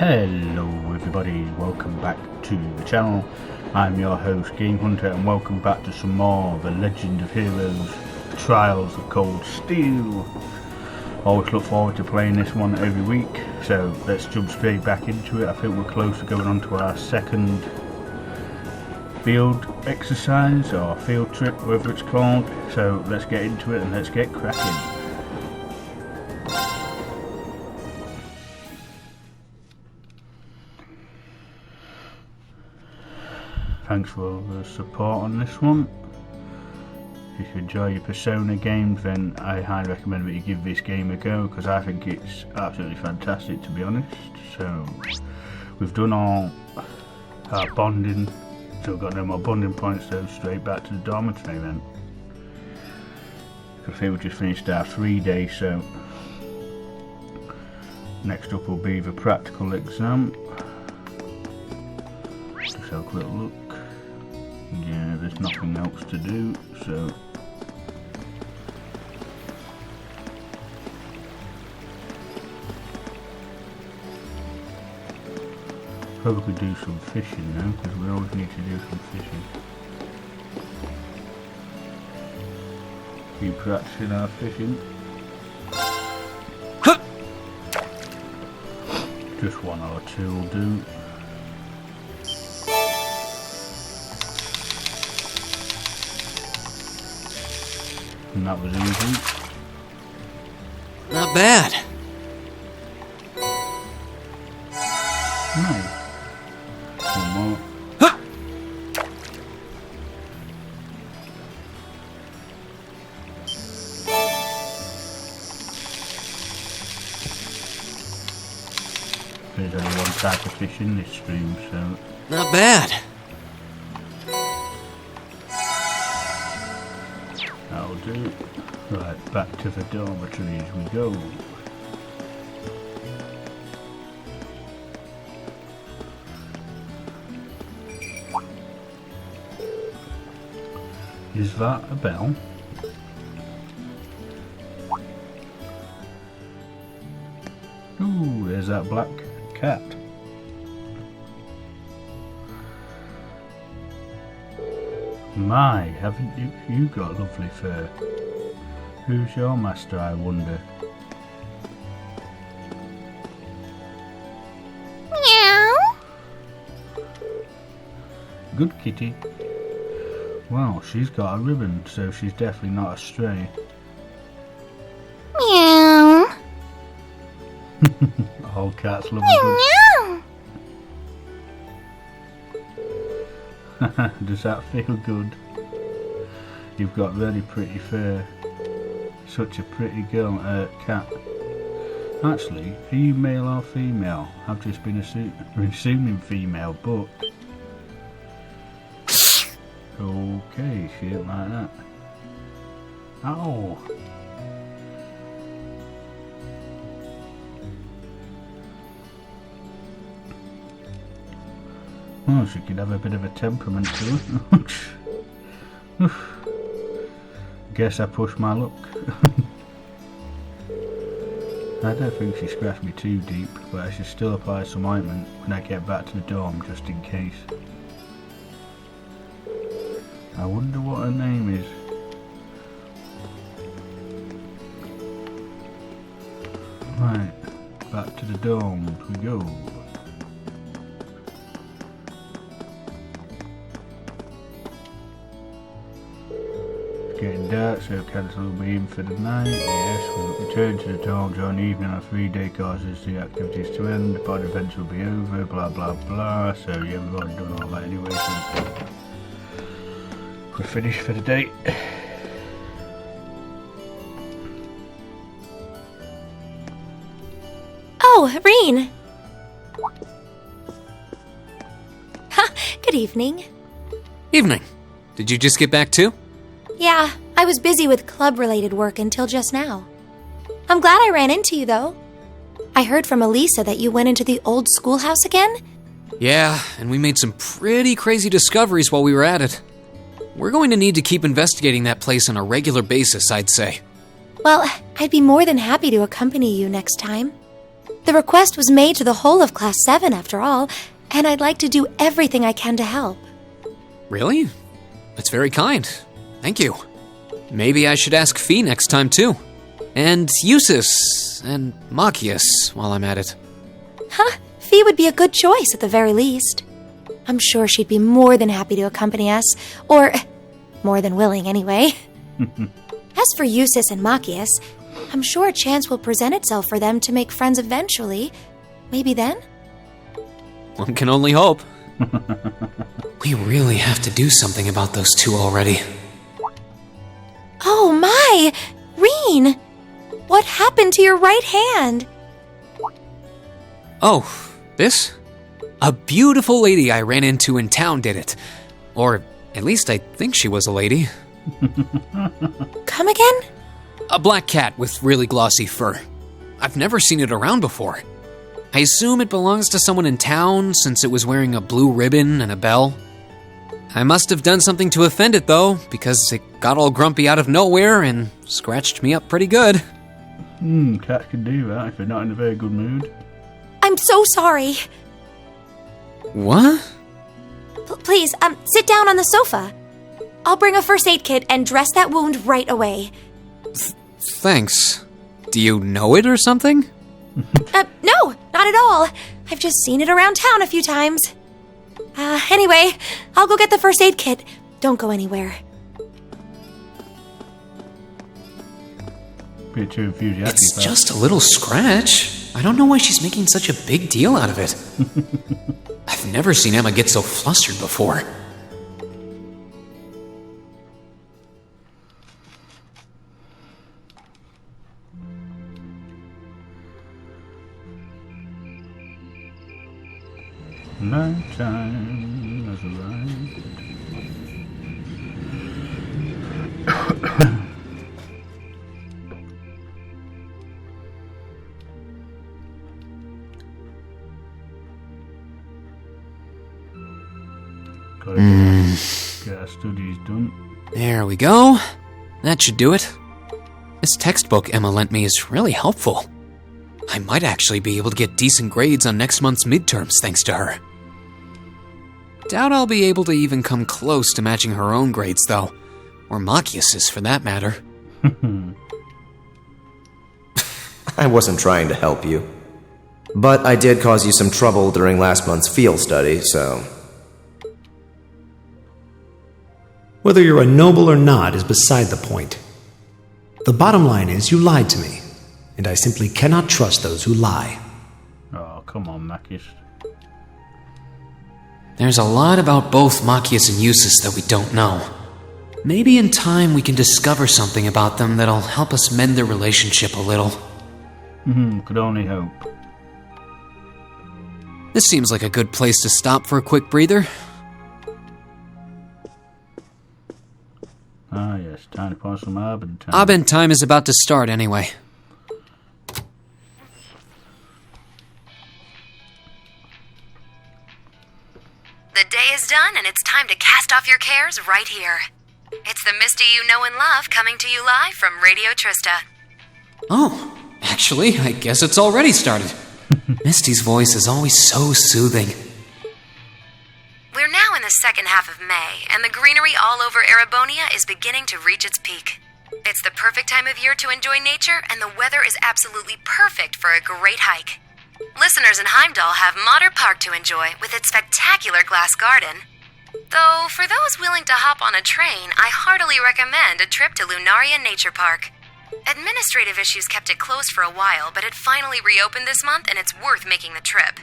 Hello everybody, welcome back to the channel. I'm your host Game Hunter and welcome back to some more of The Legend of Heroes Trials of Cold Steel. Always look forward to playing this one every week, so let's jump straight back into it. I think we're close to going on to our second field exercise or field trip, whatever it's called, so let's get into it and let's get cracking. Thanks for all the support on this one. If you enjoy your Persona games, then I highly recommend that you give this game a go, because I think it's absolutely fantastic, to be honest. So we've done all our bonding, so we've got no more bonding points, so straight back to the dormitory then. I think we just finished our 3-day, so next up will be the practical exam. Just have a quick look. Yeah, there's nothing else to do, so probably do some fishing now, because we always need to do some fishing. Keep practicing our fishing. Just one or two will do. And that was easy. Not bad. Nice. One more. Huh. There's only one type of fish in this stream, so Not bad. that'll do. Right, back to the dormitories we go. Is that a bell? Ooh, there's that black cat. My, haven't you got lovely fur? Who's your master, I wonder? Meow. Good kitty. Wow, she's got a ribbon, so she's definitely not a stray. Meow. All cats love a Meow. good. Does that feel good? You've got really pretty fur. Such a pretty girl, cat. Actually, are you male or female? I've just been assuming female, but okay, she ain't like that. Ow! Oh, she could have a bit of a temperament to her. Guess I pushed my luck. I don't think she scratched me too deep, but I should still apply some ointment when I get back to the dorm, just in case. I wonder what her name is. Right, back to the dorm we go. Getting dark, so cancel will be in for the night. Yes, we'll return to the dorm during the evening on 3-day courses. The activities to end, the pod events will be over, blah blah blah. So yeah, we've already done all that anyway, so we're finished for the day. Oh, Rean. Ha, good evening. Evening. Did you just get back too? Yeah, I was busy with club-related work until just now. I'm glad I ran into you, though. I heard from Elisa that you went into the old schoolhouse again? Yeah, and we made some pretty crazy discoveries while we were at it. We're going to need to keep investigating that place on a regular basis, I'd say. Well, I'd be more than happy to accompany you next time. The request was made to the whole of Class VII, after all, and I'd like to do everything I can to help. Really? That's very kind. Thank you. Maybe I should ask Fee next time, too. And Eustace, and Machias, while I'm at it. Huh? Fee would be a good choice at the very least. I'm sure she'd be more than happy to accompany us, or more than willing anyway. As for Eustace and Machias, I'm sure a chance will present itself for them to make friends eventually. Maybe then? One can only hope. We really have to do something about those two already. Oh my! Rean! What happened to your right hand? Oh, this? A beautiful lady I ran into in town did it. Or at least I think she was a lady. Come again? A black cat with really glossy fur. I've never seen it around before. I assume it belongs to someone in town since it was wearing a blue ribbon and a bell. I must have done something to offend it though, because it got all grumpy out of nowhere and scratched me up pretty good. Cats can do that if they're not in a very good mood. I'm so sorry. What? Please, sit down on the sofa. I'll bring a first aid kit and dress that wound right away. Thanks. Do you know it or something? No, not at all. I've just seen it around town a few times. Anyway, I'll go get the first aid kit. Don't go anywhere. Bit too enthusiastic. It's just a little scratch. I don't know why she's making such a big deal out of it. I've never seen Emma get so flustered before. Night time has arrived. Gotta get our studies done. There we go. That should do it. This textbook Emma lent me is really helpful. I might actually be able to get decent grades on next month's midterms thanks to her. Doubt I'll be able to even come close to matching her own grades, though. Or Machias's, for that matter. I wasn't trying to help you. But I did cause you some trouble during last month's field study, so... Whether you're a noble or not is beside the point. The bottom line is you lied to me, and I simply cannot trust those who lie. Oh, come on, Machias. There's a lot about both Machias and Eustace that we don't know. Maybe in time we can discover something about them that'll help us mend their relationship a little. Could only hope. This seems like a good place to stop for a quick breather. Ah, yes, time to pass some Abend time. Abend time is about to start anyway. The day is done, and it's time to cast off your cares right here. It's the Misty you know and love coming to you live from Radio Trista. Oh, actually, I guess it's already started. Misty's voice is always so soothing. We're now in the second half of May, and the greenery all over Erebonia is beginning to reach its peak. It's the perfect time of year to enjoy nature, and the weather is absolutely perfect for a great hike. Listeners in Heimdall have Motter Park to enjoy with its spectacular glass garden. Though, for those willing to hop on a train, I heartily recommend a trip to Lunaria Nature Park. Administrative issues kept it closed for a while, but it finally reopened this month, and it's worth making the trip.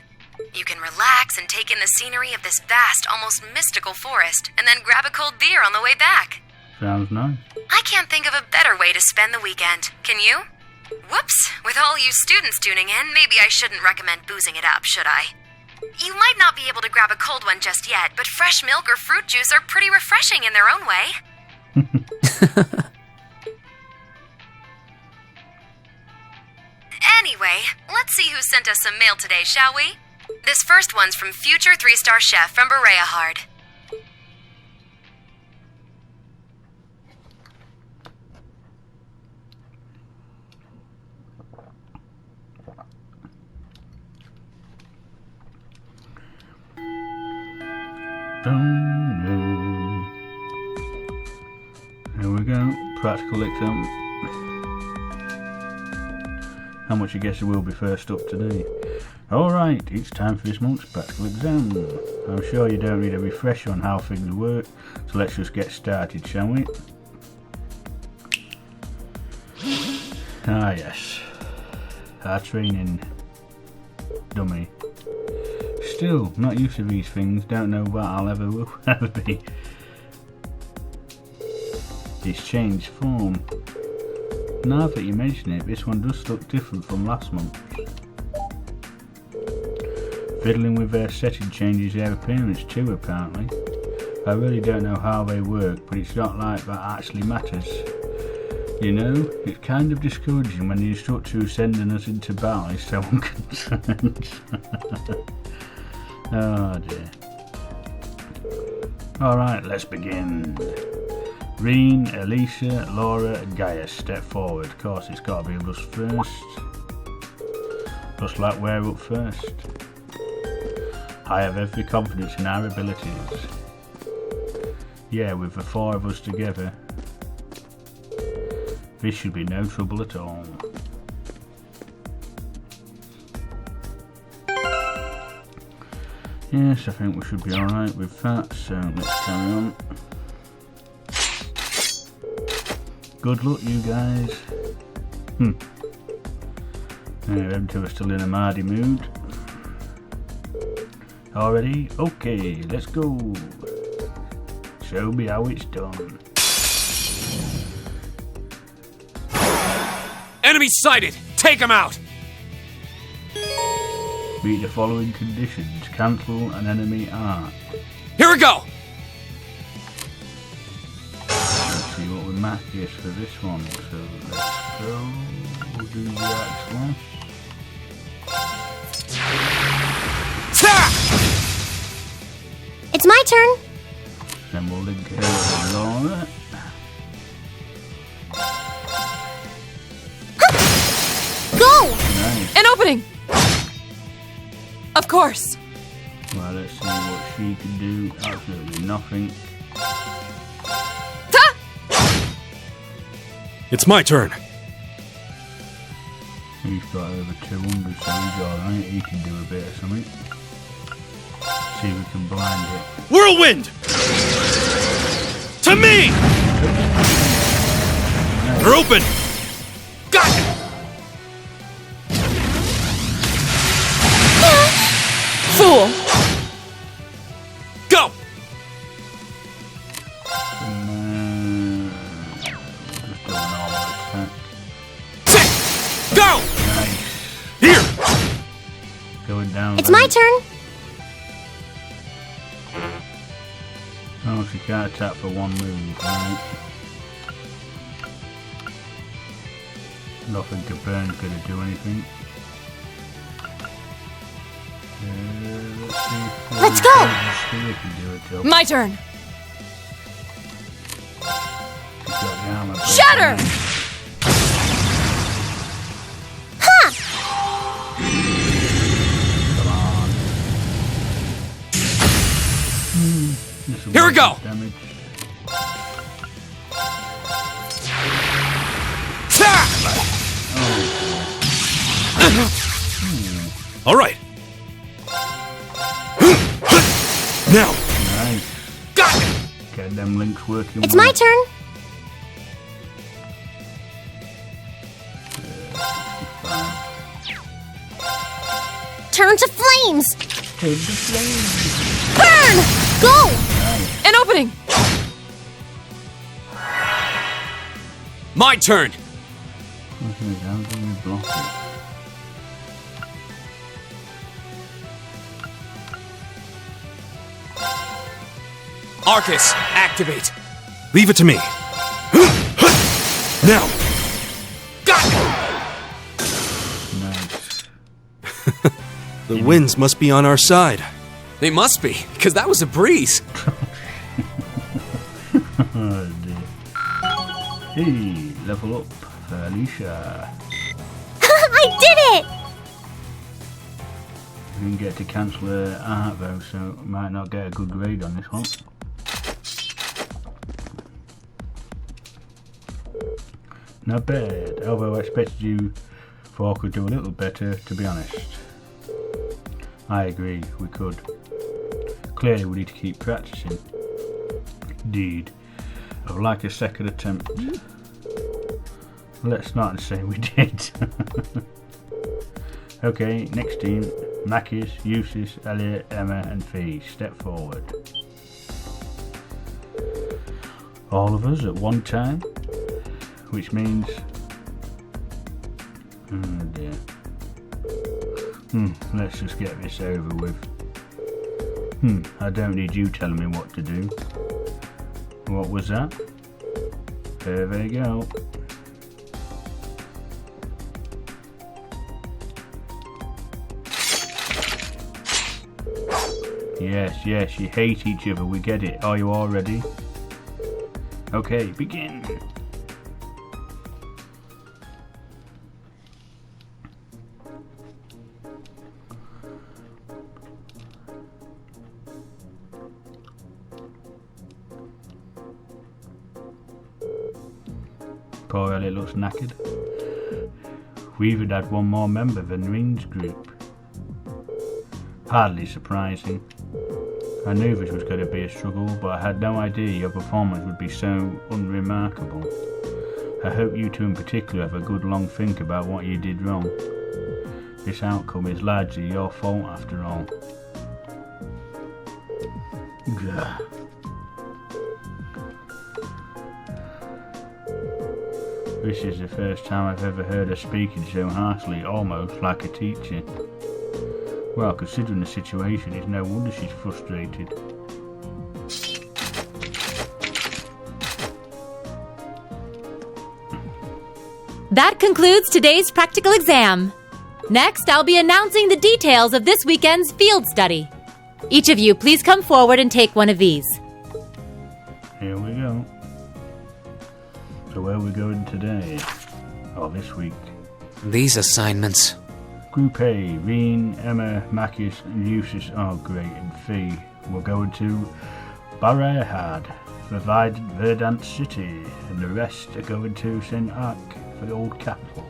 You can relax and take in the scenery of this vast, almost mystical forest, and then grab a cold beer on the way back. Sounds nice. I can't think of a better way to spend the weekend. Can you? Whoops! With all you students tuning in, maybe I shouldn't recommend boozing it up, should I? You might not be able to grab a cold one just yet, but fresh milk or fruit juice are pretty refreshing in their own way. Anyway, let's see who sent us some mail today, shall we? This first one's from future 3-star chef from Bereahard. Don't know. Here we go. Practical exam. How much you guess it will be first up today? Alright, it's time for this month's practical exam. I'm sure you don't need a refresher on how things work, so let's just get started, shall we? Ah yes, our training dummy. Still, not used to these things, don't know what I'll ever be. It's changed form. Now that you mention it, this one does look different from last month. Fiddling with their setting changes their appearance too, apparently. I really don't know how they work, but it's not like that actually matters. You know, it's kind of discouraging when the instructor who's sending us into battle is so unconcerned. Oh dear. Alright, let's begin. Rean, Elisa, Laura and Gaia step forward. Of course, it's got to be us first. Looks like we're up first. I have every confidence in our abilities. Yeah, with the four of us together, this should be no trouble at all. Yes, I think we should be alright with that, so let's carry on. Good luck, you guys. Them two are still in a mardy mood. Already? Okay, let's go. Show me how it's done. Enemy sighted! Take him out! Meet the following conditions. Cancel an enemy arc. Here we go! Let's see what we mark is for this one. So let's go. We'll do the axe one. It's my turn. Then we'll link here with Laura. Go! Nice. An opening! Of course. Well, let's see what she can do. Absolutely nothing. Ta! It's my turn. He's got over 200, so he's alright. He can do a bit of something. See if we can blind it. Whirlwind! To me! They're open! Got it! Fool! Go! Just do a normal attack. Go! Nice. Here! Going down. It's my turn. Oh, she can't attack for one move, right? Nothing to burn's gonna do anything. Let's go! My turn. Shatter! Ha! Come on. Here we go! Damage. All right. Now. Nice. Got it! Get them links working. It's my turn. Turn to flames. Turn to flames. Burn! Go! An opening! My turn! Okay, how do we block it? Arcus, activate! Leave it to me. Now. Got it! Nice. The winds must be on our side. They must be, because that was a breeze. Oh dear. Hey, level up for Alicia. I did it! You can didn't get to cancel her art though, so might not get a good grade on this one. Not bad, although I expected you four could do a little better, to be honest. I agree, we could. Clearly we need to keep practicing. Indeed. I would like a second attempt. Let's not say we did. Okay, next team. Makis, Eustace, Elliot, Emma and Fee. Step forward. All of us at one time. Which means... oh dear. Let's just get this over with. I don't need you telling me what to do. What was that? There they go. Yes, you hate each other, we get it. Are you all ready? Okay, begin. Poor Elliot looks knackered. We even had one more member than Rean's group. Hardly surprising. I knew this was going to be a struggle, but I had no idea your performance would be so unremarkable. I hope you two in particular have a good long think about what you did wrong. This outcome is largely your fault after all. Gah. This is the first time I've ever heard her speaking so harshly, almost like a teacher. Well, considering the situation, it's no wonder she's frustrated. That concludes today's practical exam. Next, I'll be announcing the details of this weekend's field study. Each of you, please come forward and take one of these. Here we go. So where are we going today? Or this week? These assignments. Group A, Rean, Emma, Makis and Eustace are great, and Fee. We're going to Barrehard, Verdant City, and the rest are going to St. Arc for the old capital.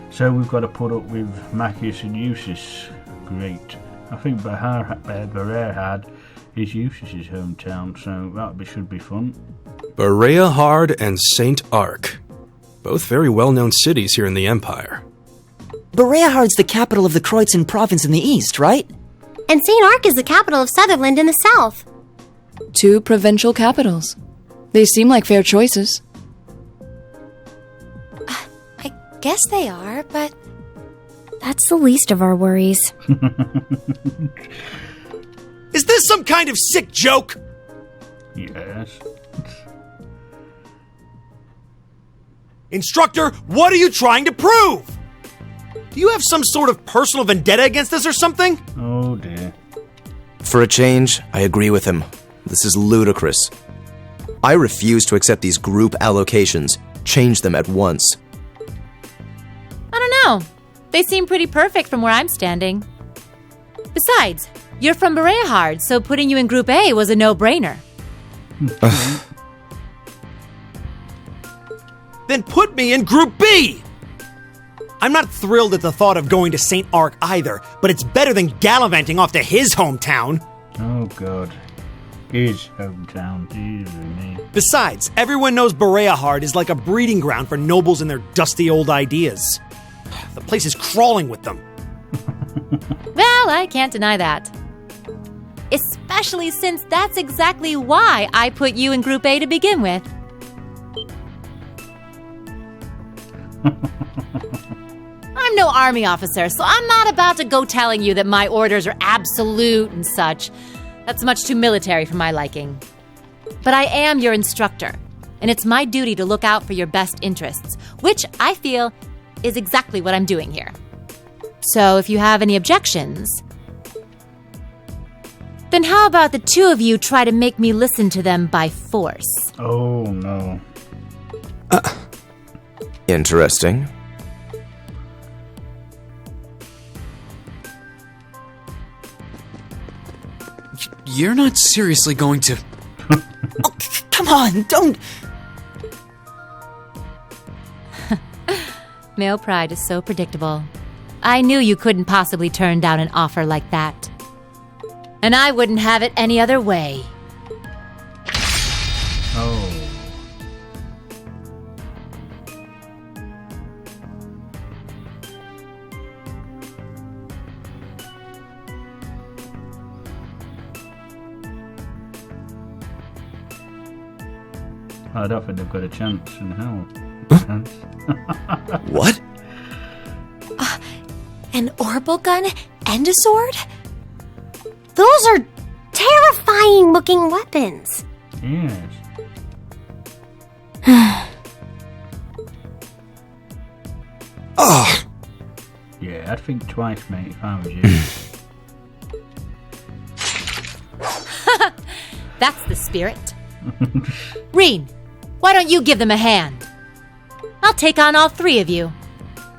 So we've got to put up with Makis and Eustace. Great. I think Barrehard is Eustace's hometown, so that should be fun. Barrehard and St. Arc. Both very well-known cities here in the Empire. Barrehard's the capital of the Kreutzen province in the east, right? And St. Arc is the capital of Sutherland in the south. 2 provincial capitals. They seem like fair choices. I guess they are, but that's the least of our worries. Is this some kind of sick joke? Yes. Instructor, what are you trying to prove? Do you have some sort of personal vendetta against us or something? Oh dear. For a change, I agree with him. This is ludicrous. I refuse to accept these group allocations. Change them at once. I don't know. They seem pretty perfect from where I'm standing. Besides, you're from Barrehard, so putting you in Group A was a no-brainer. Then put me in Group B! I'm not thrilled at the thought of going to St. Arc either, but it's better than gallivanting off to his hometown. Oh god. His hometown, dear me. Besides, everyone knows Barrehard is like a breeding ground for nobles and their dusty old ideas. The place is crawling with them. Well, I can't deny that. Especially since that's exactly why I put you in Group A to begin with. I'm no army officer, so I'm not about to go telling you that my orders are absolute and such. That's much too military for my liking. But I am your instructor, and it's my duty to look out for your best interests, which I feel is exactly what I'm doing here. So if you have any objections, then how about the two of you try to make me listen to them by force? Oh no. Interesting. You're not seriously going to... Oh, come on, don't... Male pride is so predictable. I knew you couldn't possibly turn down an offer like that. And I wouldn't have it any other way. Oh. I don't think they've got a chance in hell. What? An orbital gun and a sword? Those are terrifying looking weapons. Yes. Oh! Yeah, I'd think twice, mate, if I was you. That's the spirit. Rean, why don't you give them a hand? I'll take on all three of you.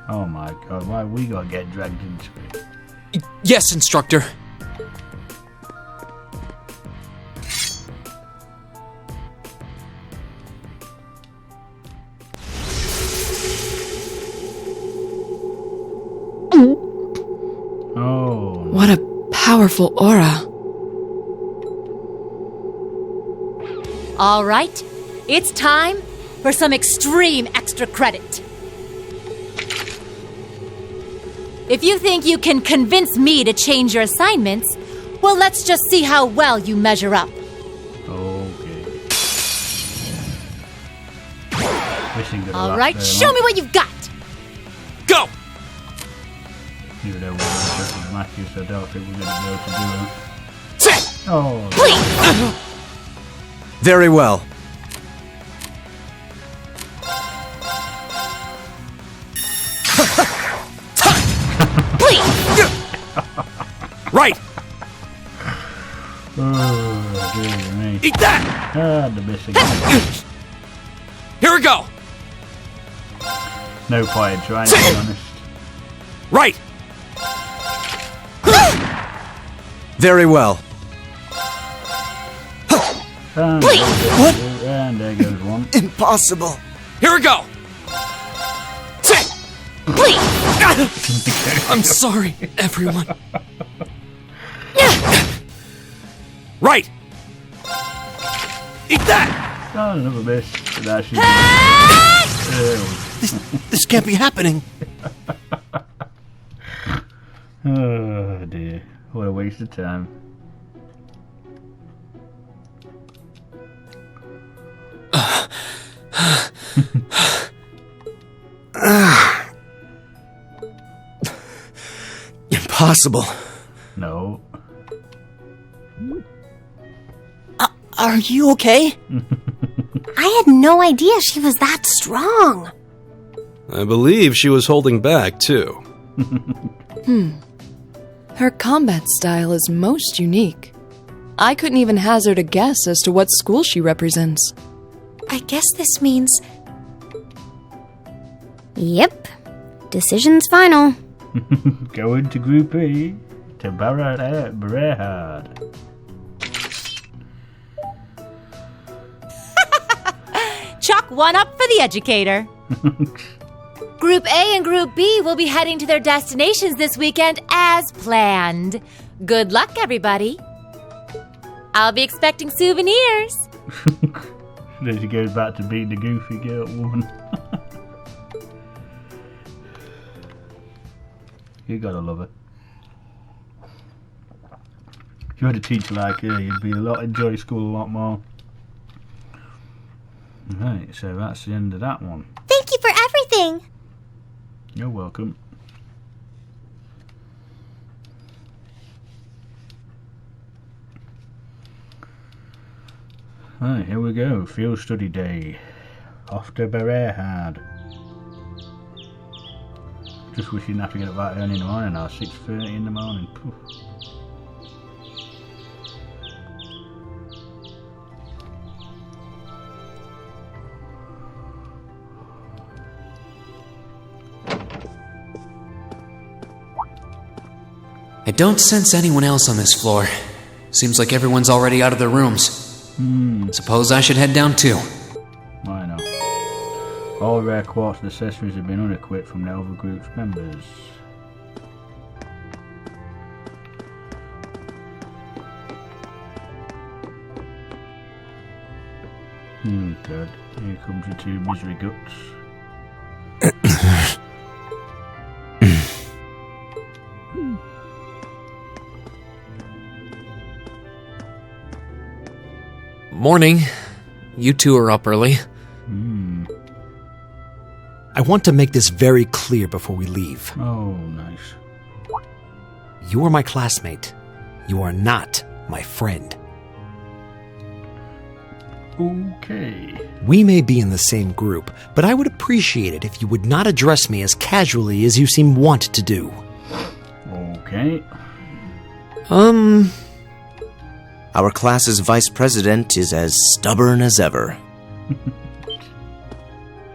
Oh my god, why we gotta get dragged into it? Yes, instructor. Oh. What a powerful aura. All right, it's time for some extreme extra credit. If you think you can convince me to change your assignments, well, let's just see how well you measure up. Okay. This ain't gonna All last right, very show long. me what you've got. Go! Even though we're with Matthew, so I don't think we're gonna be able to do it. Oh. Please! Very well. Please! Right! Oh, dear me. Eat that! Ah, the missing. Here we go! No point in trying, to be honest. Right! Very well. And Please. What? And there goes one. Impossible. Here we go! Please! I'm sorry, everyone. Right! Eat that! Oh, another miss. But that should be... This can't be happening. Oh dear. What a waste of time. Impossible. No. Are you okay? I had no idea she was that strong. I believe she was holding back, too. Her combat style is most unique. I couldn't even hazard a guess as to what school she represents. I guess this means Yep. Decision's final. Going to Group E to Berehard. Chalk one up for the educator. Group A and Group B will be heading to their destinations this weekend as planned. Good luck, everybody. I'll be expecting souvenirs. Then she goes back to being the goofy girl woman. You gotta love her. If you had a teacher like her, you'd enjoy school a lot more. Right, so that's the end of that one. Thank you for everything. You're welcome. Right, here we go. Field study day. Off to Berehard. Just wish you didn't have to get up that early in the morning now. 6:30 in the morning. Poof. I don't sense anyone else on this floor. Seems like everyone's already out of their rooms. Suppose I should head down too. Why not? All rare quartz and accessories have been unequipped from the other group's members. God. Here comes your two misery guts. Morning. You two are up early. I want to make this very clear before we leave. Oh, nice. You are my classmate. You are not my friend. Okay. We may be in the same group, but I would appreciate it if you would not address me as casually as you seem wont to do. Okay. Our class's vice president is as stubborn as ever.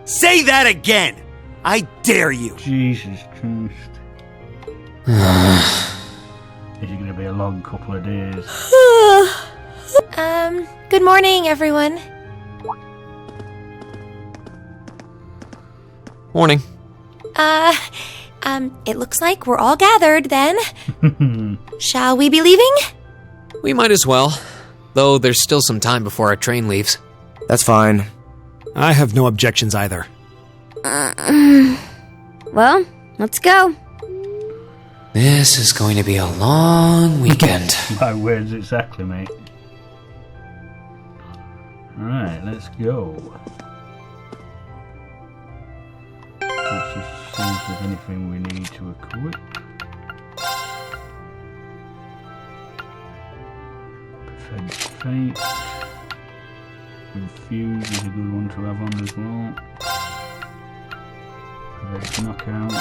Say that again! I dare you! Jesus Christ. Is it going to be a long couple of days? Good morning, everyone. Morning. It looks like we're all gathered then. Shall we be leaving? We might as well, though there's still some time before our train leaves. That's fine. I have no objections either. Well, let's go. This is going to be a long weekend. My words exactly, mate. Alright, let's go. Let's just see if there's anything we need to equip. Perfect Fate. Confuse is a good one to have on as well. Perfect Knockout.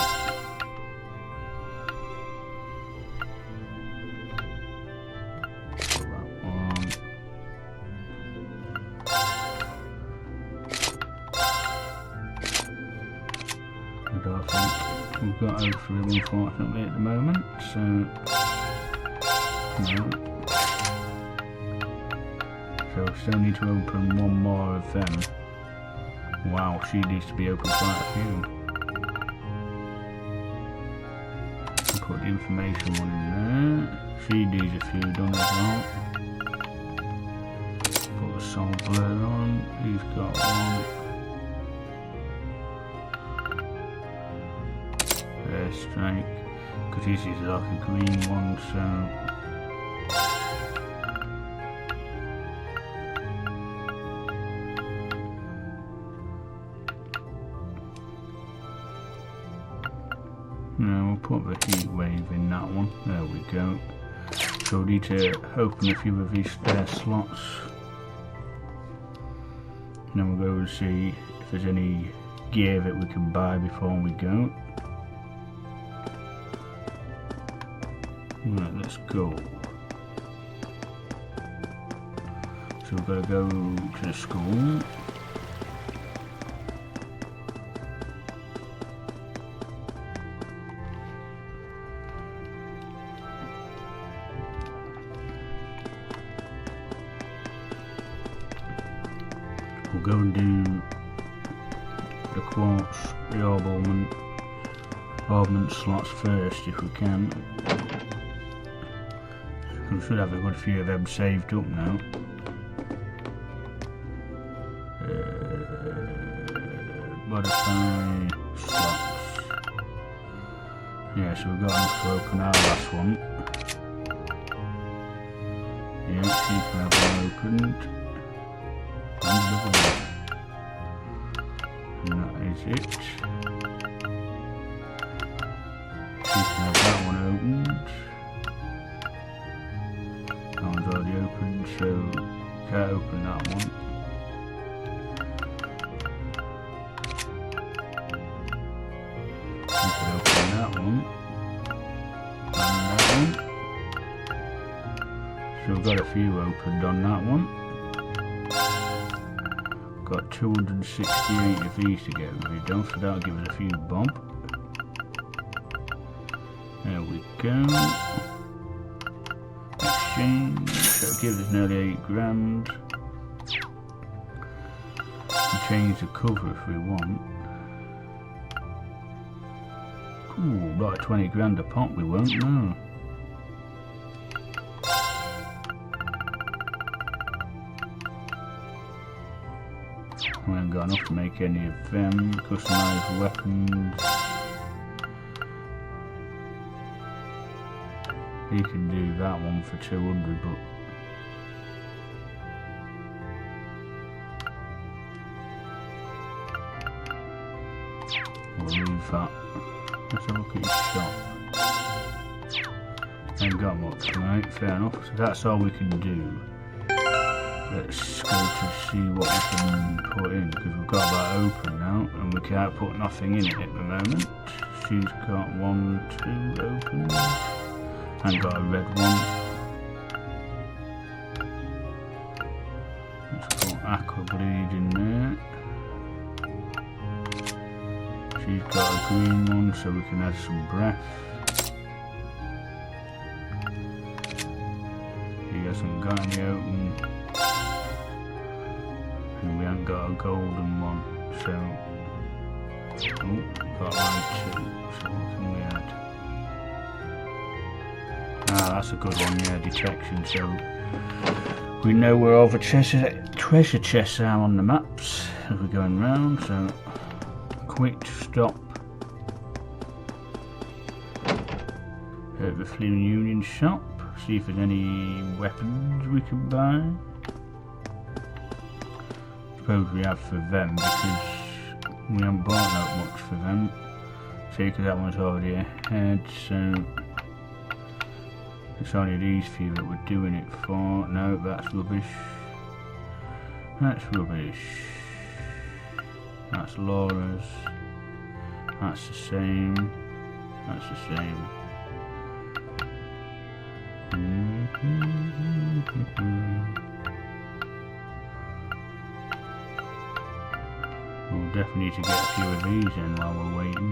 We've got over for him unfortunately at the moment, so no. So we still need to open one more of them. Wow, she needs to be open quite a few. I'll put the information one in there. She needs a few done as well. Put the soul blur on, he's got one. Strike, because this is like a green one, so now we'll put the heat wave in that one. There we go. So we need to open a few of these spare slots, and then we'll go and see if there's any gear that we can buy before we go. Right, let's go. So we've got to go to the school. We'll go and do the quartz, the ornament slots first if we can. We should have a good few of them saved up now. Modify slots. Yeah, so we've got enough to open our last one. Yeah, she can have one opened. And another one. And that is it. She can have that one opened. That one's already open, so can't open that one. You can open that one. And that one. So we've got a few opened on that one. Got 268 of these to get rid of, so that'll give us a few bob. There we go. Exchange. So it gives us nearly 8 grand. We can change the cover if we want. Ooh, about 20 grand a pop, we won't know. We haven't got enough to make any of them. Customised weapons. He can do that one for 200, but we'll leave that. Let's have a look at his shop. Ain't got much, right? Fair enough. So that's all we can do. Let's go to see what we can put in, because we've got that open now, and we can't put nothing in it at the moment. She's got 1, 2 open. And got a red one. Let's put aqua bleed in there. She's got a green one, so we can add some breath. He hasn't got any open. And we haven't got a golden one, so oh, got 1, 2. So what can we add? Ah, that's a good one, yeah, detection, so we know where all the treasure chests are on the maps as we're going round, so quick stop at the Fleeing Union shop, see if there's any weapons we can buy. Suppose we have for them, because we haven't bought that much for them. See, because that one's already ahead, so it's only these few that we're doing it for. No, that's rubbish. That's rubbish. That's Laura's. That's the same. That's the same. We'll definitely need to get a few of these in while we're waiting.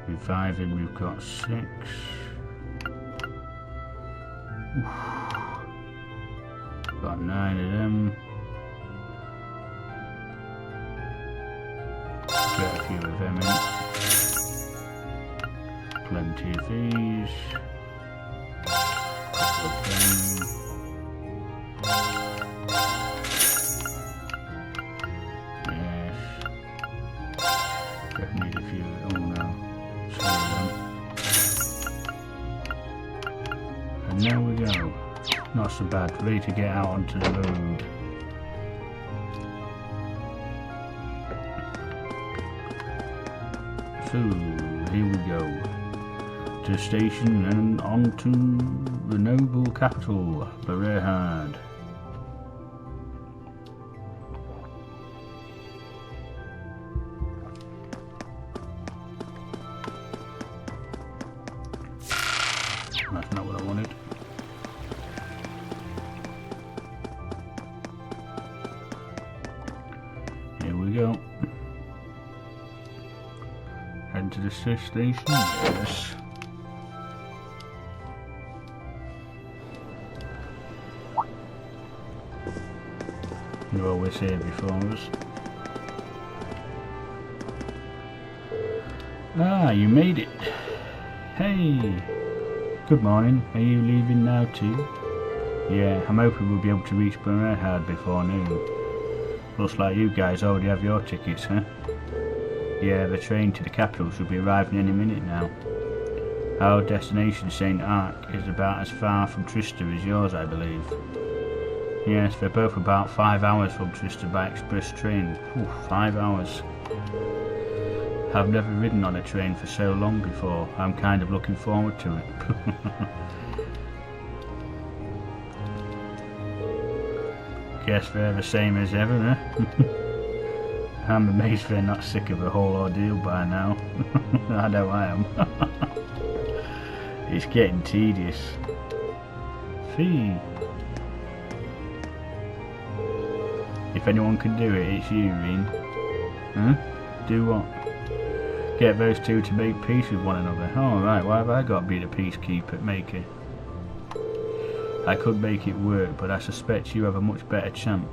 Reviving, we've got 6. Oof. Got 9 of them. Get a few of them in. Plenty of these. Couple of them. Yes. Definitely need a few. Oh no. And there we go. Not so bad. Ready to get out onto the road. So here we go. To the station and on to the noble capital, Erebonia. That's not what I wanted. Here we go. Head to the station. Yes. You're always here before us. Ah, you made it. Hey. Good morning. Are you leaving now too? Yeah, I'm hoping we'll be able to reach Erebonia before noon. Looks like you guys already have your tickets, huh? Yeah, the train to the capital should be arriving any minute now. Our destination, St. Ark, is about as far from Trista as yours, I believe. Yes, they're both about 5 hours from Trista by express train. Ooh, 5 hours. I've never ridden on a train for so long before. I'm kind of looking forward to it. Guess they're the same as ever, huh? I'm amazed they're not sick of the whole ordeal by now. I know I am. It's getting tedious. Fee. If anyone can do it, it's you, Rean. Huh? Do what? Get those two to make peace with one another. Oh, right, why have I got to be the peacekeeper maker? I could make it work, but I suspect you have a much better chance.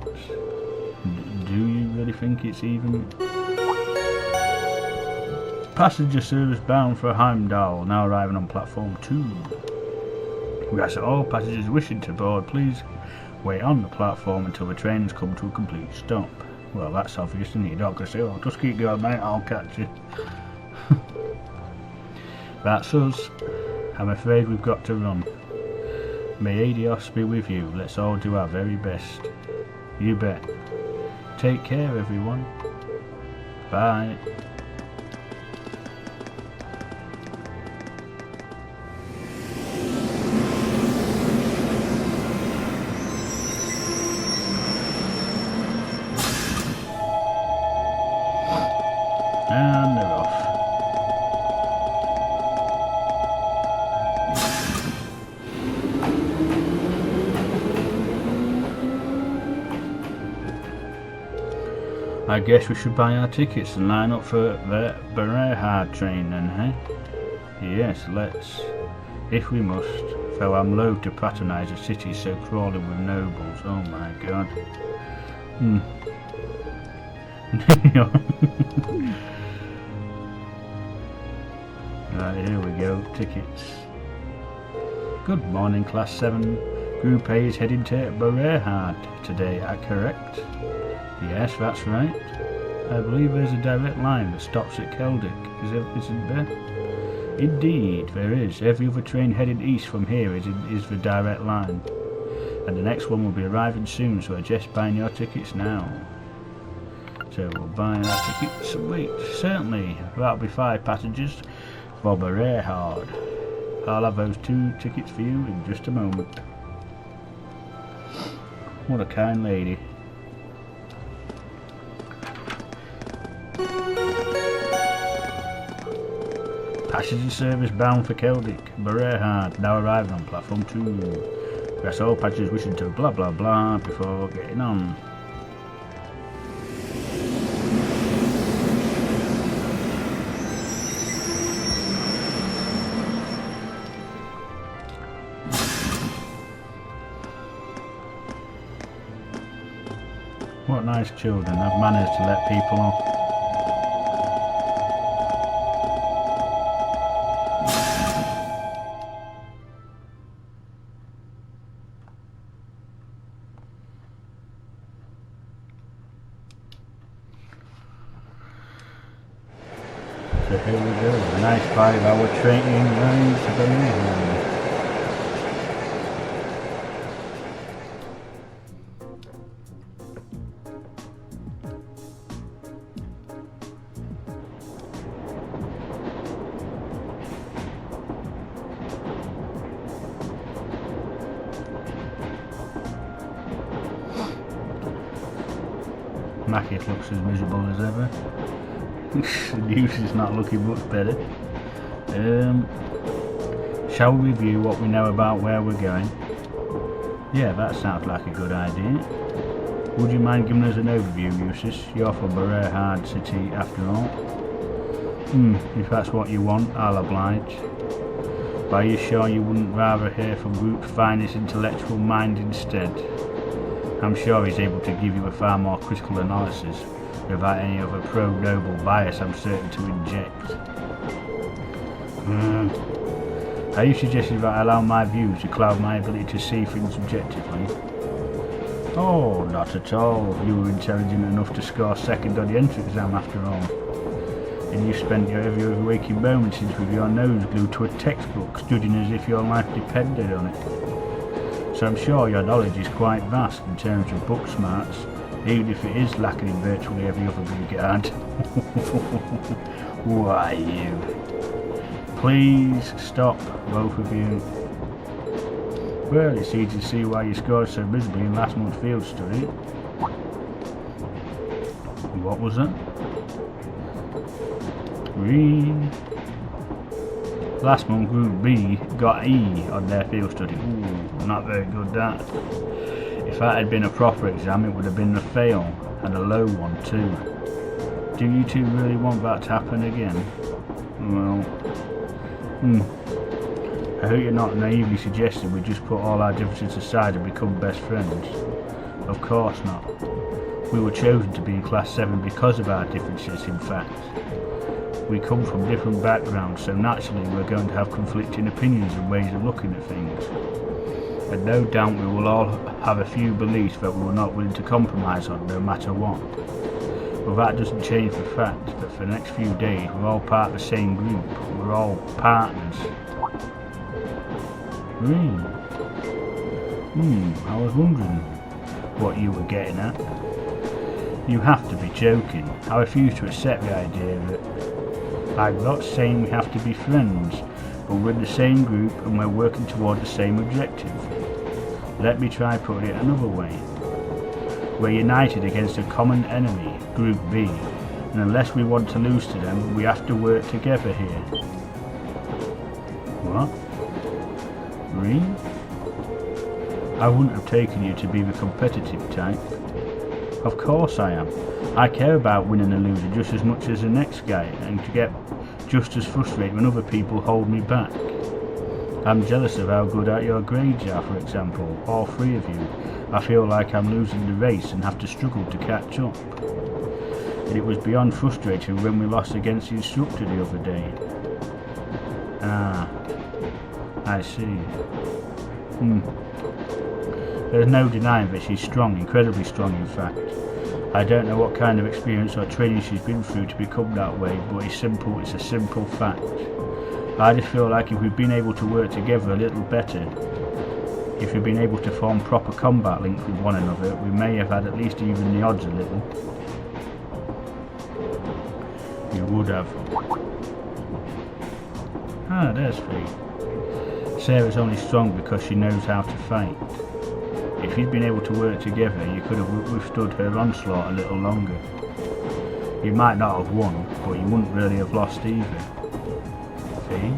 Do you really think it's even? Passenger service bound for Heimdall, now arriving on platform 2. We ask that all passengers wishing to board, please wait on the platform until the trains come to a complete stop. Well, that's obvious, isn't it? You're not going to say, oh, just keep going, mate, I'll catch you. That's us. I'm afraid we've got to run. May Adios be with you. Let's all do our very best. You bet. Take care, everyone. Bye. And they're off. I guess we should buy our tickets and line up for the Berehard train then, eh? Yes, let's. If we must, though I'm loath to patronise a city so crawling with nobles. Oh my god. Right, here we go. Tickets. Good morning, Class 7. Group A is heading to Berehard today, correct? Yes, that's right. I believe there's a direct line that stops at Keldic, isn't there? Indeed, there is. Every other train heading east from here is the direct line. And the next one will be arriving soon, so suggest buying your tickets now. So we'll buy our tickets and wait. Certainly, that'll be 5 passengers for Berehard. I'll have those 2 tickets for you in just a moment. What a kind lady. Passenger service bound for Keldic, Berehard, now arriving on platform 2. Press all passengers wishing to blah blah blah before getting on. What nice children, have manners to let people off. So here we go, a nice 5-hour training ride to Berehard. Mackett looks as miserable as ever. The news is not looking much better. Shall we review what we know about where we're going? Yeah, that sounds like a good idea. Would you mind giving us an overview, Eustace? You're from Berehard City after all. If that's what you want, I'll oblige. But are you sure you wouldn't rather hear from Group's finest intellectual mind instead? I'm sure he's able to give you a far more critical analysis without any other pro-noble bias I'm certain to inject. Are you suggesting that I allow my views to cloud my ability to see things objectively? Oh, not at all. You were intelligent enough to score second on the entrance exam after all. And you spent your every other waking moment since with your nose glued to a textbook, studying as if your life depended on it. So I'm sure your knowledge is quite vast in terms of book smarts, even if it is lacking in virtually every other regard. Why, you? Please stop, both of you. Well, it's easy to see why you scored so miserably in last month's field study. What was that? Rean. Last month Group B got E on their field study. Ooh, not very good that. If that had been a proper exam, it would have been a fail, and a low one too. Do you two really want that to happen again? Well, I hope you're not naively suggesting we just put all our differences aside and become best friends. Of course not. We were chosen to be in Class 7 because of our differences, in fact. We come from different backgrounds, so naturally we're going to have conflicting opinions and ways of looking at things. And no doubt we will all have a few beliefs that we were not willing to compromise on, no matter what. But that doesn't change the fact that for the next few days we're all part of the same group. We're all partners. Rean. I was wondering what you were getting at. You have to be joking. I refuse to accept the idea that... I'm not saying we have to be friends, but we're in the same group and we're working toward the same objective. Let me try putting it another way. We're united against a common enemy, Group B, and unless we want to lose to them, we have to work together here. What? Rean? I wouldn't have taken you to be the competitive type. Of course I am. I care about winning and losing just as much as the next guy, and to get just as frustrated when other people hold me back. I'm jealous of how good at your grades are, for example, all three of you. I feel like I'm losing the race and have to struggle to catch up. And it was beyond frustrating when we lost against the instructor the other day. Ah, I see. There's no denying that she's strong, incredibly strong in fact. I don't know what kind of experience or training she's been through to become that way, but it's a simple fact. I just feel like if we'd been able to work together a little better, if we'd been able to form proper combat links with one another, we may have had at least even the odds a little. You would have. Ah, there's Fee. Sarah's only strong because she knows how to fight. If you'd been able to work together, you could have withstood her onslaught a little longer. You might not have won, but you wouldn't really have lost either. See?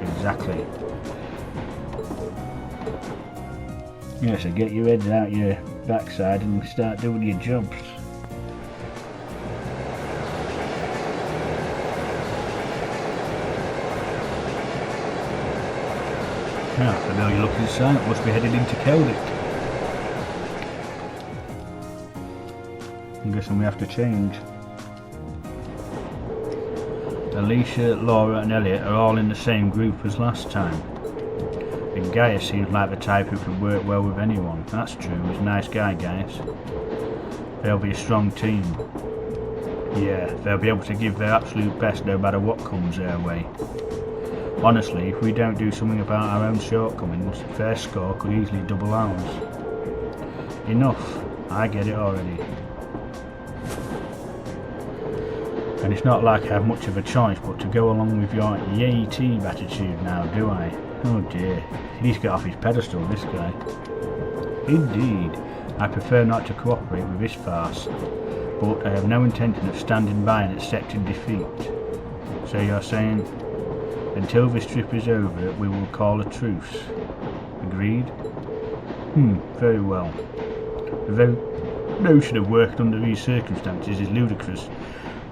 Exactly. Yeah, so get your heads out your backside and start doing your jobs. Ah, familiar looking sight, must be headed into Celtic. I'm guessing we have to change. Alicia, Laura and Elliot are all in the same group as last time. And Gaia seems like the type who can work well with anyone. That's true, he's a nice guy, guys. They'll be a strong team. Yeah, they'll be able to give their absolute best no matter what comes their way. Honestly, if we don't do something about our own shortcomings, their score could easily double ours. Enough. I get it already. And it's not like I have much of a choice but to go along with your yay team attitude now, do I? Oh dear. He's got off his pedestal, this guy. Indeed. I prefer not to cooperate with this farce, but I have no intention of standing by and accepting defeat. So you're saying... Until this trip is over, we will call a truce. Agreed? Very well. The very notion of working under these circumstances is ludicrous,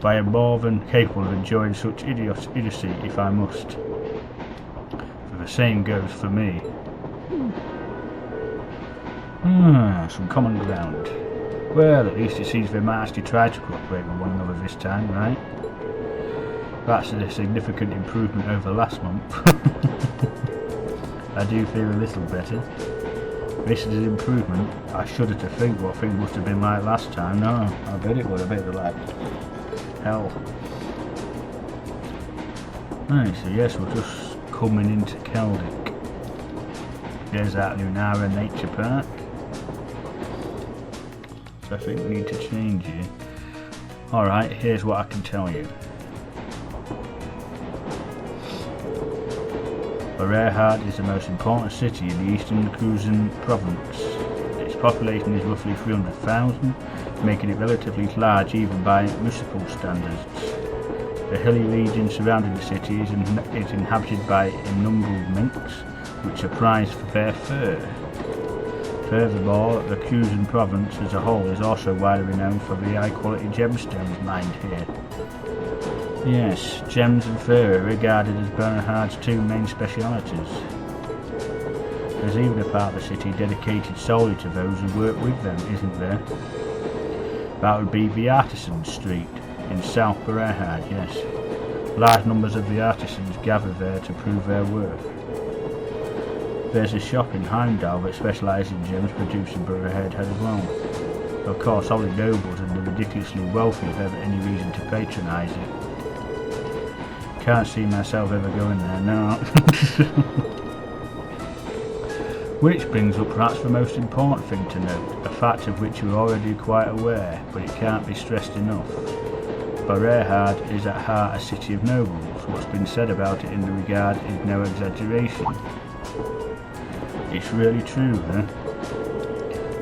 but I am more than capable of enjoying such idiocy if I must. For the same goes for me. Some common ground. Well, at least it seems they might actually try to cooperate with one another this time, right? That's a significant improvement over last month. I do feel a little better. This is an improvement. I shudder to think what things must have been like last time. No, I bet it would have been like hell. Right, so yes, we're just coming into Celtic. There's that Lunara Nature Park. So I think we need to change it. Alright, here's what I can tell you. Erebonia is the most important city in the eastern Cruisin province. Its population is roughly 300,000, making it relatively large even by municipal standards. The hilly region surrounding the city is inhabited by innumerable minks, which are prized for their fur. Furthermore, the Cusan province as a whole is also widely renowned for the high-quality gemstones mined here. Yes, gems and fur are regarded as Bernhard's two main specialities. There's even a part of the city dedicated solely to those who work with them, isn't there? That would be the Artisan Street in South Bernhard, yes. Large numbers of the artisans gather there to prove their worth. There's a shop in Heimdall that specialises in gems produced in Bernhard as well. Of course, only nobles and the ridiculously wealthy have any reason to patronise it. Can't see myself ever going there, no. Which brings up perhaps the most important thing to note, a fact of which you're already quite aware, but it can't be stressed enough. Bernhard is at heart a city of nobles. What's been said about it in the regard is no exaggeration. It's really true, huh?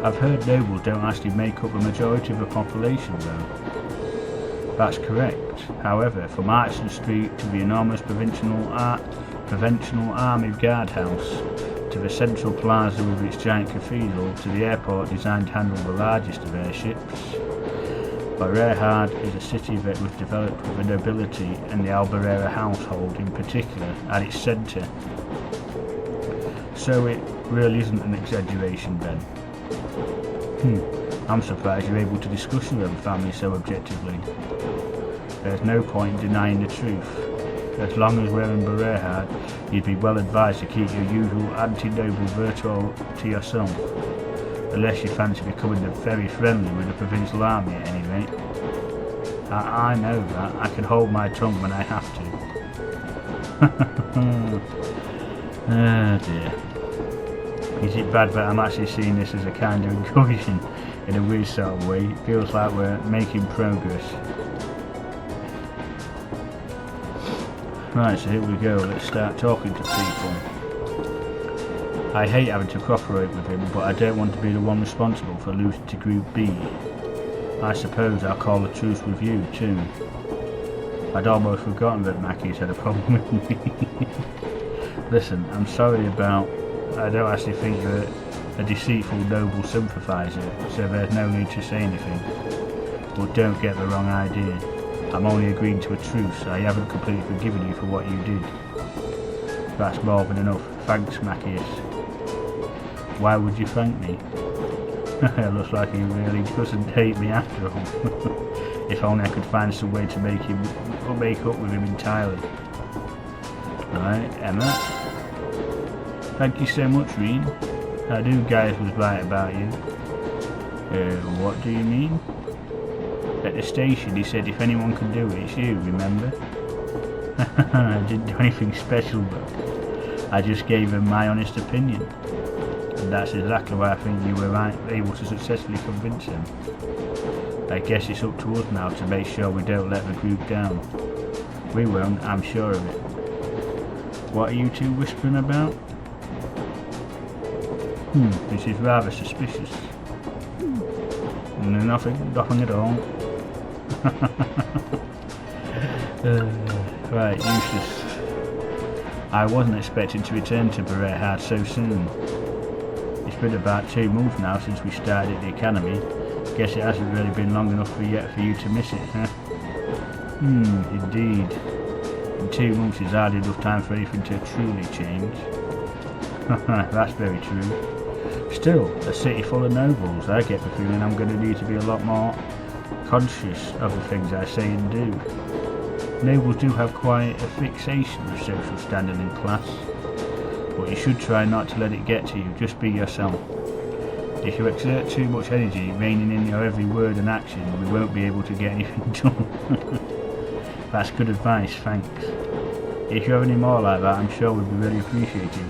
I've heard nobles don't actually make up the majority of the population, though. That's correct. However, from Artisan Street to the enormous provincial army guardhouse, to the central plaza with its giant cathedral, to the airport designed to handle the largest of airships, Bernhard is a city that was developed with the nobility and the Albarera household in particular at its centre. So it really isn't an exaggeration then. I'm surprised you're able to discuss your own family so objectively. There's no point in denying the truth. As long as we're in Bernhard, you'd be well advised to keep your usual anti-noble virtue to yourself. Unless you fancy becoming very friendly with the provincial army at any rate. I know that. I can hold my tongue when I have to. Oh dear. Is it bad that I'm actually seeing this as a kind of incursion in a weird sort of way? It feels like we're making progress. Right, so here we go. Let's start talking to people. I hate having to cooperate with him, but I don't want to be the one responsible for losing to Group B. I suppose I'll call a truce with you, too. I'd almost forgotten that Mackie's had a problem with me. Listen, I'm sorry about... I don't actually think you're a deceitful, noble sympathiser, so there's no need to say anything. But don't get the wrong idea. I'm only agreeing to a truce. I haven't completely forgiven you for what you did. That's more than enough. Thanks, Mackius. Why would you thank me? It looks like he really doesn't hate me after all. If only I could find some way to make up with him entirely. Right, Emma. Thank you so much, Rean. I knew Gaius was right about you. What do you mean? At the station he said if anyone can do it, it's you, remember? I didn't do anything special, but I just gave him my honest opinion. And that's exactly why I think you were able to successfully convince him. I guess it's up to us now to make sure we don't let the group down. We won't, I'm sure of it. What are you two whispering about? This is rather suspicious. Nothing at all. Right, Eustace. I wasn't expecting to return to Bernhard so soon. It's been about 2 months now since we started at the academy. Guess it hasn't really been long enough for you to miss it, huh? Indeed. And 2 months is hardly enough time for anything to truly change. That's very true. Still, a city full of nobles, I get the feeling I'm going to need to be a lot more conscious of the things I say and do. Nobles do have quite a fixation with social standing and class, but you should try not to let it get to you, just be yourself. If you exert too much energy reining in your every word and action, we won't be able to get anything done. That's good advice, thanks. If you have any more like that, I'm sure we'd be really appreciative,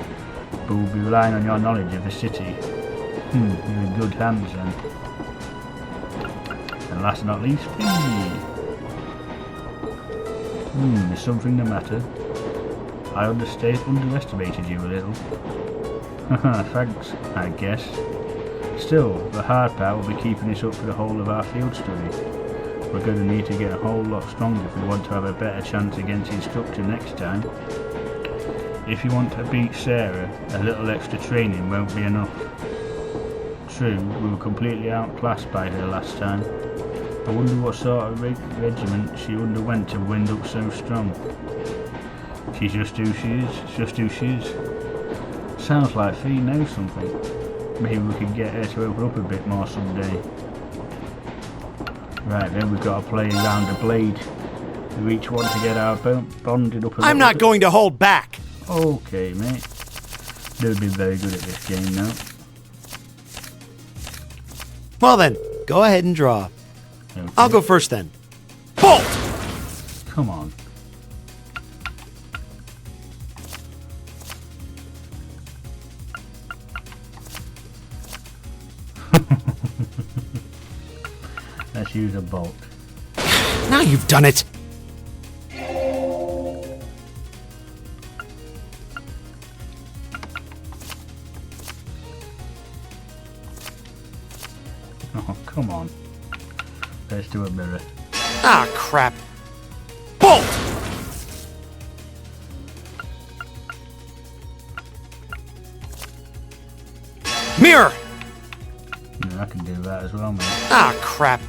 but we'll be relying on your knowledge of the city. You're in good hands then. And last but not least, is something the matter? I underestimated you a little. Thanks, I guess. Still, the hard part will be keeping us up for the whole of our field study. We're going to need to get a whole lot stronger if we want to have a better chance against the instructor next time. If you want to beat Sarah, a little extra training won't be enough. true, we were completely outclassed by her last time. I wonder what sort of regiment she underwent to wind up so strong. She's just who she is. It's just who she is. Sounds like Fee knows something. Maybe we could get her to open up a bit more someday. Right, then we've got to play around the blade. We each want to get our bonded up a I'm not going to hold back! Okay, mate. They've been very good at this game now. Well then, go ahead and draw. Okay. I'll go first then. Bolt! Come on. Let's use a bolt. Now you've done it! Oh, come on. Let's do a mirror. Ah, crap. Bolt! Mirror! Yeah, I can do that as well, mate. Ah, crap.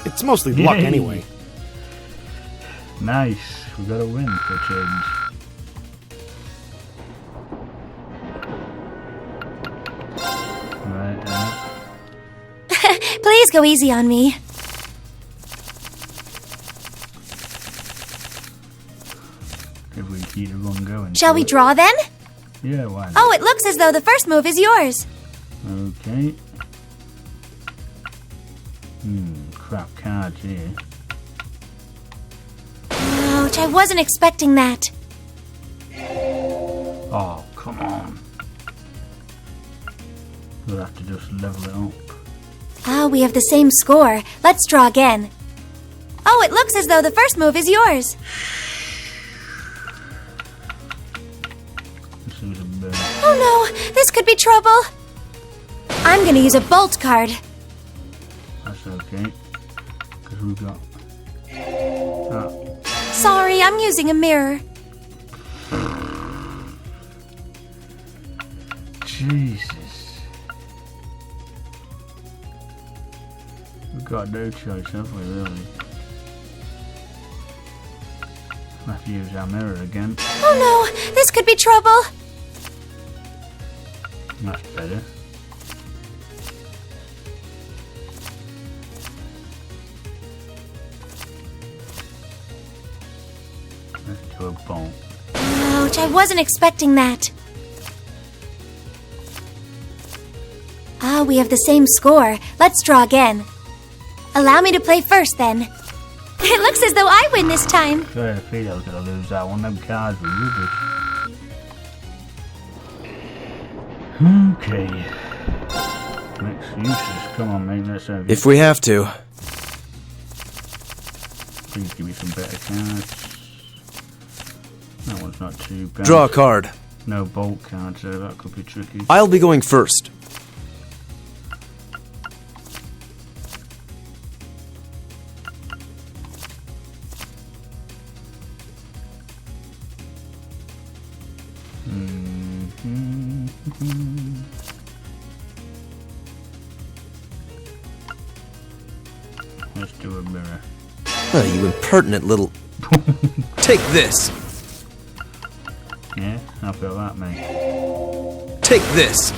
It's mostly luck Yay. anyway. Nice. We got a win for a change. Right, Please go easy on me. if we keep the run going. Shall we draw then? Yeah, why not? Oh, it looks as though the first move is yours. Okay. Crap cards here. Ouch, I wasn't expecting that. Oh, come on. We'll have to just level it up. Ah, we have the same score. Let's draw again. Oh, it looks as though the first move is yours. This is a bit... Oh no, this could be trouble. I'm gonna use a bolt card. That's okay. Because we've got... Oh. Sorry, I'm using a mirror. Jesus. We've got no choice, have we, really? We'll have to use our mirror again. Oh no, this could be trouble. That's better. Let's do a bolt. Ouch, I wasn't expecting that. Ah, we have the same score. Let's draw again. Allow me to play first, then. It looks as though I win this time. I had a feeling I was going to lose that one. Them cards were rubbish. Okay. Next uses. Come on, mate. Let's have it. If we have to. Please give me some better cards. That one's not too bad. Draw a card. No bolt cards, so that could be tricky. I'll be going first. Let's do a mirror. Oh, you impertinent little... Take this! Yeah, how about that, mate? Take this!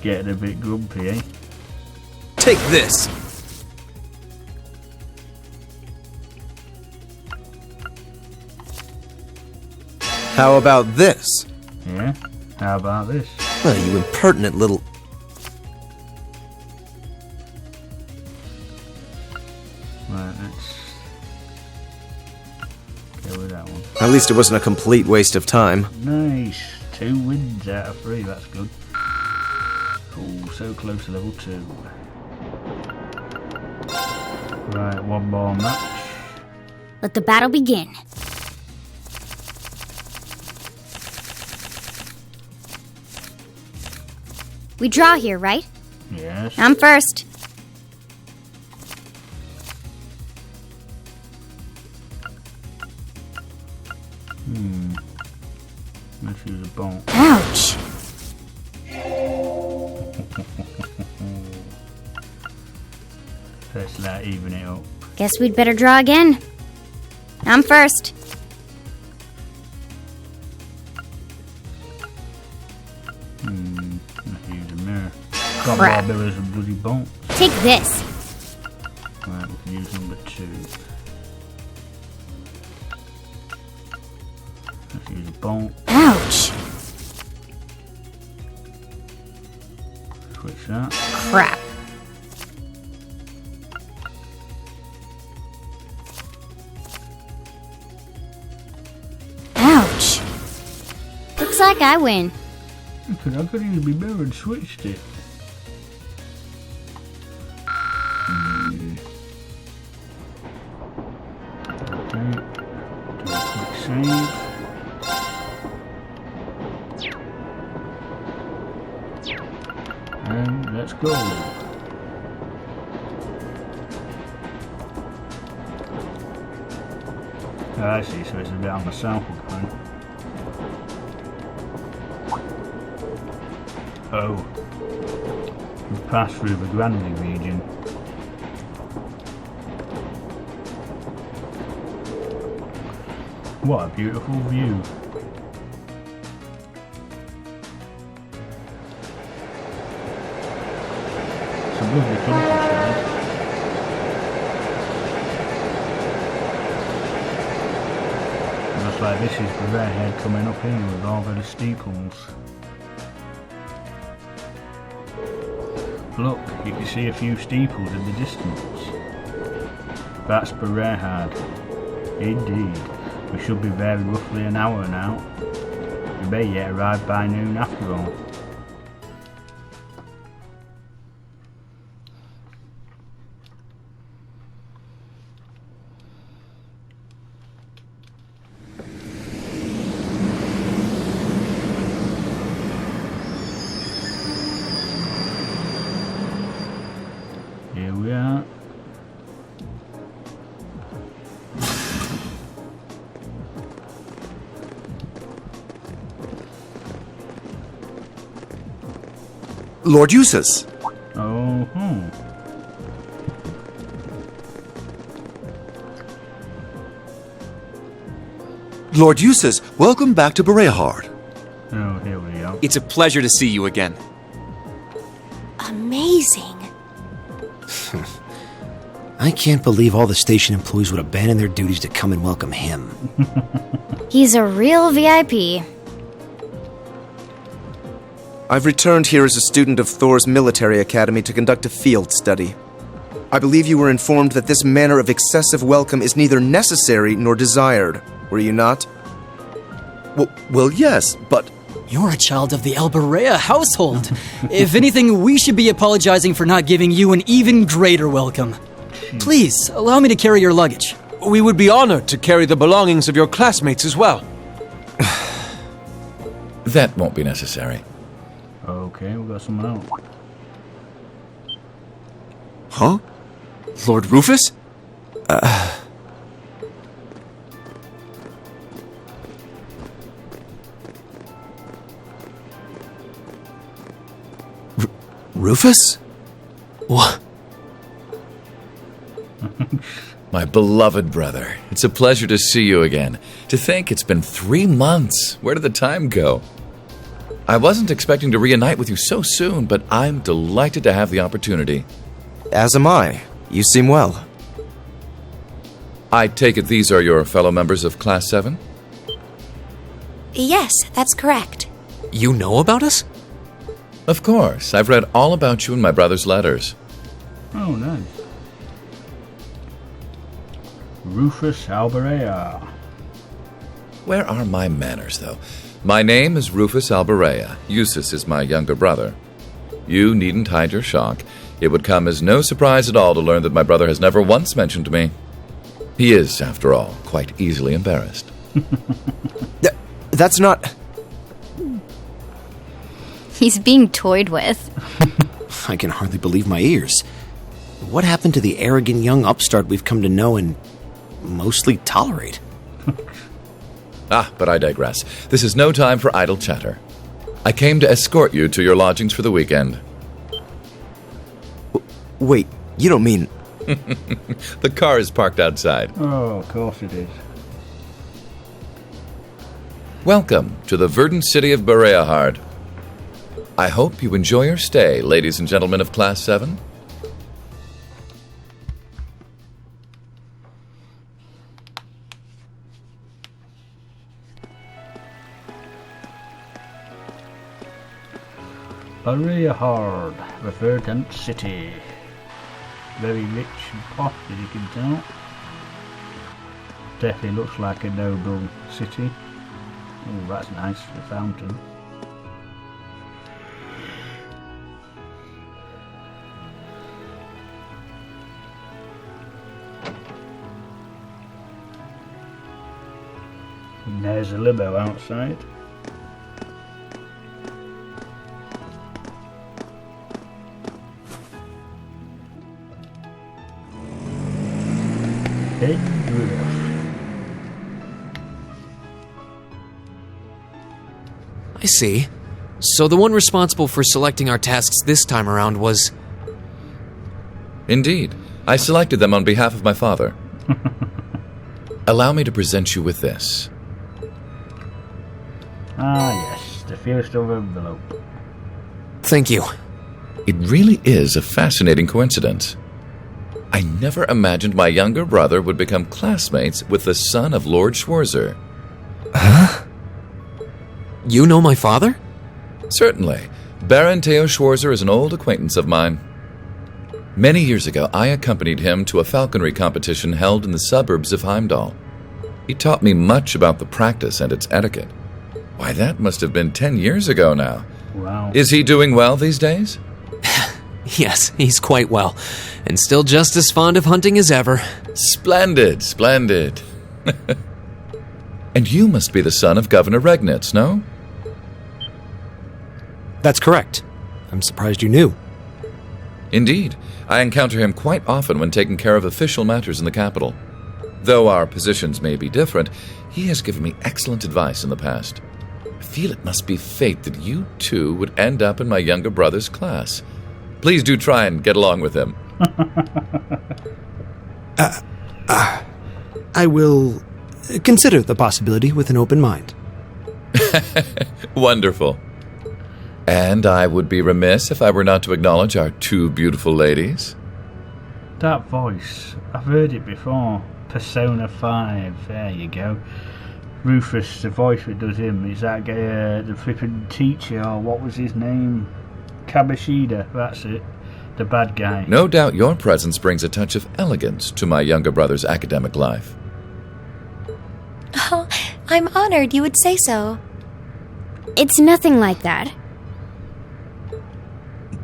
Getting a bit grumpy, eh? Take this! How about this? Yeah, how about this? Oh, you impertinent little... Right, let's go with that one. At least it wasn't a complete waste of time. Nice. 2 wins out of 3, that's good. Oh, so close to level 2. Right, one more match. Let the battle begin. We draw here, right? Yes. I'm first. Let's use a bone. Ouch. Let's like even it up. Guess we'd better draw again. I'm first. Let's use a mirror. Got Barbella's and bloody bone. Take this. Right, we can use number 2. Let's use a bone. Ouch. Switch that. Crap. Ouch. Looks like I win. I could easily be better and switched it. Okay. Do a quick save. And let's go. Oh, I see, so it's a bit on the sample point. Oh. We've passed through the Granley region. What a beautiful view. It's a lovely countryside. Looks like this is the Redhead coming up here with all the steeples. Look, you can see a few steeples in the distance. That's Berehad. Indeed. We should be there roughly an hour now. We may yet arrive by noon after all. Here we are. Lord Eustace! Oh, Lord Eustace, welcome back to Berehard. Oh, here we go. It's a pleasure to see you again. Amazing. I can't believe all the station employees would abandon their duties to come and welcome him. He's a real VIP. I've returned here as a student of Thors Military Academy to conduct a field study. I believe you were informed that this manner of excessive welcome is neither necessary nor desired, were you not? Well, yes, but... You're a child of the Alberea household. If anything, we should be apologizing for not giving you an even greater welcome. Please, allow me to carry your luggage. We would be honored to carry the belongings of your classmates as well. That won't be necessary. Okay, we got someone else. Huh? Lord Rufus? Rufus? What? My beloved brother, it's a pleasure to see you again. To think it's been 3 months. Where did the time go? I wasn't expecting to reunite with you so soon, but I'm delighted to have the opportunity. As am I. You seem well. I take it these are your fellow members of Class VII? Yes, that's correct. You know about us? Of course. I've read all about you in my brother's letters. Oh, nice. Rufus Alberea. Where are my manners, though? My name is Rufus Alberea. Eustace is my younger brother. You needn't hide your shock. It would come as no surprise at all to learn that my brother has never once mentioned me. He is, after all, quite easily embarrassed. That's not... He's being toyed with. I can hardly believe my ears. What happened to the arrogant young upstart we've come to know and mostly tolerate? But I digress. This is no time for idle chatter. I came to escort you to your lodgings for the weekend. Wait, you don't mean... The car is parked outside. Oh, of course it is. Welcome to the verdant city of Bereahard. I hope you enjoy your stay, ladies and gentlemen of Class VII. Bereahard, the verdant city. Very rich and posh, as you can tell. Definitely looks like a noble city. Oh, that's nice, the fountain. And there's a limo outside. I see. So the one responsible for selecting our tasks this time around was... Indeed. I selected them on behalf of my father. Allow me to present you with this. Ah, yes, the first of envelope. Thank you. It really is a fascinating coincidence. I never imagined my younger brother would become classmates with the son of Lord Schwarzer. Huh? You know my father? Certainly. Baron Theo Schwarzer is an old acquaintance of mine. Many years ago, I accompanied him to a falconry competition held in the suburbs of Heimdall. He taught me much about the practice and its etiquette. Why, that must have been 10 years ago now. Wow. Is he doing well these days? Yes, he's quite well, and still just as fond of hunting as ever. Splendid, splendid. And you must be the son of Governor Regnitz, no? That's correct. I'm surprised you knew. Indeed. I encounter him quite often when taking care of official matters in the capital. Though our positions may be different, he has given me excellent advice in the past. I feel it must be fate that you two would end up in my younger brother's class. Please do try and get along with him. I will consider the possibility with an open mind. Wonderful. And I would be remiss if I were not to acknowledge our two beautiful ladies. That voice, I've heard it before. Persona 5, there you go. Rufus, the voice that does him, is that the flippin' teacher, or what was his name? Kabashida, that's it. The bad guy. No doubt your presence brings a touch of elegance to my younger brother's academic life. Oh, I'm honored you would say so. It's nothing like that.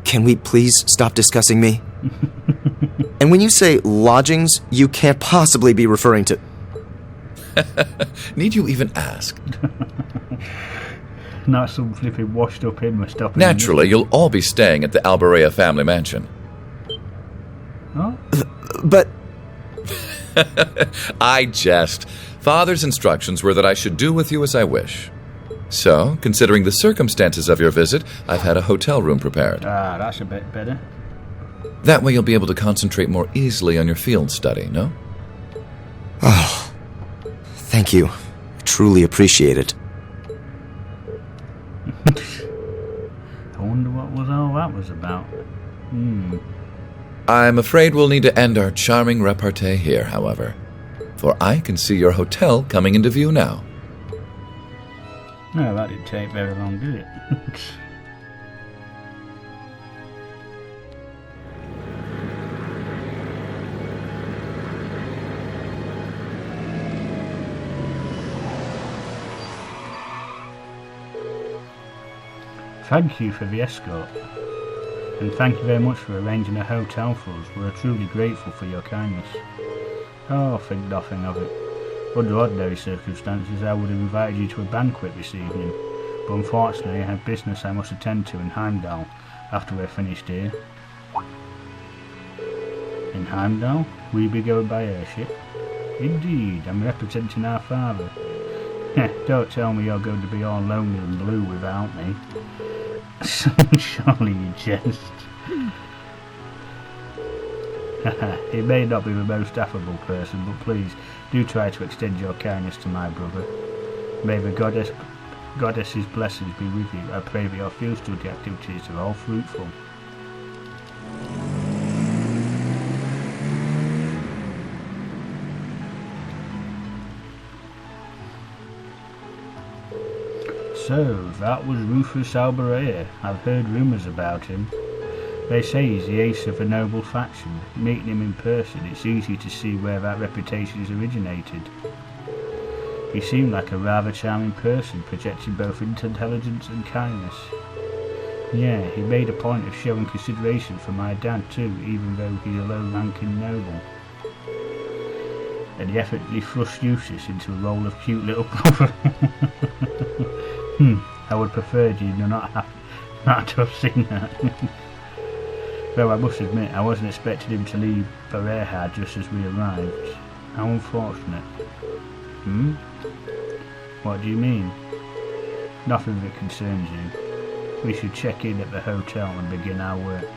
Can we please stop discussing me? And when you say lodgings, you can't possibly be referring to... Need you even ask? Not some flipping washed up in with stuff. Naturally, you'll all be staying at the Alberea family mansion. Huh? But... I jest. Father's instructions were that I should do with you as I wish. So, considering the circumstances of your visit, I've had a hotel room prepared. Ah, that's a bit better. That way you'll be able to concentrate more easily on your field study, no? Oh, thank you. I truly appreciate it. I wonder what all that was about. I'm afraid we'll need to end our charming repartee here, however. For I can see your hotel coming into view now. No, that didn't take very long, did it? Thank you for the escort, and thank you very much for arranging a hotel for us. We're truly grateful for your kindness. Oh, think nothing of it. Under ordinary circumstances, I would have invited you to a banquet this evening, but unfortunately I have business I must attend to in Heimdall after we're finished here. In Heimdall? Will you be going by airship? Indeed, I'm representing our father. Don't tell me you're going to be all lonely and blue without me. Surely you jest. He may not be the most affable person, but please do try to extend your kindness to my brother. May the goddess's blessings be with you. I pray that your field study activities are all fruitful. So, that was Rufus Alberea. I've heard rumours about him. They say he's the ace of a noble faction. Meeting him in person, it's easy to see where that reputation has originated. He seemed like a rather charming person, projecting both intelligence and kindness. Yeah, he made a point of showing consideration for my dad too, even though he's a low-ranking noble. And he effortlessly thrust Eustace into the role of cute little brother. I would prefer you not to have seen that. Though I must admit, I wasn't expecting him to leave Berehad just as we arrived. How unfortunate. What do you mean? Nothing that concerns you. We should check in at the hotel and begin our work.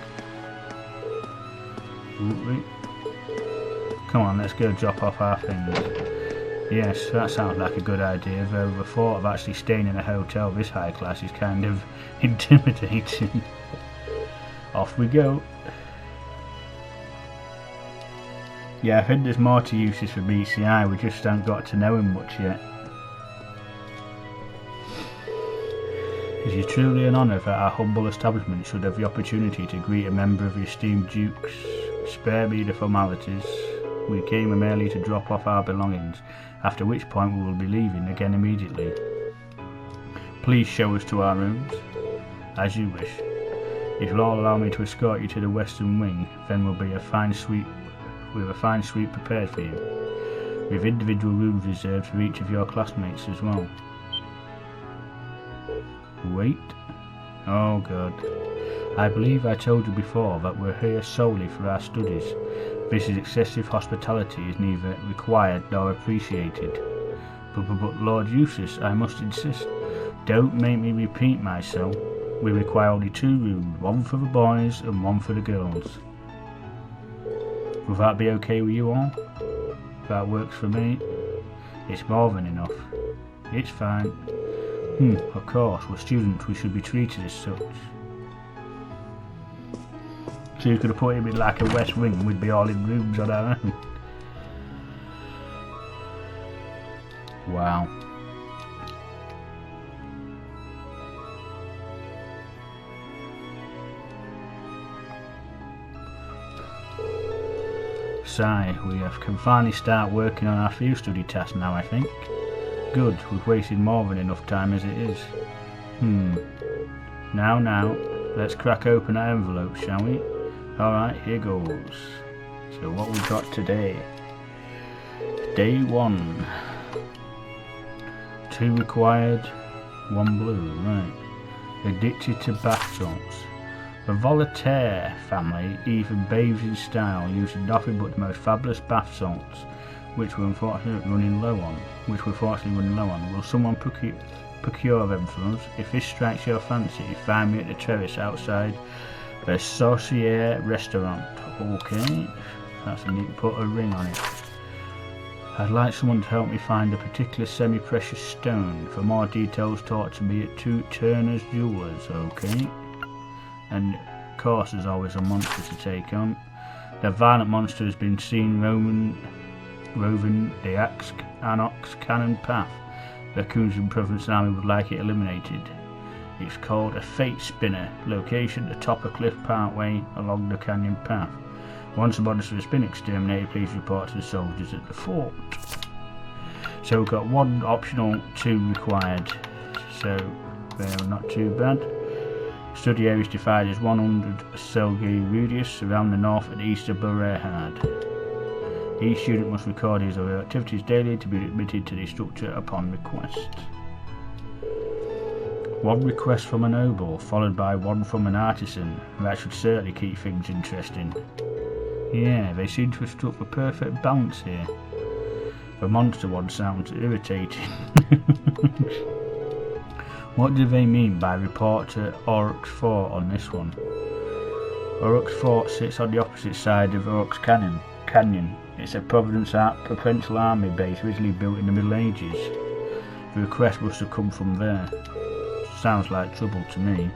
Come on, let's go drop off our things. Yes, that sounds like a good idea, though the thought of actually staying in a hotel this high class is kind of intimidating. Off we go. Yeah, I think there's more to Eustace for BCI, we just haven't got to know him much yet. It is truly an honour that our humble establishment should have the opportunity to greet a member of the esteemed Dukes. Spare me the formalities. We came merely to drop off our belongings, after which point we will be leaving again immediately. Please show us to our rooms. As you wish. If you'll all allow me to escort you to the western wing, then we'll be a fine suite prepared for you, with individual rooms reserved for each of your classmates as well. Wait. Oh god. I believe I told you before that we're here solely for our studies. This excessive hospitality is neither required nor appreciated. But Lord Eustace, I must insist. Don't make me repeat myself. We require only 2 rooms, one for the boys and one for the girls. Will that be okay with you all? That works for me. It's more than enough. It's fine. Of course, we're students, we should be treated as such. So you could have put him in like a west wing and we'd be all in rooms on our own. Wow. Sigh, can finally start working on our field study task now, I think. Good, we've wasted more than enough time as it is. Now, let's crack open our envelope, shall we? Alright, here goes. So what we got today? Day 1. 2 required, 1 blue, right. Addicted to bath salts. The Voltaire family even bathes in style, using nothing but the most fabulous bath salts, which we're unfortunately running low on. Will someone procure them for us? If this strikes your fancy, find me at the terrace outside the Saucier restaurant. Okay, that's a neat, put a ring on it. I'd like someone to help me find a particular semi-precious stone. For more details, talk to me at Turner's Jewelers. Okay. And of course there's always a monster to take on. The violent monster has been seen roving the Anox Cannon Path. The Kunzan Province Army would like it eliminated. It's called a Fate Spinner, location at the top of cliff partway along the canyon path. Once the monster has been exterminated, please report to the soldiers at the fort. So we've got 1 optional, 2 required. So they're not too bad. Study area is divided as 100 Selgi radius around the north and east of Berehad. Each student must record his or her activities daily to be admitted to the structure upon request. 1 request from a noble, followed by 1 from an artisan. That should certainly keep things interesting. Yeah, they seem to have struck the perfect balance here. The monster one sounds irritating. What do they mean by report to Oryx Fort on this one? Oryx Fort sits on the opposite side of Oryx Canyon. It's a Provincial Army base originally built in the Middle Ages. The request must have come from there. Sounds like trouble to me.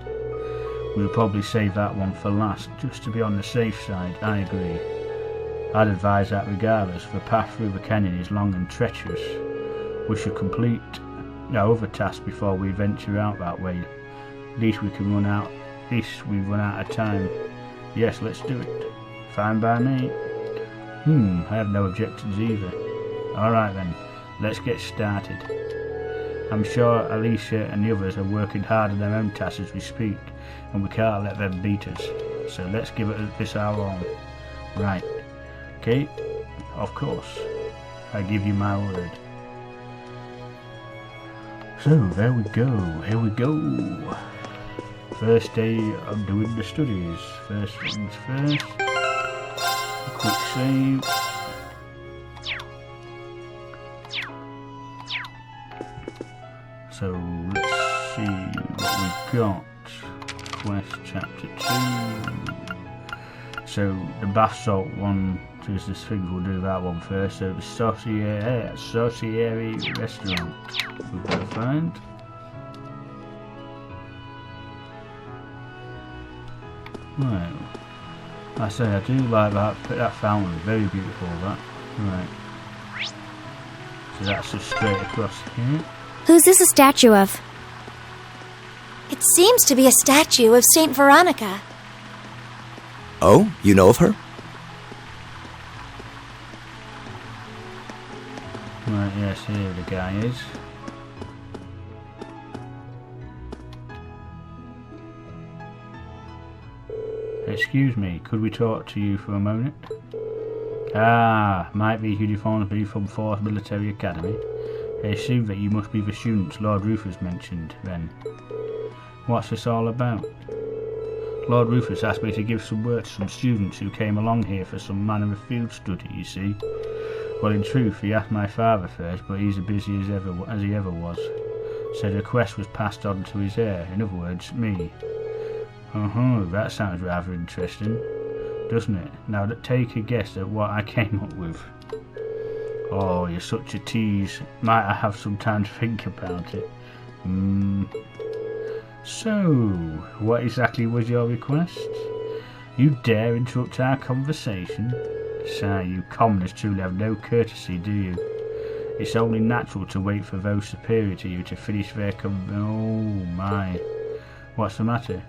We'll probably save that one for last, just to be on the safe side. I agree. I'd advise that regardless. The path through the canyon is long and treacherous. We should complete our other task before we venture out that way. At least we run out of time. Yes, let's do it. Fine by me. I have no objections either. Alright then, let's get started. I'm sure Alicia and the others are working hard on their own tasks as we speak, and we can't let them beat us. So let's give this our all. Right. Okay? Of course. I give you my word. So, there we go. Here we go. First day of doing the studies. First things first. Quick save. So let's see what we've got. Quest chapter 2. So the bath salt one, just this thing, we'll do that one first. So the Saucieri restaurant we've got to find. Right. I say I do like that fountain, very beautiful that. Right. So that's just straight across here. Who's this a statue of? It seems to be a statue of Saint Veronica. Oh, you know of her? Right, yes, here the guy is. Excuse me, could we talk to you for a moment? Ah, might these uniforms be from Thors Military Academy? I assume that you must be the students Lord Rufus mentioned, then. What's this all about? Lord Rufus asked me to give some work to some students who came along here for some manner of field study, you see. Well, in truth, he asked my father first, but he's as busy as he ever was. So the request was passed on to his heir, in other words, me. That sounds rather interesting, doesn't it? Now take a guess at what I came up with. Oh, you're such a tease. Might I have some time to think about it? So, what exactly was your request? You dare interrupt our conversation? Sir, you commoners truly have no courtesy, do you? It's only natural to wait for those superior to you to finish their Oh my. What's the matter?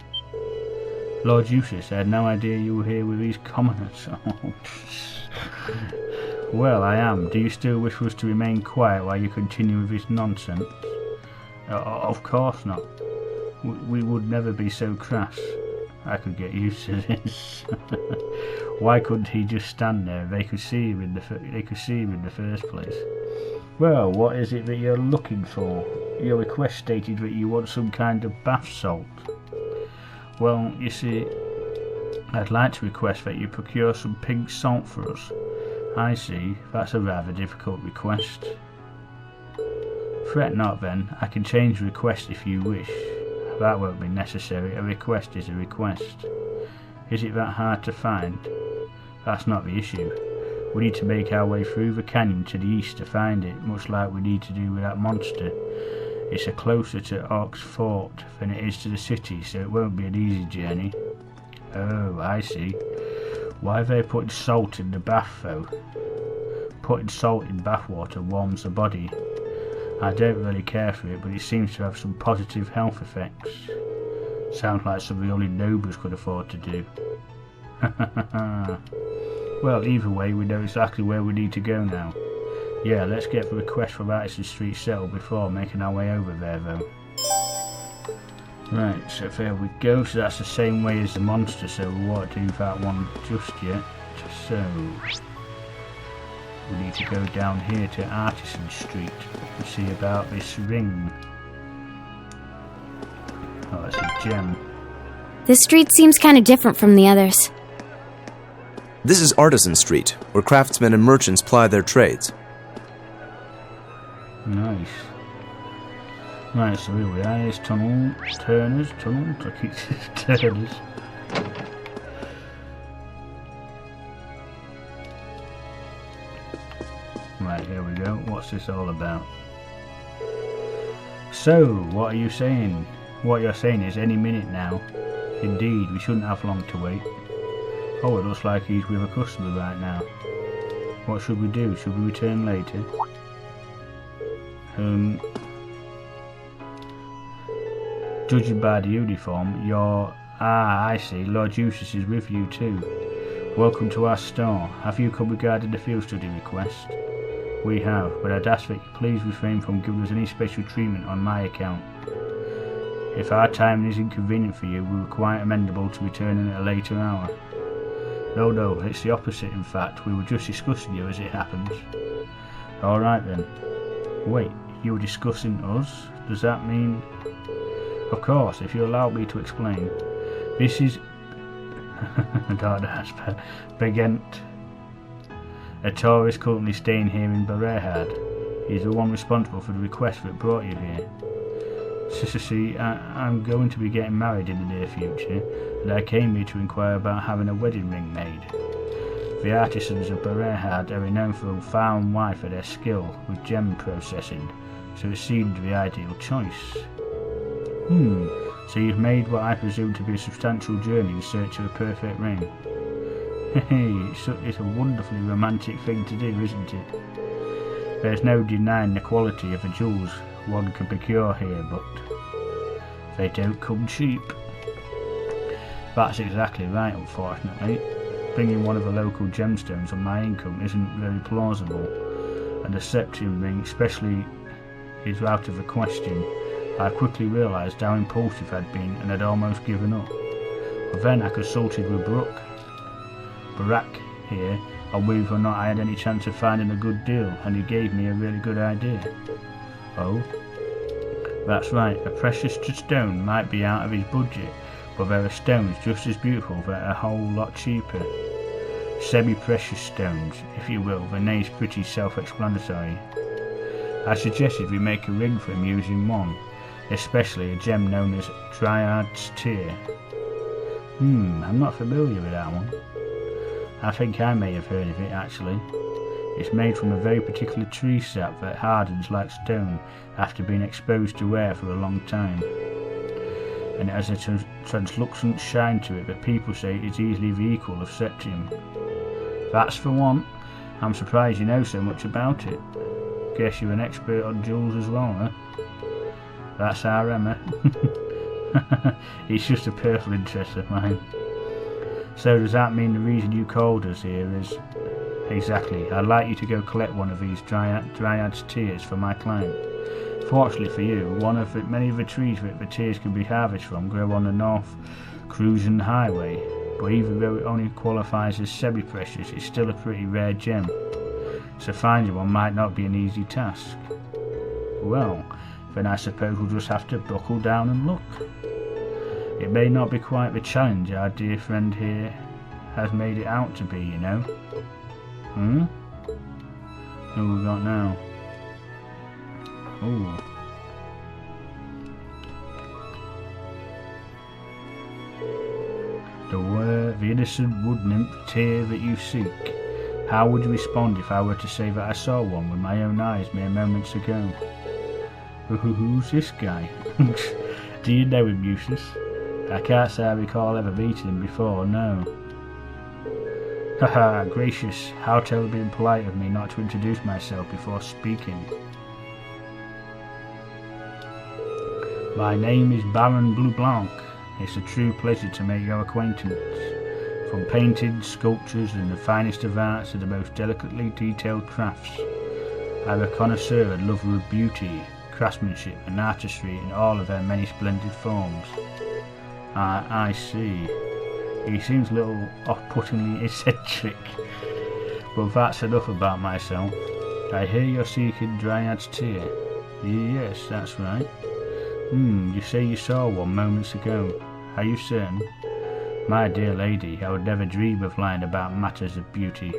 Lord Eustace, I had no idea you were here with these commoners. Well, I am. Do you still wish us to remain quiet while you continue with this nonsense? Of course not. We would never be so crass. I could get used to this. Why couldn't he just stand there? They could see him in the first place. Well, what is it that you're looking for? Your request stated that you want some kind of bath salt. Well, you see, I'd like to request that you procure some pink salt for us. I see. That's a rather difficult request. Fret not then. I can change the request if you wish. That won't be necessary. A request is a request. Is it that hard to find? That's not the issue. We need to make our way through the canyon to the east to find it, much like we need to do with that monster. It's closer to Oryx Fort than it is to the city, so it won't be an easy journey. Oh, I see. Why are they putting salt in the bath, though? Putting salt in bath water warms the body. I don't really care for it, but it seems to have some positive health effects. Sounds like something only nobles could afford to do. Well, either way, we know exactly where we need to go now. Yeah, let's get the request from Artisan Street settled before making our way over there, though. Right, so there we go. So that's the same way as the monster, so we won't do that one just yet. So we need to go down here to Artisan Street and see about this ring. Oh, that's a gem. This street seems kind of different from the others. This is Artisan Street, where craftsmen and merchants ply their trades. Nice. Right, so here we are. Here's tunnel. Turner's tunnel. I keep Turner's. Right, here we go. What's this all about? So, what are you saying? What you're saying is any minute now. Indeed, we shouldn't have long to wait. Oh, it looks like he's with a customer right now. What should we do? Should we return later? Judging by the uniform, you're... Ah, I see. Lord Eustace is with you too. Welcome to our store. Have you come regarding the field study request? We have, but I'd ask that you please refrain from giving us any special treatment on my account. If our timing is inconvenient for you, we were quite amenable to returning at a later hour. No, it's the opposite in fact. We were just discussing you as it happens. Alright then. Wait, you were discussing us? Does that mean... Of course, if you allow me to explain. This is... Begent. A tourist currently staying here in Berehad. He's the one responsible for the request that brought you here. See, I'm going to be getting married in the near future, and I came here to inquire about having a wedding ring made. The artisans of Berehad are renowned for far and wide for their skill with gem processing, so it seemed the ideal choice. So you've made what I presume to be a substantial journey in search of a perfect ring. It's a wonderfully romantic thing to do, isn't it? There's no denying the quality of the jewels one can procure here, but they don't come cheap. That's exactly right, unfortunately. Bringing one of the local gemstones on my income isn't very plausible, and the septium ring especially is out of the question. I quickly realised how impulsive I'd been and had almost given up. But then I consulted with Barak here on whether or not I had any chance of finding a good deal, and he gave me a really good idea. Oh? That's right, a precious stone might be out of his budget, but there are stones just as beautiful that are a whole lot cheaper. Semi-precious stones, if you will. The name's pretty self-explanatory. I suggested we make a ring for him using one, especially a gem known as Dryad's Tear. I'm not familiar with that one. I think I may have heard of it actually. It's made from a very particular tree sap that hardens like stone after being exposed to air for a long time. And it has a translucent shine to it that people say is easily the equal of septium. That's the one. I'm surprised you know so much about it. Guess you're an expert on jewels as well, huh? That's our Emma. It's just a personal interest of mine. So does that mean the reason you called us here is... Exactly. I'd like you to go collect one of these Dryad's Tears for my client. Fortunately for you, many of the trees that the tears can be harvested from grow on the North Cruisin Highway, but even though it only qualifies as semi-precious, it's still a pretty rare gem. So finding one might not be an easy task. Well, then I suppose we'll just have to buckle down and look. It may not be quite the challenge our dear friend here has made it out to be, you know. Who we got now? Ooh. The innocent wood nymph tear that you seek. How would you respond if I were to say that I saw one with my own eyes mere moments ago? Who's this guy? Do you know him, Eustace? I can't say I recall ever meeting him before, no. Haha, gracious, how terribly impolite of me not to introduce myself before speaking. My name is Baron Blue-Blanc. It's a true pleasure to make your acquaintance. From painted sculptures and the finest of arts to the most delicately detailed crafts, I'm a connoisseur and lover of beauty, craftsmanship and artistry in all of their many splendid forms. I see. He seems a little off-puttingly eccentric, but that's enough about myself. I hear you're seeking Dryad's Tear. Yes, that's right. You say you saw one moments ago. Are you certain? My dear lady, I would never dream of lying about matters of beauty.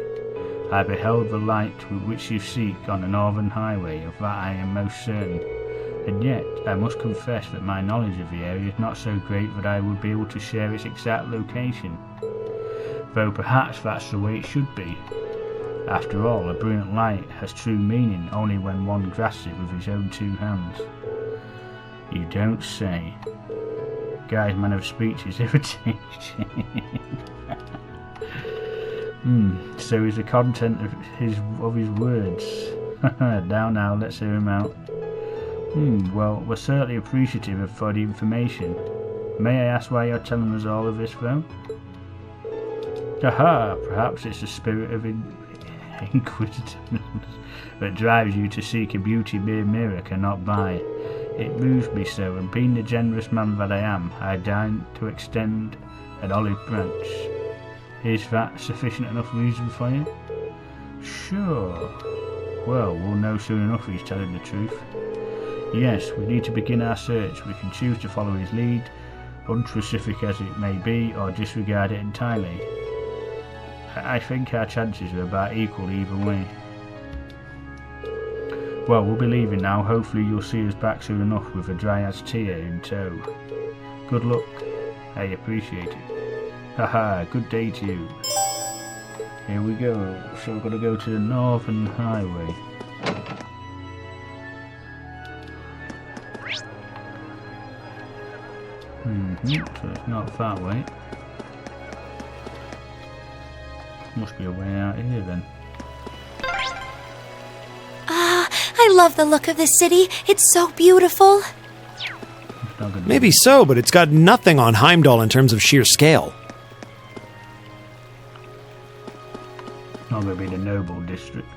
I beheld the light with which you seek on the northern highway, of that I am most certain. And yet, I must confess that my knowledge of the area is not so great that I would be able to share its exact location. Though perhaps that's the way it should be. After all, a brilliant light has true meaning only when one grasps it with his own two hands. You don't say. Guy's manner of speech is irritating. So is the content of his words. Now, let's hear him out. Well, we're certainly appreciative for the information. May I ask why you're telling us all of this, though? Aha! Perhaps it's the spirit of inquisitiveness that drives you to seek a beauty mere mirror cannot buy. It moves me so, and being the generous man that I am, I deign to extend an olive branch. Is that sufficient enough reason for you? Sure. Well, we'll know soon enough if he's telling the truth. Yes, we need to begin our search. We can choose to follow his lead, unspecific as it may be, or disregard it entirely. I think our chances are about equal either way. Well, we'll be leaving now. Hopefully you'll see us back soon enough with a Dryad's tear in tow. Good luck. I appreciate it. Haha, good day to you. Here we go. So we're going to go to the Northern Highway. So it's not that way. Must be a way out here then. I love the look of this city. It's so beautiful. Maybe so, but it's got nothing on Heimdall in terms of sheer scale. Not going to be the Noble District.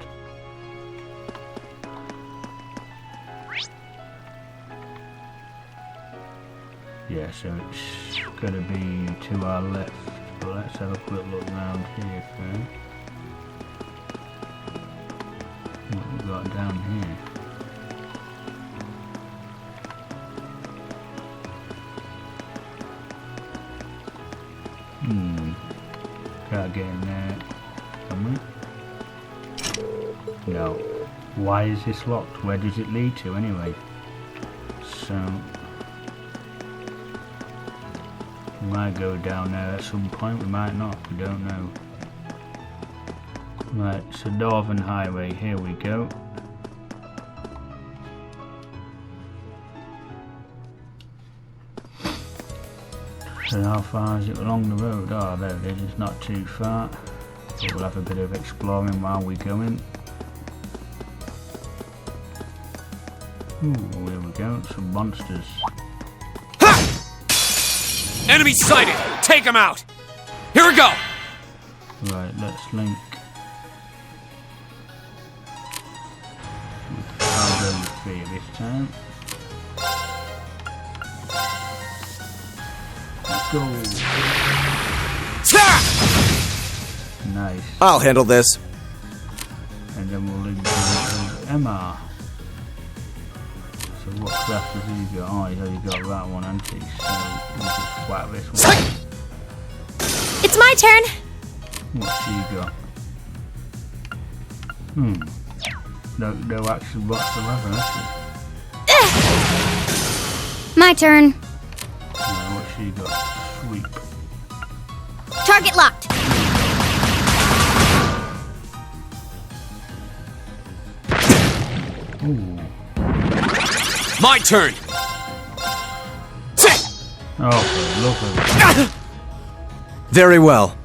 Yeah, so it's going to be to our left. But let's have a quick look around here first. What have we got down here? Can't get in there. Can we? No. Why is this locked? Where does it lead to anyway? So we might go down there at some point, we might not, we don't know. Right, so Northern Highway, here we go. So how far is it along the road? Oh, there it is, it's not too far. So we'll have a bit of exploring while we're going. Ooh, here we go, some monsters. Enemy sighted! Take him out! Here we go! Right, let's link. I'll go with 3 this time. Let's go! Nice. I'll handle this. And then we'll link to Emma. So what class has he got? Oh, he's already got that one, hasn't he? So we'll just whack this one. It's my turn! What's she got? No action whatsoever, has she? My turn. What's she got? Sweep. Target locked. Ooh. My turn! Oh, lovely. Very well.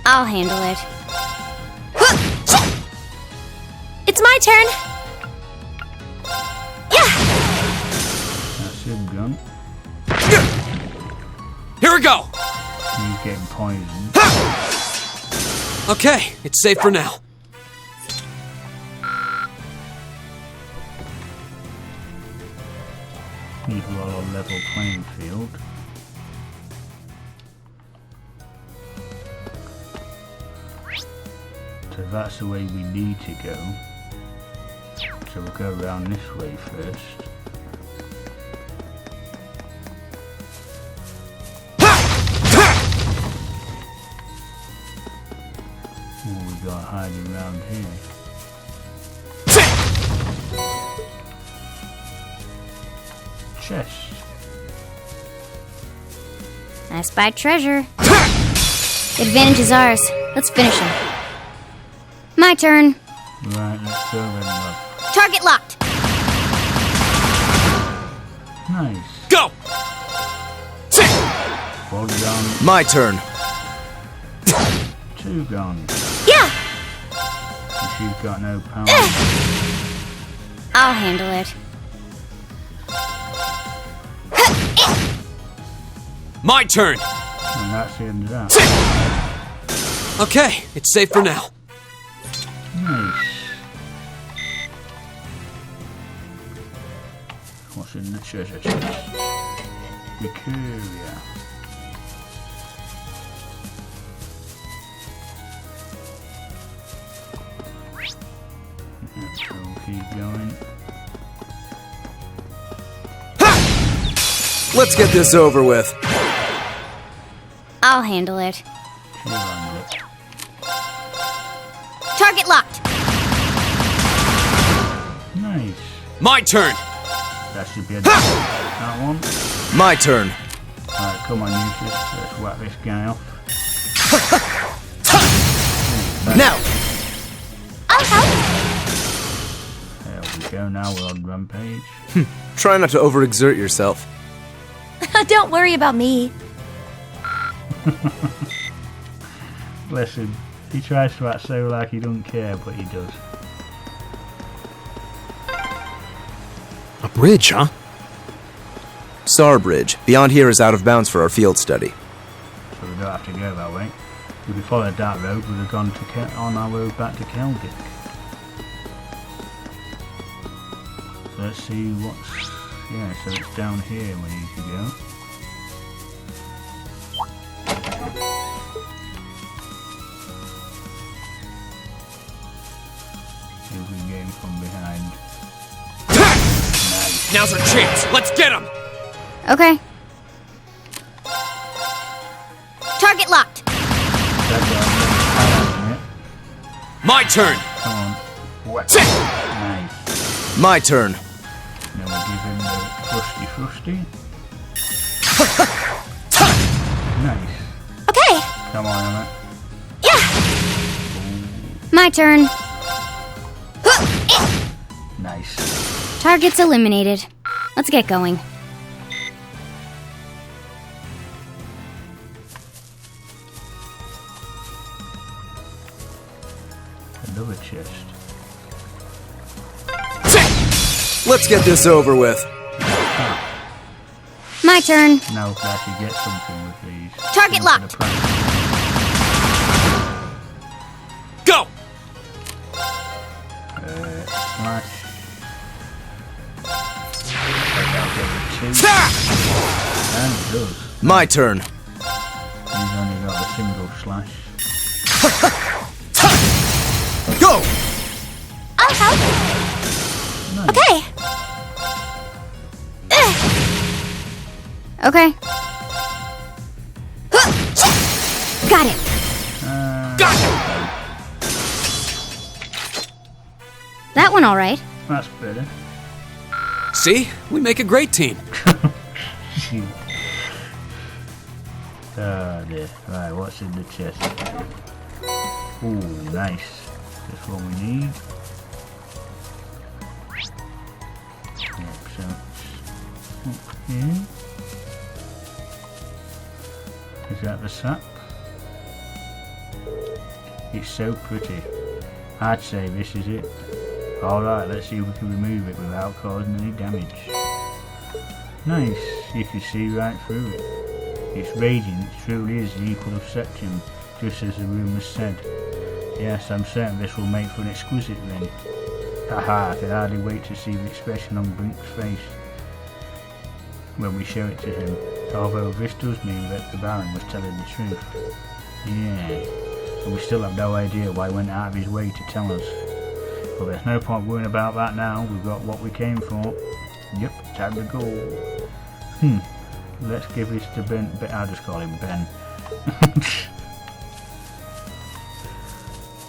I'll handle it. It's my turn! Yeah! That's him gun. Here we go! He's getting poisoned. Okay, it's safe for now. He's got a level playing field. So that's the way we need to go. So we'll go around this way first. hiding around here. Chest. I spy treasure. The advantage is ours. Let's finish him. My turn. Right, let's go then, love. Target locked. Nice. Go! One gun. My turn. 2 guns. Yeah. And she's got no power. I'll handle it. My turn! And that's the end of that. Okay, it's safe for now. Nice. What's in the treasure chest? Mercuria. So we'll keep going. Let's get this over with. I'll handle it. She runs it. Target locked. Nice. My turn! That should be a that one. My turn. Alright, come on, Eustace. Let's whack this guy off. Now! I'll help. There we go, now we're on rampage. Try not to overexert yourself. Don't worry about me. Bless him. He tries to act so like he don't care, but he does. A bridge, huh? Sar Bridge. Beyond here is out of bounds for our field study. So we don't have to go that way. If we followed that road, we'd have gone to on our road back to Keldic. So let's see what's... Yeah, so it's down here we need to go. See if we can get him from behind. Nice. Now's our chance! Let's get him! Okay. Target locked. My turn! Come on. What? Nice. My turn. Then we'll give him the frusty. Nice. Okay. Come on, Emma. Yeah. My turn. Nice. Target's eliminated. Let's get going. Another chest. Let's get this over with. My turn. Now we can actually get something with these. Target locked. Go! Slash. And it does. My turn. He's only got a single slash. Go! I'll help. Nice. Okay. Okay. Got it. Got it! That one all right. That's better. See? We make a great team. Oh dear. Right, what's in the chest? Ooh, nice. That's what we need. Yep, so it's up here. Is that the sap? It's so pretty. I'd say this is it. Alright, let's see if we can remove it without causing any damage. Nice, you can see right through it. Its radiance truly is the equal of septium, just as the rumours said. Yes, I'm certain this will make for an exquisite ring. Haha, I can hardly wait to see the expression on Brink's face when we show it to him. Although this does mean that the Baron was telling the truth. Yeah, but we still have no idea why he went out of his way to tell us. But there's no point worrying about that now. We've got what we came for. Yep, time to go. Let's give this to Ben. I'll just call him Ben.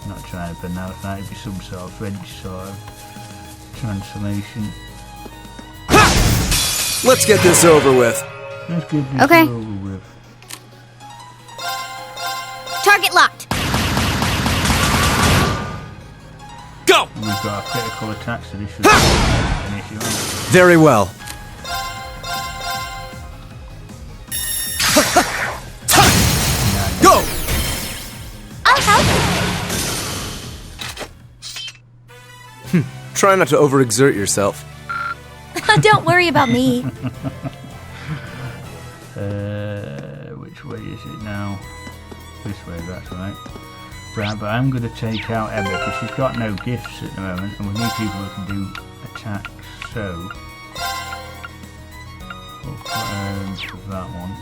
Not try for now. It might be some sort of French sort of translation. Let's get this over with. Let's get this Okay. over with. Target locked. Go! We've got a critical attack, so this should be an issue. Very well. Go! I'll help. Try not to overexert yourself. Don't worry about me. Which way is it now? This way, that's right. Right, but I'm going to take out Emma because she's got no gifts at the moment, and we need people who can do attacks. So we'll put her into that one,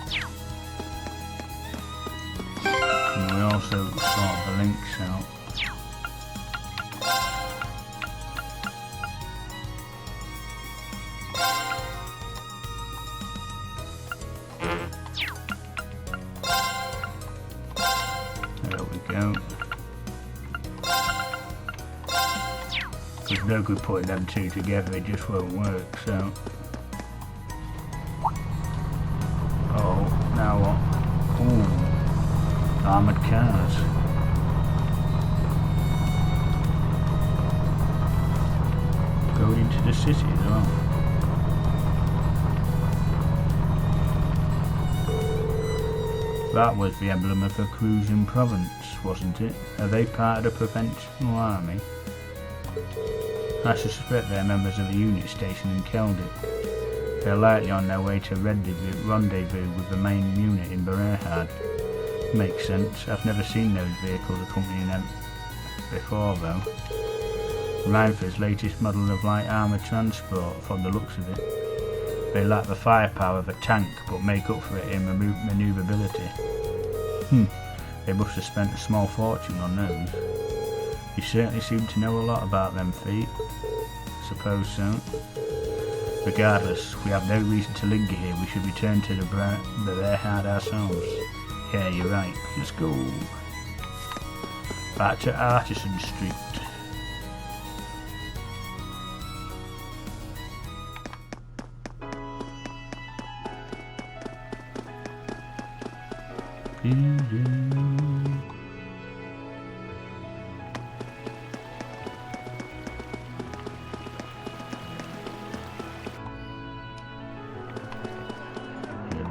and we also sort the links out. There we go. There's no good putting them two together, it just won't work, so. Oh, now what? Ooh, armoured cars. Going into the city as well. That was the emblem of a cruising province, wasn't it? Are they part of the Provincial Army? I suspect they're members of a unit stationed in Keldic. They're likely on their way to rendezvous with the main unit in Berehad. Makes sense. I've never seen those vehicles accompanying them before, though. Reinford's latest model of light armoured transport, from the looks of it. They lack the firepower of a tank, but make up for it in manoeuvrability. They must have spent a small fortune on those. You certainly seem to know a lot about them feet. Suppose so. Regardless, we have no reason to linger here. We should return to the Berehad ourselves. Yeah, you're right. Let's go. Back to Artisan Street. Here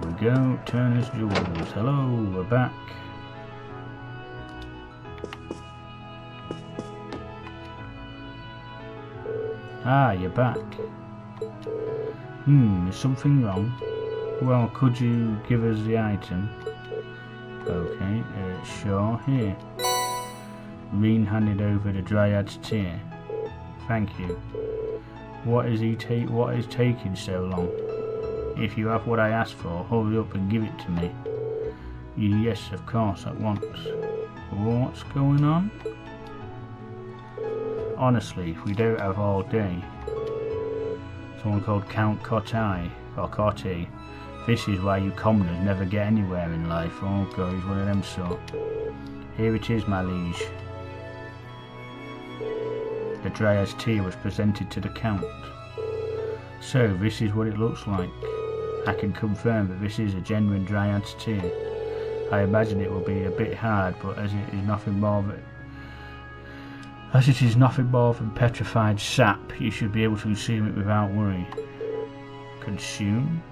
we go, Turner's Jewels. Hello, we're back. Ah, you're back. Is something wrong? Well, could you give us the item? Okay, sure, here. Rean handed over the Dryad's tear. Thank you. What is taking so long? If you have what I asked for, hurry up and give it to me. Yes, of course, at once. What's going on? Honestly, we don't have all day. Someone called Count Cortai, or Corti. This is why you commoners never get anywhere in life. Oh god, he's one of them sort. Here it is, my liege. The Dryad's tear was presented to the Count. So, this is what it looks like. I can confirm that this is a genuine Dryad's tear. I imagine it will be a bit hard, but as it is nothing more than petrified sap, you should be able to consume it without worry. Consume?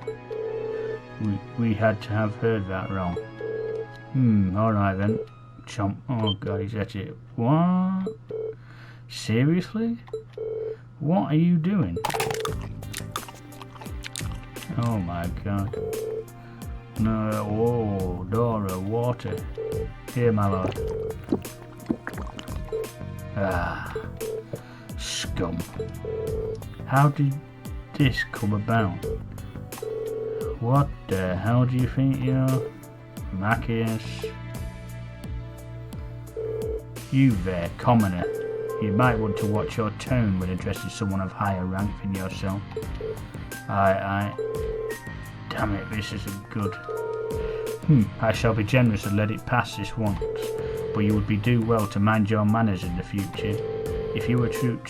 We had to have heard that wrong. Alright then. Chomp. Oh god, he's at it. What? Seriously? What are you doing? Oh my god. No, whoa, Dora, water. Here, my lord. Ah, scum. How did this come about? What the hell do you think you're... Machias? You there, commoner. You might want to watch your tone when addressing someone of higher rank than yourself. Damn it, this isn't good. I shall be generous and let it pass this once. but you would do well to mind your manners in the future. If you were to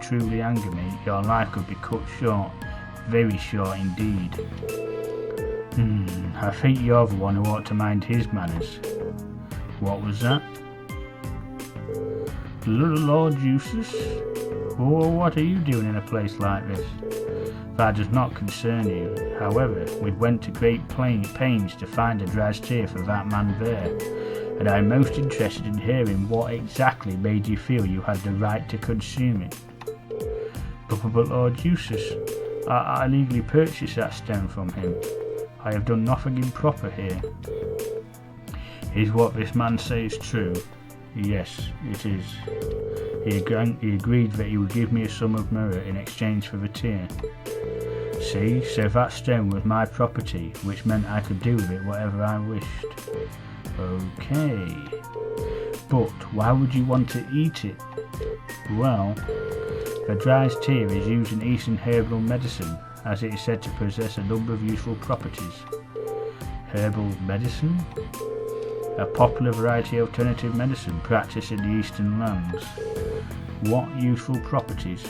truly anger me, your life could be cut short. Very short indeed. I think you're the one who ought to mind his manners. What was that? Lord Eustace? What are you doing in a place like this? That does not concern you. However, we went to great pains to find a dry's tear for that man there, and I'm most interested in hearing what exactly made you feel you had the right to consume it. But Lord Eustace, I legally purchased that stone from him. I have done nothing improper here. Is what this man says true? Yes, it is. He agreed that he would give me a sum of mirror in exchange for the tear. See, so that stone was my property, which meant I could do with it whatever I wished. Okay. But why would you want to eat it? Well, the dry's tear is used in Eastern herbal medicine, as it is said to possess a number of useful properties. Herbal medicine? A popular variety of alternative medicine practiced in the Eastern lands. What useful properties?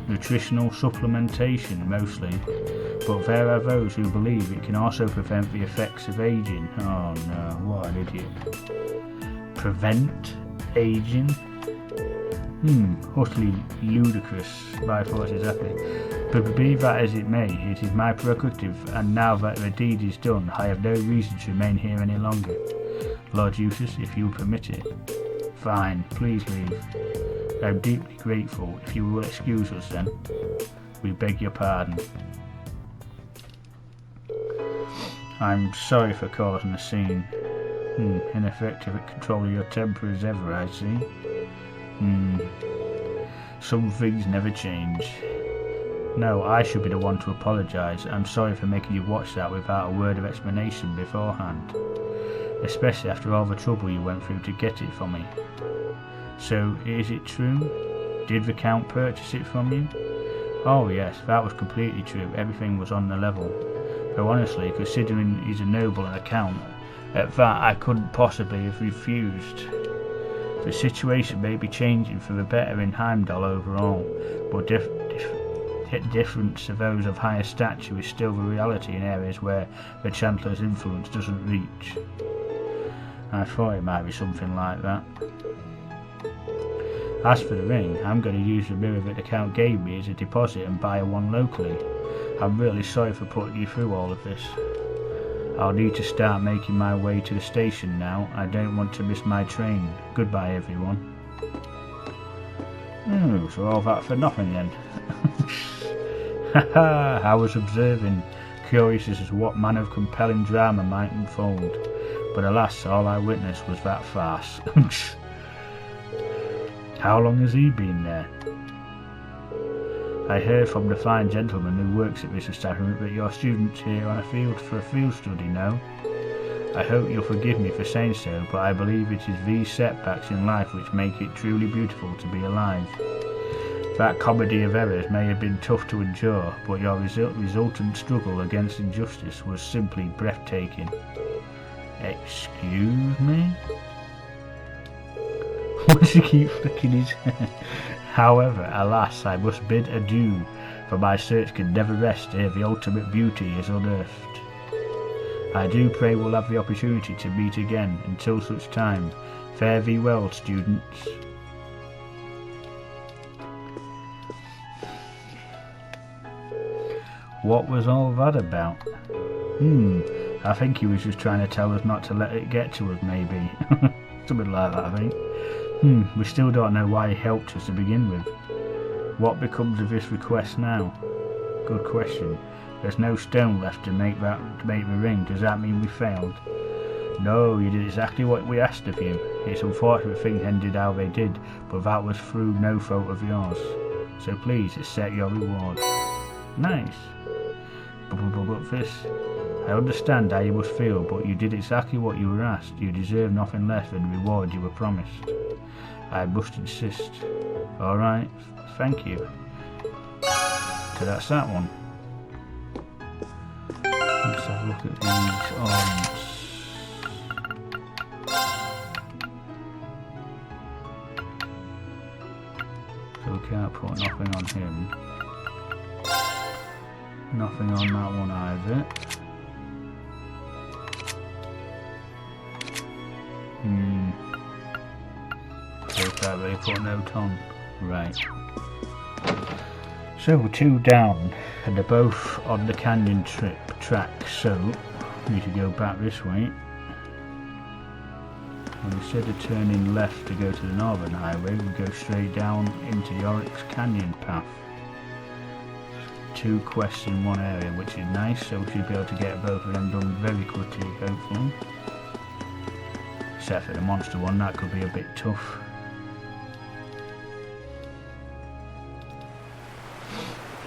Nutritional supplementation, mostly, but there are those who believe it can also prevent the effects of aging. Oh no, what an idiot. Prevent aging? Utterly ludicrous, my thoughts exactly. But be that as it may, it is my prerogative, and now that the deed is done, I have no reason to remain here any longer. Lord Eustace, if you permit it. Fine, please leave. I am deeply grateful. If you will excuse us then. We beg your pardon. I'm sorry for causing a scene. Ineffective at controlling your temper as ever, I see. Some things never change. No, I should be the one to apologise. I'm sorry for making you watch that without a word of explanation beforehand. Especially after all the trouble you went through to get it from me. So, is it true? Did the Count purchase it from you? Oh yes, that was completely true. Everything was on the level. Though honestly, considering he's a noble and a count, at that I couldn't possibly have refused. The situation may be changing for the better in Heimdall overall, but difference to those of higher stature is still the reality in areas where the Chancellor's influence doesn't reach. I thought it might be something like that. As for the ring, I'm going to use the mirror that the Count gave me as a deposit and buy one locally. I'm really sorry for putting you through all of this. I'll need to start making my way to the station now. I don't want to miss my train. Goodbye, everyone. Oh, so all that for nothing then. Haha, I was observing, curious as to what manner of compelling drama might unfold. But alas, all I witnessed was that farce. How long has he been there? I heard from the fine gentleman who works at this establishment that your student's here on a field for a field study now. I hope you'll forgive me for saying so, but I believe it is these setbacks in life which make it truly beautiful to be alive. That comedy of errors may have been tough to endure, but your resultant struggle against injustice was simply breathtaking. Excuse me? Why does he keep flicking his hair? However, alas, I must bid adieu, for my search can never rest ere the ultimate beauty is unearthed. I do pray we'll have the opportunity to meet again. Until such time, fare thee well, students. What was all that about? I think he was just trying to tell us not to let it get to us, maybe. Something like that, I think. We still don't know why he helped us to begin with. What becomes of this request now? Good question. There's no stone left to make the ring. Does that mean we failed? No, you did exactly what we asked of you. It's unfortunate things ended how they did, but that was through no fault of yours. So please accept your reward. Nice. But this, I understand how you must feel, but you did exactly what you were asked. You deserve nothing less than the reward you were promised. I must insist. Alright, thank you. So that's that one. Let's have a look at these can't put nothing on him. Nothing on that one either. So can't really put a note on. Right. So we're 2 down, and they're both on the canyon track, so we need to go back this way. And instead of turning left to go to the northern highway, we go straight down into the Oryx Canyon path. 2 quests in one area, which is nice, so we should be able to get both of them done very quickly, hopefully. Except for the monster one, that could be a bit tough.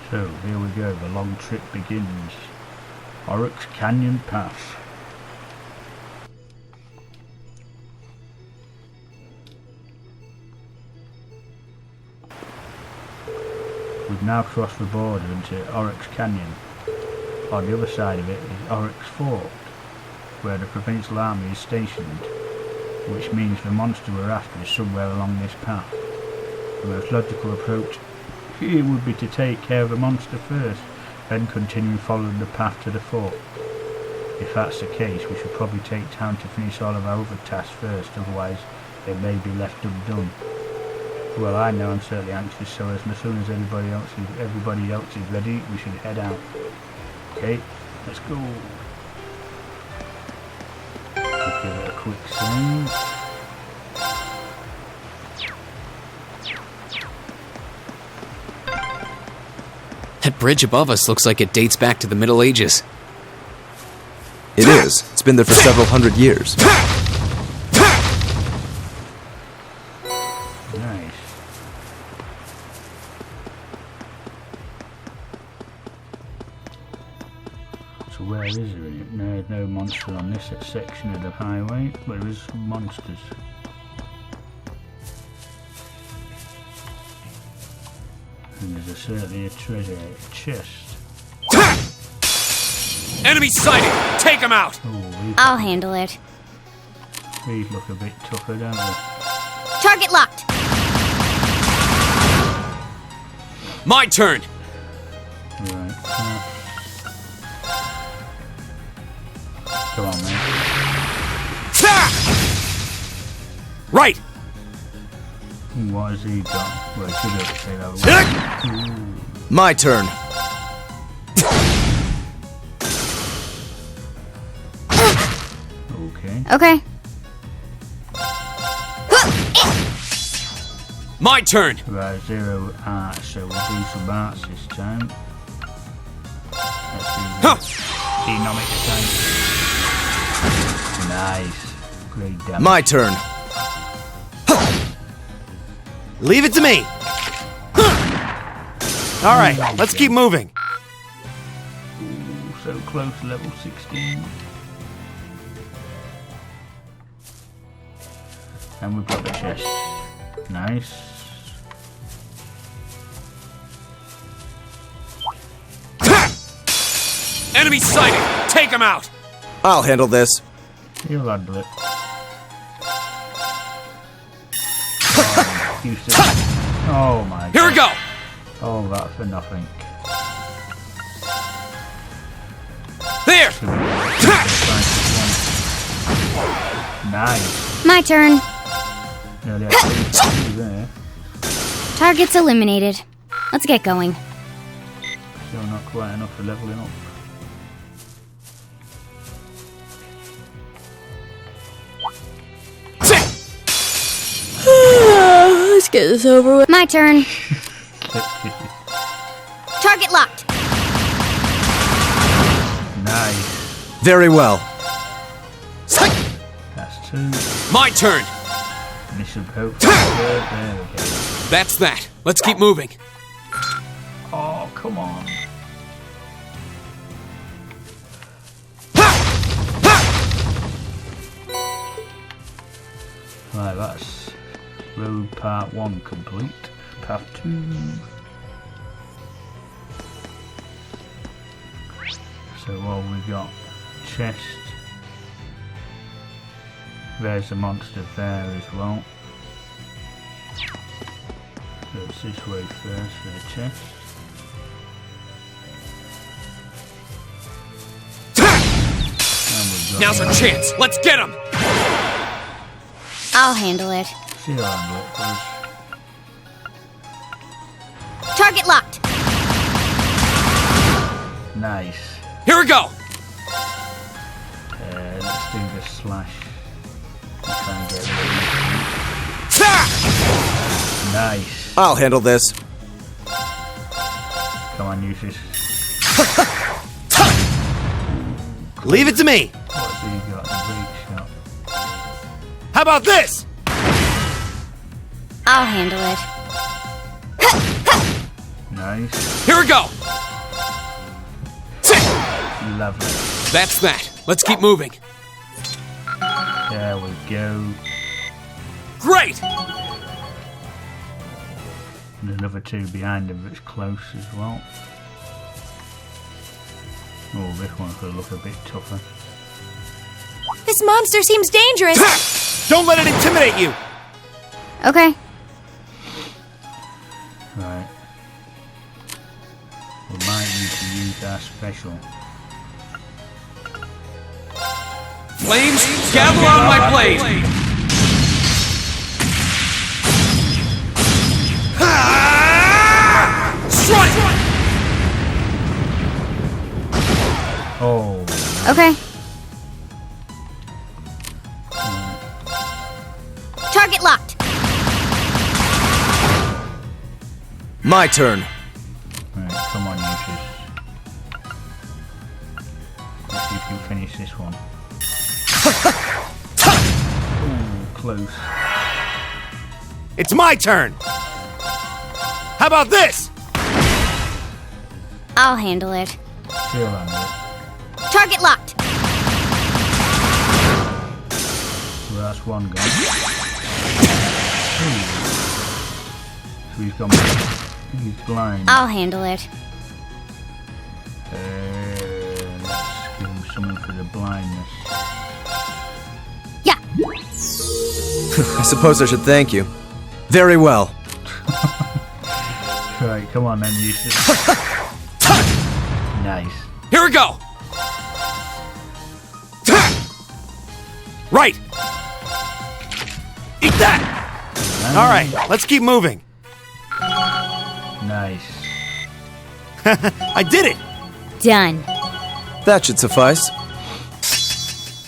So here we go, the long trip begins. Oryx Canyon Pass. We've now crossed the border into Oryx Canyon. On the other side of it is Oryx Fort, where the Provincial Army is stationed, which means the monster we're after is somewhere along this path. The most logical approach here would be to take care of the monster first, then continue following the path to the fort. If that's the case, we should probably take time to finish all of our other tasks first, otherwise they may be left undone. Well, I know I'm certainly anxious, so as soon as everybody else is ready, we should head out. Okay, let's go. Let's give it a quick swing. That bridge above us looks like it dates back to the Middle Ages. It is. It's been there for several hundred years. Nice. So where is there? There's no monster on this section of the highway, but there is monsters. And there's certainly a treasure chest. Enemy sighted! Take him out! Oh, I'll handle it. these look a bit tougher, don't they? Target locked. My turn! Right. Come on, man. Right! What has he got? Well, he should have said that. My turn. Okay. Okay. My turn! Right, 0 arts, so we'll do some arts this time. Let's do economic time. Nice. Great damage. My turn. Leave it to me. All right, let's keep moving. Ooh, so close to level 16. And we've got the chest. Nice. Enemy sighted! Take him out! I'll handle this. You'll handle it. Oh my god. Here we go! Oh, that's for nothing. There! Nice. My turn. Nearly had there. Targets eliminated. Let's get going. Still not quite enough for leveling up. Let's get this over with. My turn. Target locked. Nice. Very well. That's 2. My turn! Mission hope. There we go. That's that. Let's keep moving. Oh, come on. Right, that's road part 1 complete. Path 2. So what we've got, chest. There's a monster there as well. So It's this way first for the chest. Now's our chance. Let's get him. I'll handle it. See how I handle it first. Target locked. Nice. Here we go. Let's do the slash. Try and get rid of it. Nice. I'll handle this. Come on, use this. Leave it to me. What's he got? The break shot. How about this? I'll handle it. Nice. Here we go. Lovely. That's that. Let's keep moving. There we go. Great. There's another two behind him that's close as well. Oh, this one's going to look a bit tougher. This monster seems dangerous. Don't let it intimidate you. Okay. Right. We might need to use our special. Flames, gather on my blade. Strike. Oh. Okay. Target locked. My turn. Right, come on, Uses. Let's see if you finish this one. Ooh, close. It's my turn. How about this? I'll handle it. Chill on it. Target locked. Well, that's one gone. Ooh. So he's gone. He's blind. I'll handle it. Let's give him something for the blindness. Yeah. I suppose I should thank you. Very well. Right, come on then, Uses. Nice. Here we go. Right. Eat that. All right, let's keep moving. Nice. I did it. Done. That should suffice.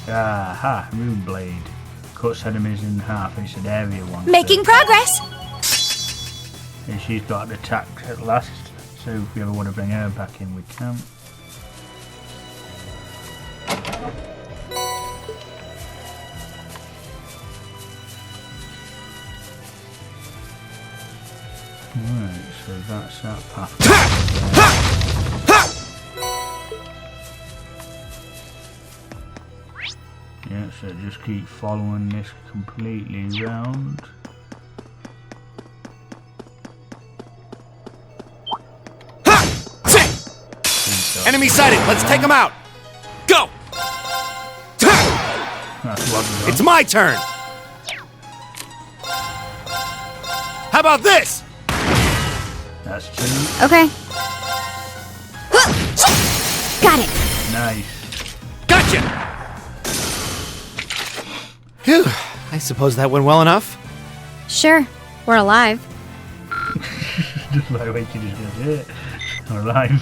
Aha, Rune Blade. Cuts enemies in half. It's an area one. Making progress. And she's got an attack at last, so if we ever want to bring her back in, we can. Right, so that's that path. Yeah, so just keep following this completely round. Enemy sighted. Let's take them out. Go. That's one gone. It's my turn. How about this? That's two. Okay. Got it. Nice. Gotcha. Phew. I suppose that went well enough. Sure. We're alive. Just like wait, you just gonna do it. Alive.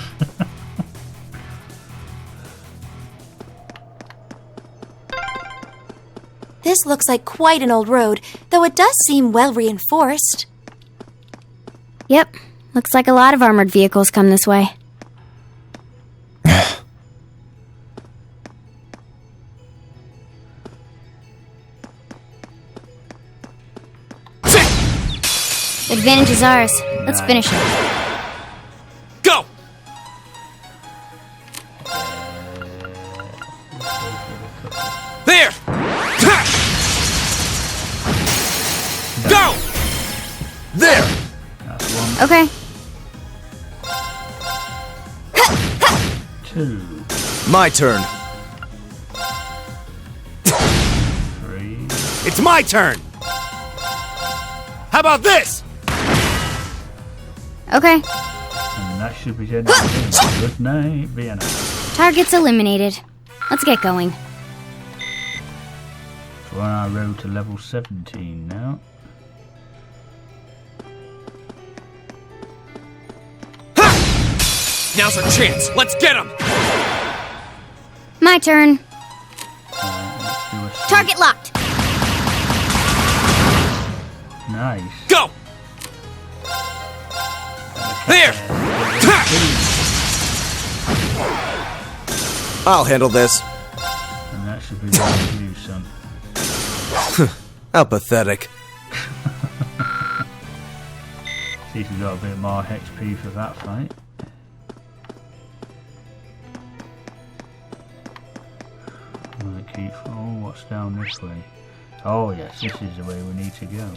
This looks like quite an old road, though it does seem well reinforced. Yep. Looks like a lot of armored vehicles come this way. Advantage is ours. Let's finish it. Go. There. Go. There. That's one. Okay. Two. My turn. Three. It's my turn. How about this? Okay. And that should be it. Good night, Vienna. Targets eliminated. Let's get going. So we're on our road to level 17 now. Now's our chance. Let's get him. My turn. Let's do a Target locked. Nice. Go. There. I'll handle this. And that should be good for you, son. How pathetic. See if we got a bit more XP for that fight. Oh, what's down this way? Oh yes, this is the way we need to go.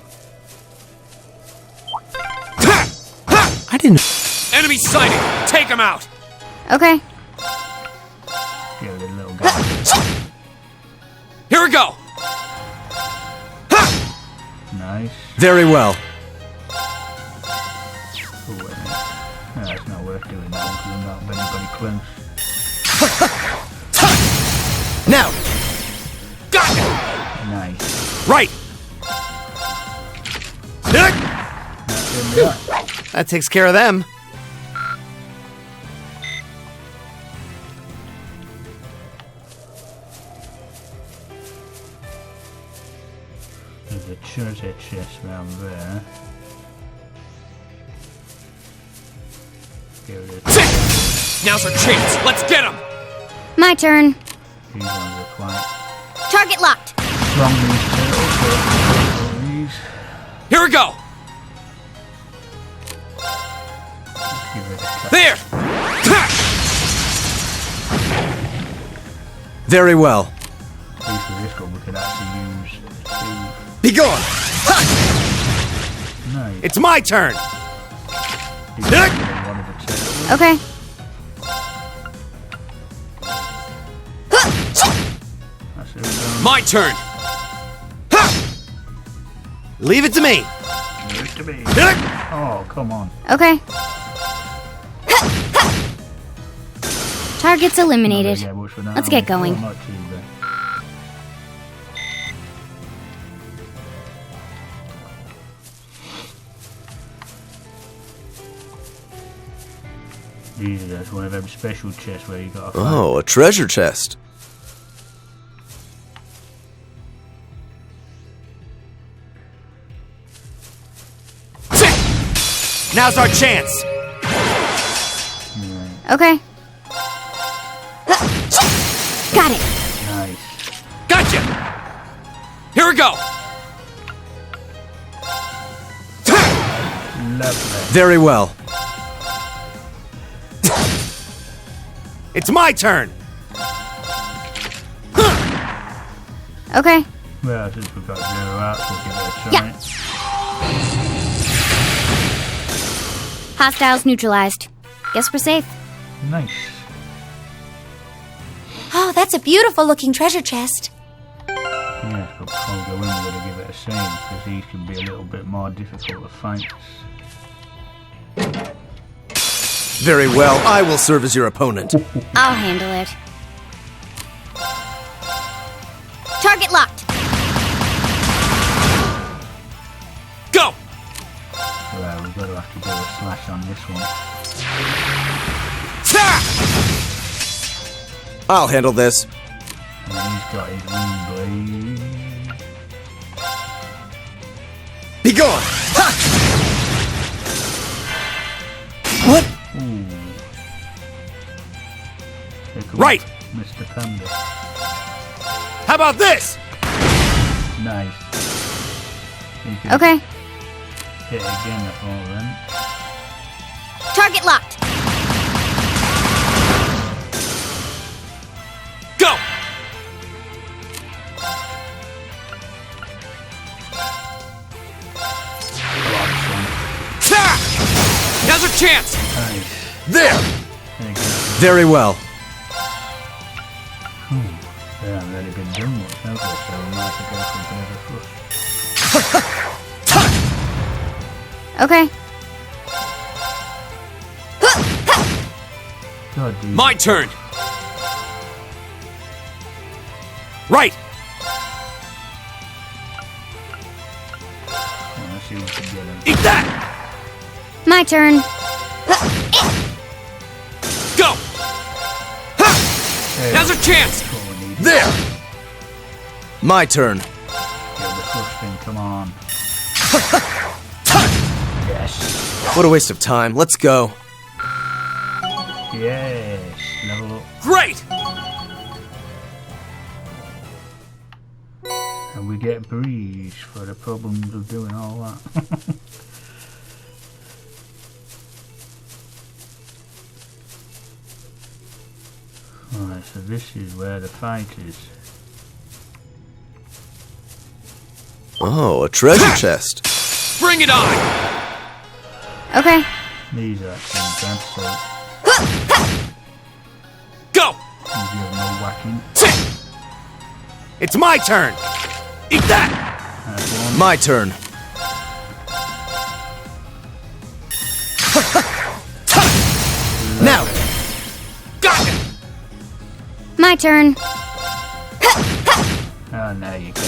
I didn't. Enemy sighted. Take him out. Okay. Get rid of the little guy. Here we go. Nice. Very well. Oh, wait a minute. No, it's not worth doing that one because I'm not anybody close. Now. Got it. Nice. Right. That takes care of them. There's a treasure chest around there. Get rid of Now's our chance. Let's get him. My turn. these ones are quite Target locked. strong, these turtles. So these. Here we go. Give it a cut. There. Very well. At least with this one we can actually use two. Be gone! No, It's my turn! one of the turtles. Okay. That's it. My turn. Leave it to me! Used to be. Oh, come on. Okay. Targets eliminated. Not very much for that Let's one. get going. Oh, not too bad. These are just one of them special chests where you got to find. Oh, a treasure chest. Now's our chance! Okay. Got it. Nice. Gotcha. Here we go. Lovely. Very well. It's my turn! Okay. Well, since we've got zero out, we'll give it a try. Yeah. Hostiles neutralized. Guess we're safe. Nice. Oh, that's a beautiful looking treasure chest. Yes, but before we go in, we're going to give it a save, because these can be a little bit more difficult to fight. Very well. I will serve as your opponent. I'll handle it. Target locked. Go. Well, we've got to have to do a slash on this one. I'll handle this. And he's got his wing blade. Be gone! Ha! What? Ooh. Take a Right. look, Mr. Panda. How about this? Nice. You can Okay. hit again at all then. Target locked. Go. Now's our chance. Nice. There! There you go. Very well. They haven't really been doing much, have they? So we might have to go for a bit of a push. Okay. God, dude. My turn! Right! Let's see what we can get him. Eat that! My turn. Go! Ha! Now's our chance! There! My turn. Get the first thing, come on. Yes. What a waste of time. Let's go. Yes. Level up. Great! And we get breeze for the problems of doing all that. Alright, so this is where the fight is. Oh, a treasure chest. Bring it on! Okay. These are actually intense, so Go! you give no whacking. It's my turn! Eat that! That's one. My turn. Now! Got it! My turn. Oh, there you go.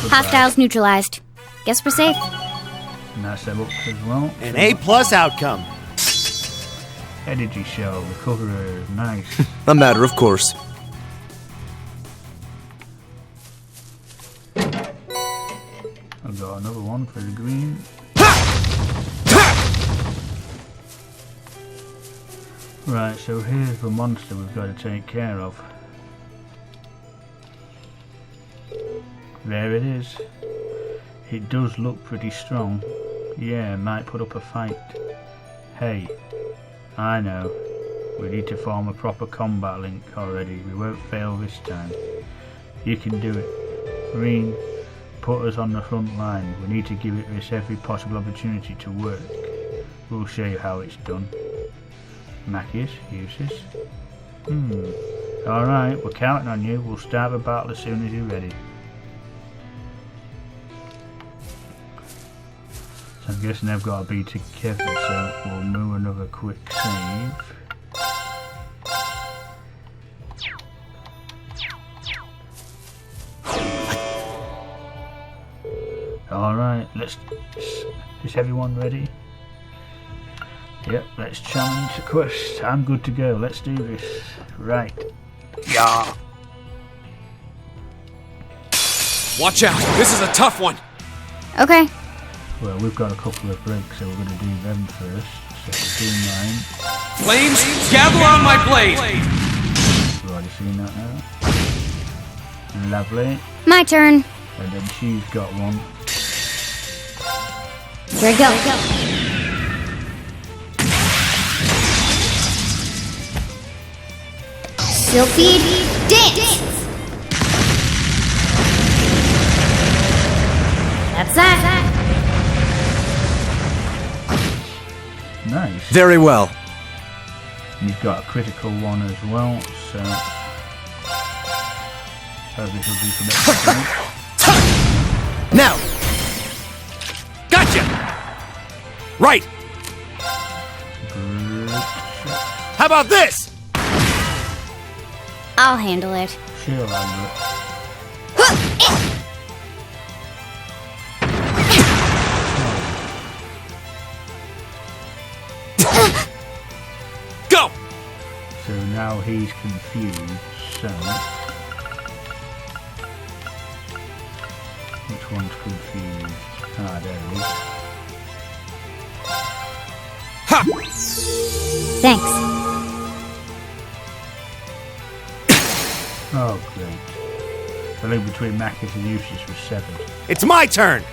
Hostiles neutralized. Guess we're safe. Nice level up as well. An A+ outcome. Energy shell, recovery, nice. A matter of course. I've got another one for the green. Right, so here's the monster we've got to take care of. There it is. It does look pretty strong. Yeah, might put up a fight. Hey, I know. We need to form a proper combat link already. We won't fail this time. You can do it. Rean, put us on the front line. We need to give it this every possible opportunity to work. We'll show you how it's done. Mackius, uses. Alright, we're counting on you. We'll start the battle as soon as you're ready. So I'm guessing they've got to be together, so we'll move another quick save. Alright, is everyone ready? Yep, let's challenge the quest. I'm good to go, let's do this. Right. Yeah. Watch out! This is a tough one! Okay. Well, we've got a couple of breaks, so we're going to do them first. So we're doing mine. Flames, gather on my blade! We've already seen that now. Lovely. My turn. And then she's got one. Here we go. Sylphid dance! That's that. Nice. Very well. And you've got a critical one as well, so hope this will do some extra damage. Now! Gotcha! Right! How about this? I'll handle it. She'll handle it. Go! So now he's confused, so which one's confused? Ah, there he is. Ha! Thanks. Oh, great. The link between Mackius and Eustace was severed. It's my turn!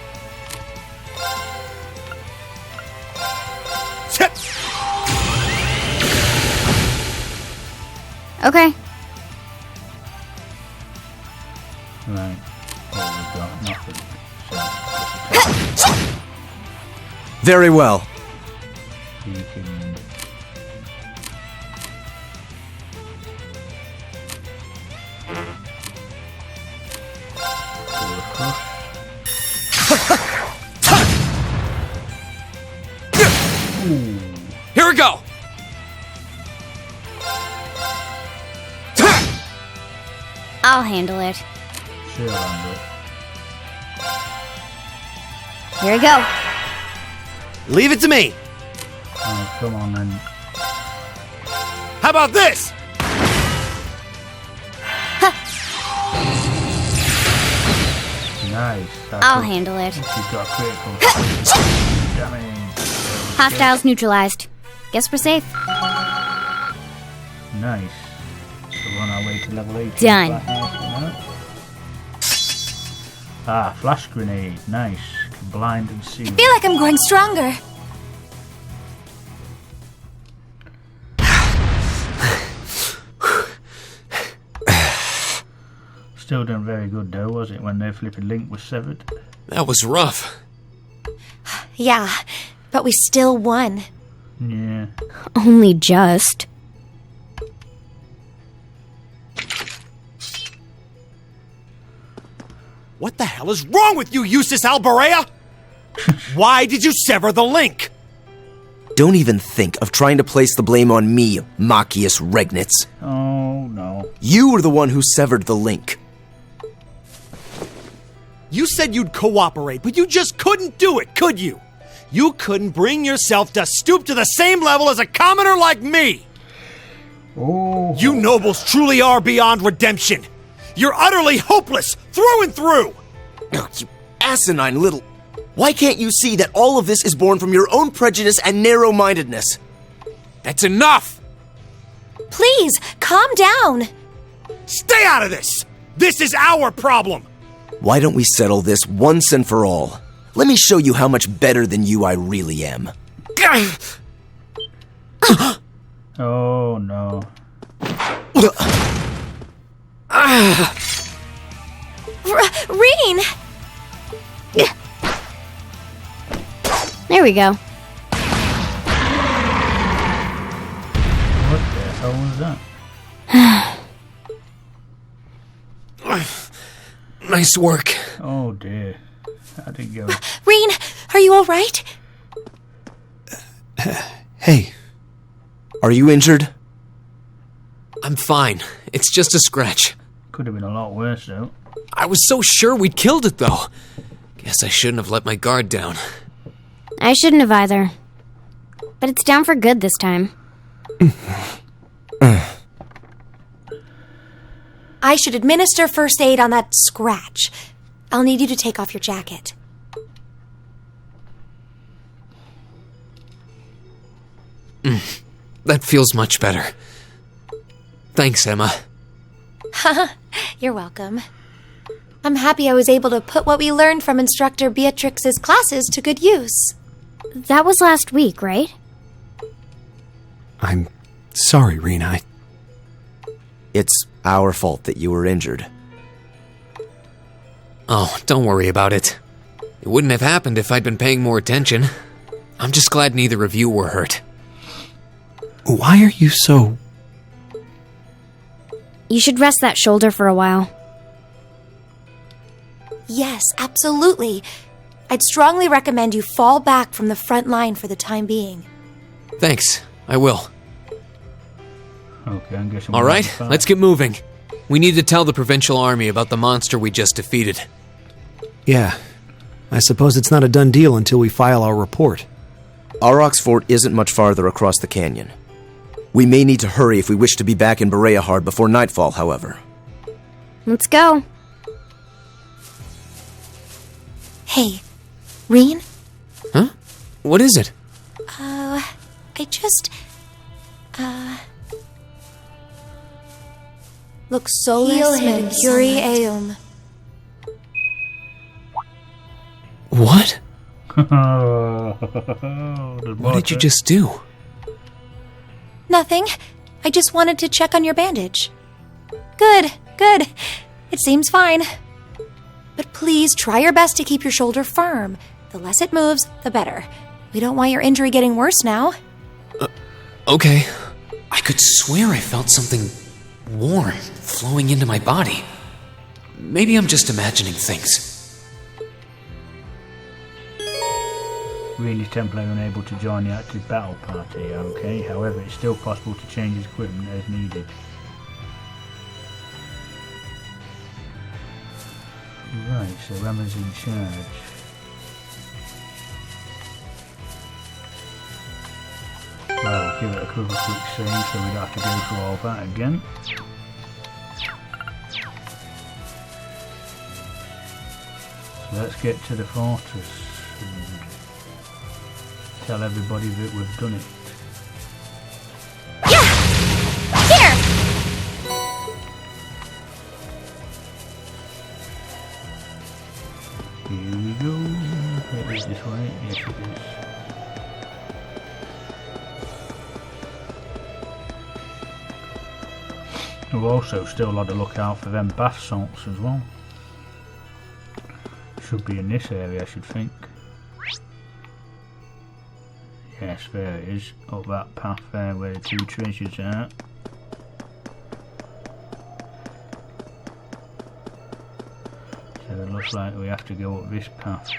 Okay. Right. Well, we've got nothing. So, Very well. you can... Here we go! I'll handle it. She'll handle it. Here we go. Leave it to me. Oh, come on then. How about this? Nice. I'll handle it. She's got a critical damage. Hostiles neutralized. Guess we're safe. Nice. So we're on our way to level 8. Done. Ah, flash grenade. Nice. Can blind and see. I feel like I'm growing stronger. Still done very good though, was it, when their flipping link was severed? That was rough. Yeah, but we still won. Yeah. Only just. What the hell is wrong with you, Eustace Alberea? Why did you sever the link? Don't even think of trying to place the blame on me, Machias Regnitz. Oh, no. You were the one who severed the link. You said you'd cooperate, but you just couldn't do it, could you? You couldn't bring yourself to stoop to the same level as a commoner like me. Oh. You nobles truly are beyond redemption. You're utterly hopeless, through and through. Oh, you asinine little... Why can't you see that all of this is born from your own prejudice and narrow-mindedness? That's enough! Please, calm down. Stay out of this! This is our problem! Why don't we settle this once and for all? Let me show you how much better than you I really am. Oh, no. Rean! There we go. What the hell was that? Nice work. Oh, dear. How'd it go? Rean, are you alright? Hey. Are you injured? I'm fine. It's just a scratch. Could have been a lot worse, though. I was so sure we'd killed it, though. Guess I shouldn't have let my guard down. I shouldn't have either. But it's down for good this time. I should administer first aid on that scratch. I'll need you to take off your jacket. That feels much better. Thanks, Emma. You're welcome. I'm happy I was able to put what we learned from Instructor Beatrix's classes to good use. That was last week, right? I'm sorry, Rean. It's our fault that you were injured. Oh, don't worry about it. It wouldn't have happened if I'd been paying more attention. I'm just glad neither of you were hurt. Why are you so... You should rest that shoulder for a while. Yes, absolutely. I'd strongly recommend you fall back from the front line for the time being. Thanks, I will. Okay, I'm guessing. All right, let's get moving. We need to tell the Provincial Army about the monster we just defeated. Yeah. I suppose it's not a done deal until we file our report. Aurochs Fort isn't much farther across the canyon. We may need to hurry if we wish to be back in Bereahard before nightfall, however. Let's go. Hey, Rean? Huh? What is it? I just... Lux solus mercuri eum. What? What did you just do? Nothing. I just wanted to check on your bandage. Good, good. It seems fine. But please try your best to keep your shoulder firm. The less it moves, the better. We don't want your injury getting worse now. Okay. I could swear I felt something warm flowing into my body. Maybe I'm just imagining things. Rean is temporarily unable to join the active battle party, okay? However, it's still possible to change his equipment as needed. Right, so Emma's in charge. Well, give it a couple of quick saves so we don't have to go through all that again. So let's get to the fortress and tell everybody that we've done it. Here! Here we go. It is this way. Yes, it is. We've also still got to look out for them bath salts as well. Should be in this area, I should think. Yes, there it is. Up that path there where the two treasures are. So it looks like we have to go up this path.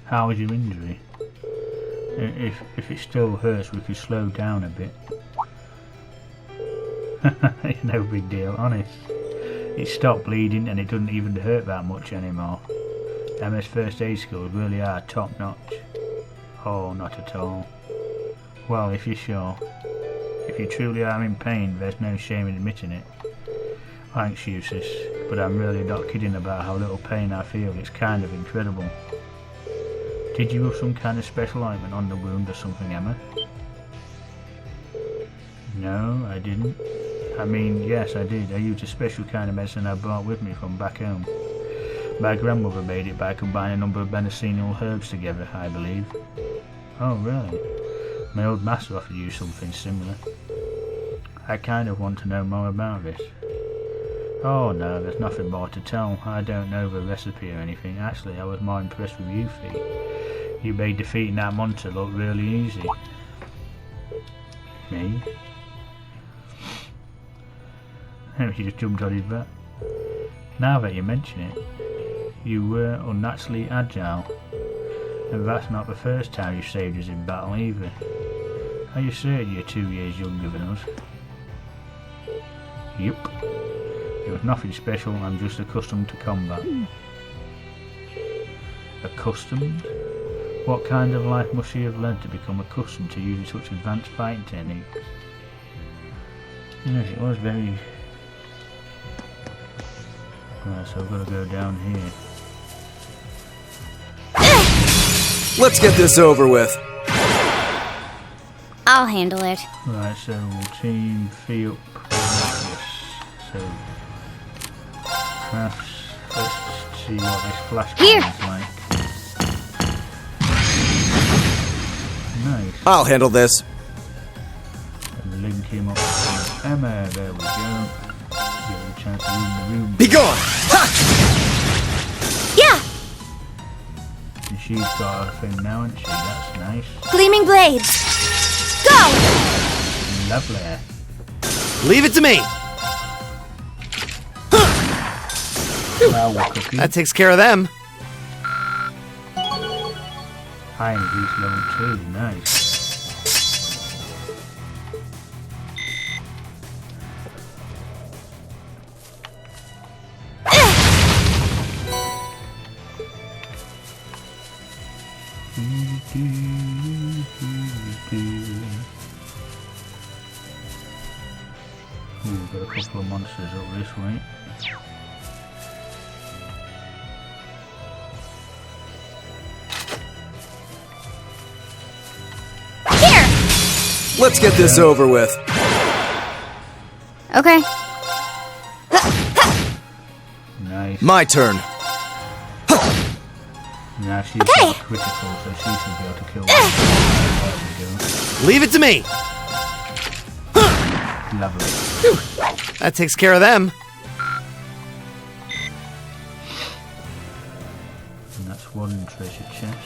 How is your injury? If it still hurts, we could slow down a bit. It's no big deal, honest. It stopped bleeding and it doesn't even hurt that much anymore. MS first aid skills really are top notch. Oh, not at all. Well, if you're sure. If you truly are in pain, there's no shame in admitting it. Thanks, Eustace, but I'm really not kidding about how little pain I feel. It's kind of incredible. Did you have some kind of special ointment on the wound or something, Emma? No, I didn't. I mean, yes, I did. I used a special kind of medicine I brought with me from back home. My grandmother made it by combining a number of medicinal herbs together, I believe. Oh, really? My old master offered you something similar. I kind of want to know more about this. Oh no, there's nothing more to tell. I don't know the recipe or anything. Actually, I was more impressed with you, Fee. You made defeating that monster look really easy. Me? He just jumped on his back. Now that you mention it, you were unnaturally agile. And that's not the first time you saved us in battle either. Are you certain you're 2 years younger than us? Yep. It was nothing special, I'm just accustomed to combat. Accustomed? What kind of life must she have led to become accustomed to using such advanced fighting techniques? Yes, it was very... Right, so I've got to go down here. Let's get this over with. I'll handle it. Right, so team fee up. Yes. So crafts. Let's see what this flashbang is like. Nice. I'll handle this. And link him up to Emma. There we go. Give her a chance to read the room. Be gone! Yeah! And she's got her thing now, hasn't she? That's nice. Gleaming blades! Go! Lovely. Leave it to me! Flower cookie. That takes care of them. High increase level 2. Nice. Ooh, got a couple of monsters up this way. Let's get this over with. Okay. Nice. My turn. Now she's got critical, so she should be able to kill one. Leave it to me! Lovely. That takes care of them. And that's one treasure chest.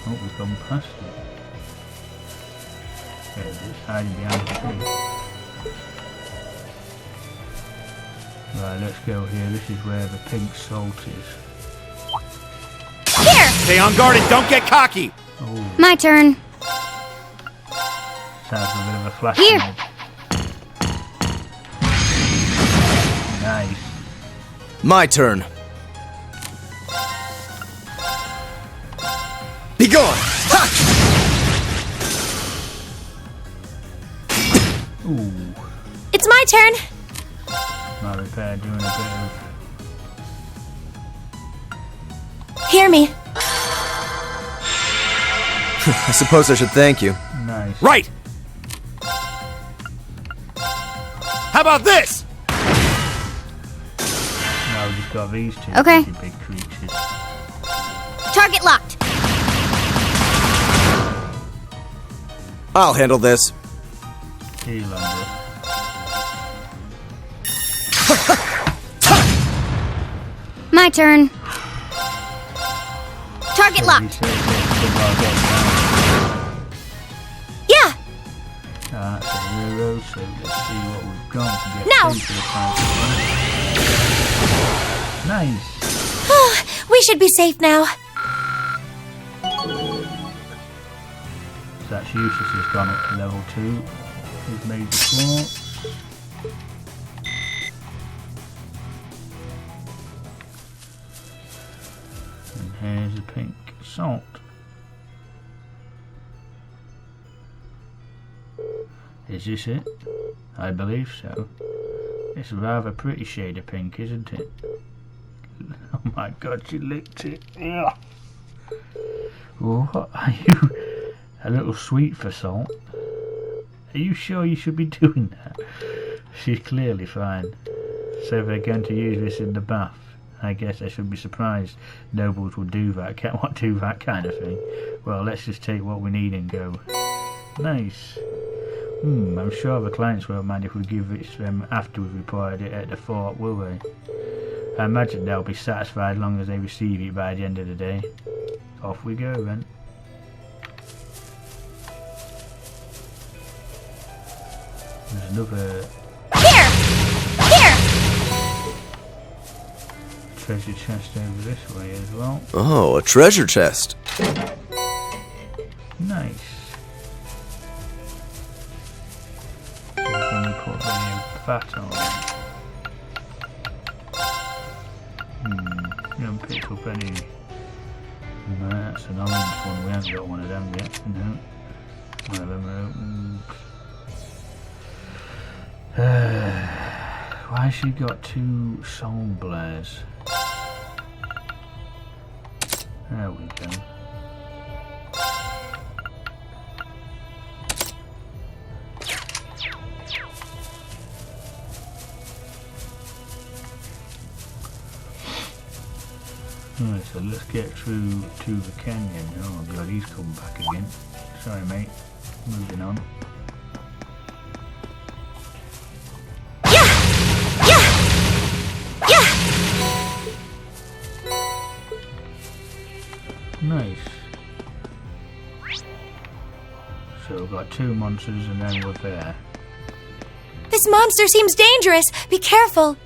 Oh, we've gone past it. There it is, hiding behind the tree. Right, let's go here. This is where the pink salt is. Stay on guard and don't get cocky. My turn. Sounds a bit of a flash. Here. Mob. Nice. My turn. Be gone! Ha! Ooh. It's my turn. My repair doing a bit of. Hear me. I suppose I should thank you. Nice. Right! How about this? Now we've just got these two Okay. big creatures. Target locked. I'll handle this. Heal under. My turn. Target locked. Yeah. That's a hero, so let's see what we've got. We can get Now. two for the price of one. Nice. We should be safe now. So that's useless, has gone up to level 2. He's made the quartz. And here's a pink salt. Is this it? I believe so. It's a rather pretty shade of pink, isn't it? Oh my god, she licked it. Ugh. What are you? A little sweet for salt? Are you sure you should be doing that? She's clearly fine. So if they're going to use this in the bath, I guess I should be surprised nobles would do that. Can't do that kind of thing. Well, let's just take what we need and go. Nice. I'm sure the clients won't mind if we give it to them after we've reported it at the fort, will they? I imagine they'll be satisfied as long as they receive it by the end of the day. Off we go then. There's another Here. treasure chest over this way as well. Oh, a treasure chest. Nice. So when we put the fat on. You haven't picked up any. No, that's an orange one. We haven't got one of them yet. No. One of them are open. Why has she got 2 soul blares? There we go. Right, so let's get through to the canyon. Oh god, he's come back again. Sorry mate. Moving on. Nice. So we've got 2 monsters and then we're there. This monster seems dangerous. Be careful.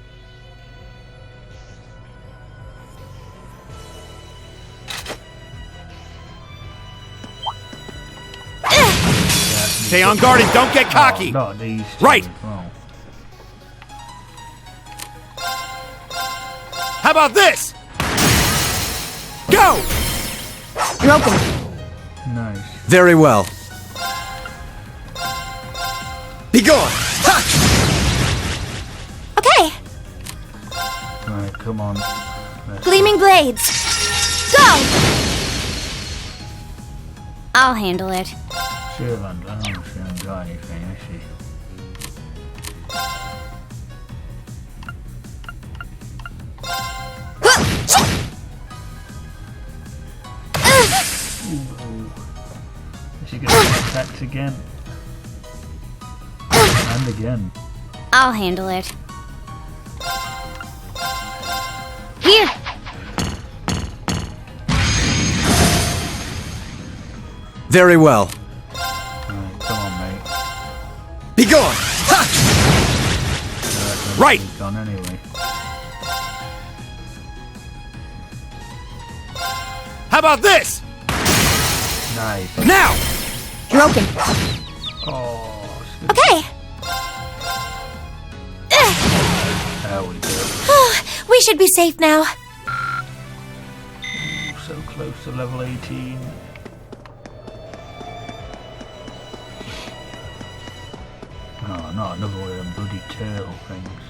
Stay on guard and don't get cocky. Oh, not these two Right. as well. How about this? Go! You're open. Nice. Very well. Be gone! Ha! Okay. Right, come on. Let's Gleaming blades. Go. I'll handle it. Sherland, I don't see him got anything, is she? Is she going to get attacked again? And again. I'll handle it. Here. Very well. Right, come on, mate. Be gone! Ha! Right. He's gone anyway. How about this? Nice. Now! You're open. Oh, Okay. there we go. We should be safe now. So close to level 18. Oh, not another one of them bloody turtle things.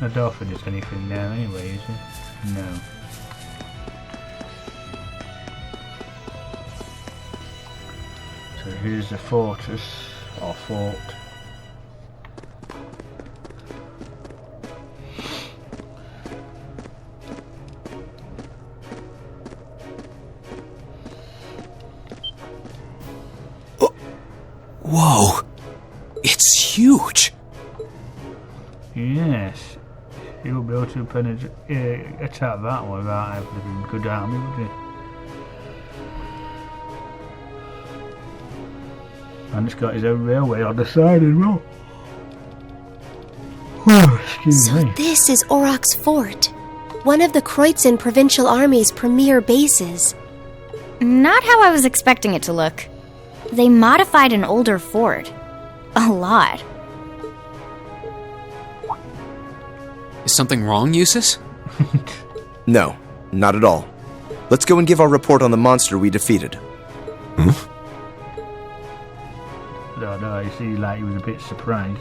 I don't think there's anything there anyway, is there? No. So here's the fortress, or fort. Whoa. It's huge. Yes. You won't be able to attack that one without having a good army, would you? And it's got his own railway on the side as well. Excuse So me. this is Orok's fort, one of the Kreutzen Provincial Army's premier bases. Not how I was expecting it to look. They modified an older fort. A lot. Is something wrong, Eustace? No, not at all. Let's go and give our report on the monster we defeated. No, you see, like he was a bit surprised.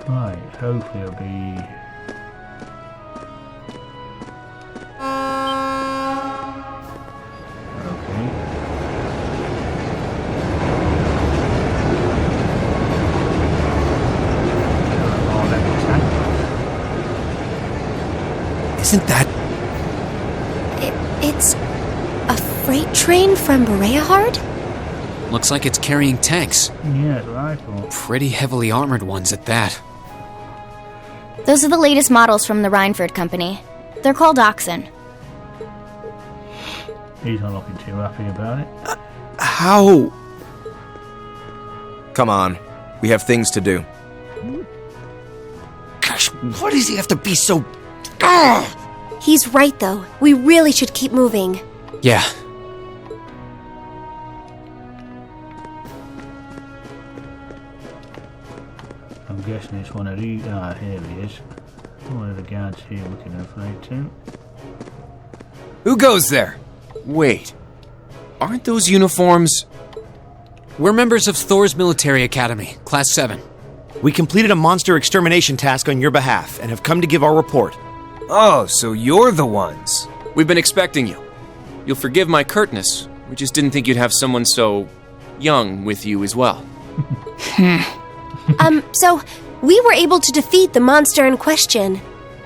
Right, hopefully it'll be... Isn't that... It's a freight train from Bereahard? Looks like it's carrying tanks. Yeah, that's what I thought. Pretty heavily armored ones at that. Those are the latest models from the Reinford Company. They're called Oxen. He's not looking too happy about it. How... Come on, we have things to do. Gosh, why does he have to be so... He's right, though. We really should keep moving. Yeah. I'm guessing it's one of these. Ah, here he is. One of the guards here we can inflate too. Who goes there? Wait. Aren't those uniforms... We're members of Thors Military Academy, Class VII. We completed a monster extermination task on your behalf and have come to give our report. Oh, so you're the ones. We've been expecting you. You'll forgive my curtness. We just didn't think you'd have someone so young with you as well. So we were able to defeat the monster in question.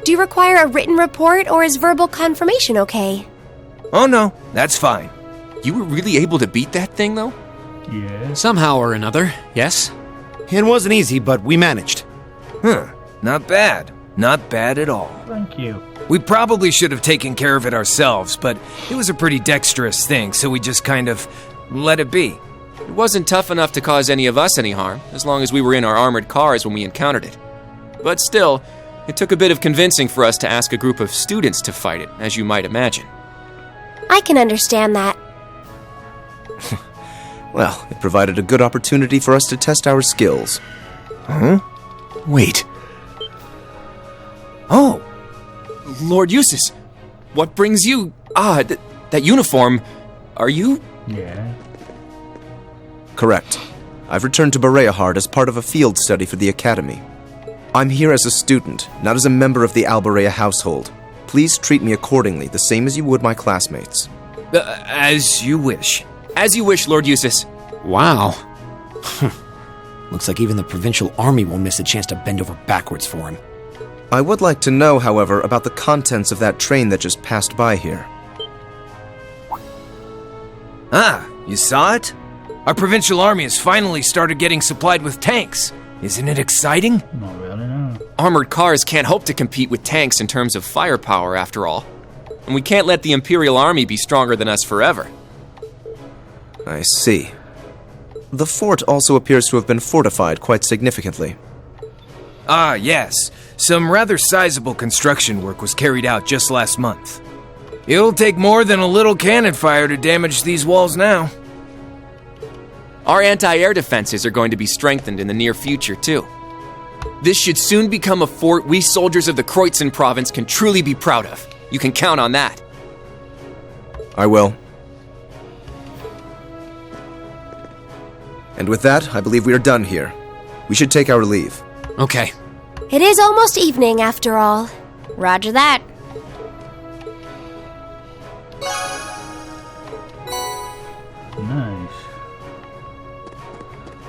Do you require a written report or is verbal confirmation okay? Oh no, that's fine. You were really able to beat that thing, though? Yeah. Somehow or another, yes. It wasn't easy, but we managed. Not bad. Not bad at all. Thank you. We probably should have taken care of it ourselves, but it was a pretty dexterous thing, so we just kind of let it be. It wasn't tough enough to cause any of us any harm, as long as we were in our armored cars when we encountered it. But still, it took a bit of convincing for us to ask a group of students to fight it, as you might imagine. I can understand that. Well, it provided a good opportunity for us to test our skills. Huh? Wait. Oh! Lord Eustace, what brings you... that uniform, are you... Yeah. Correct. I've returned to Bereahard as part of a field study for the Academy. I'm here as a student, not as a member of the Alberea household. Please treat me accordingly, the same as you would my classmates. As you wish. As you wish, Lord Eustace. Wow. Looks like even the provincial army won't miss a chance to bend over backwards for him. I would like to know, however, about the contents of that train that just passed by here. Ah, you saw it? Our provincial army has finally started getting supplied with tanks. Isn't it exciting? Not really, no. Armored cars can't hope to compete with tanks in terms of firepower, after all. And we can't let the Imperial Army be stronger than us forever. I see. The fort also appears to have been fortified quite significantly. Ah, yes. Some rather sizable construction work was carried out just last month. It'll take more than a little cannon fire to damage these walls now. Our anti-air defenses are going to be strengthened in the near future, too. This should soon become a fort we soldiers of the Kreutzen province can truly be proud of. You can count on that. I will. And with that, I believe we are done here. We should take our leave. Okay. It is almost evening, after all. Roger that. Nice.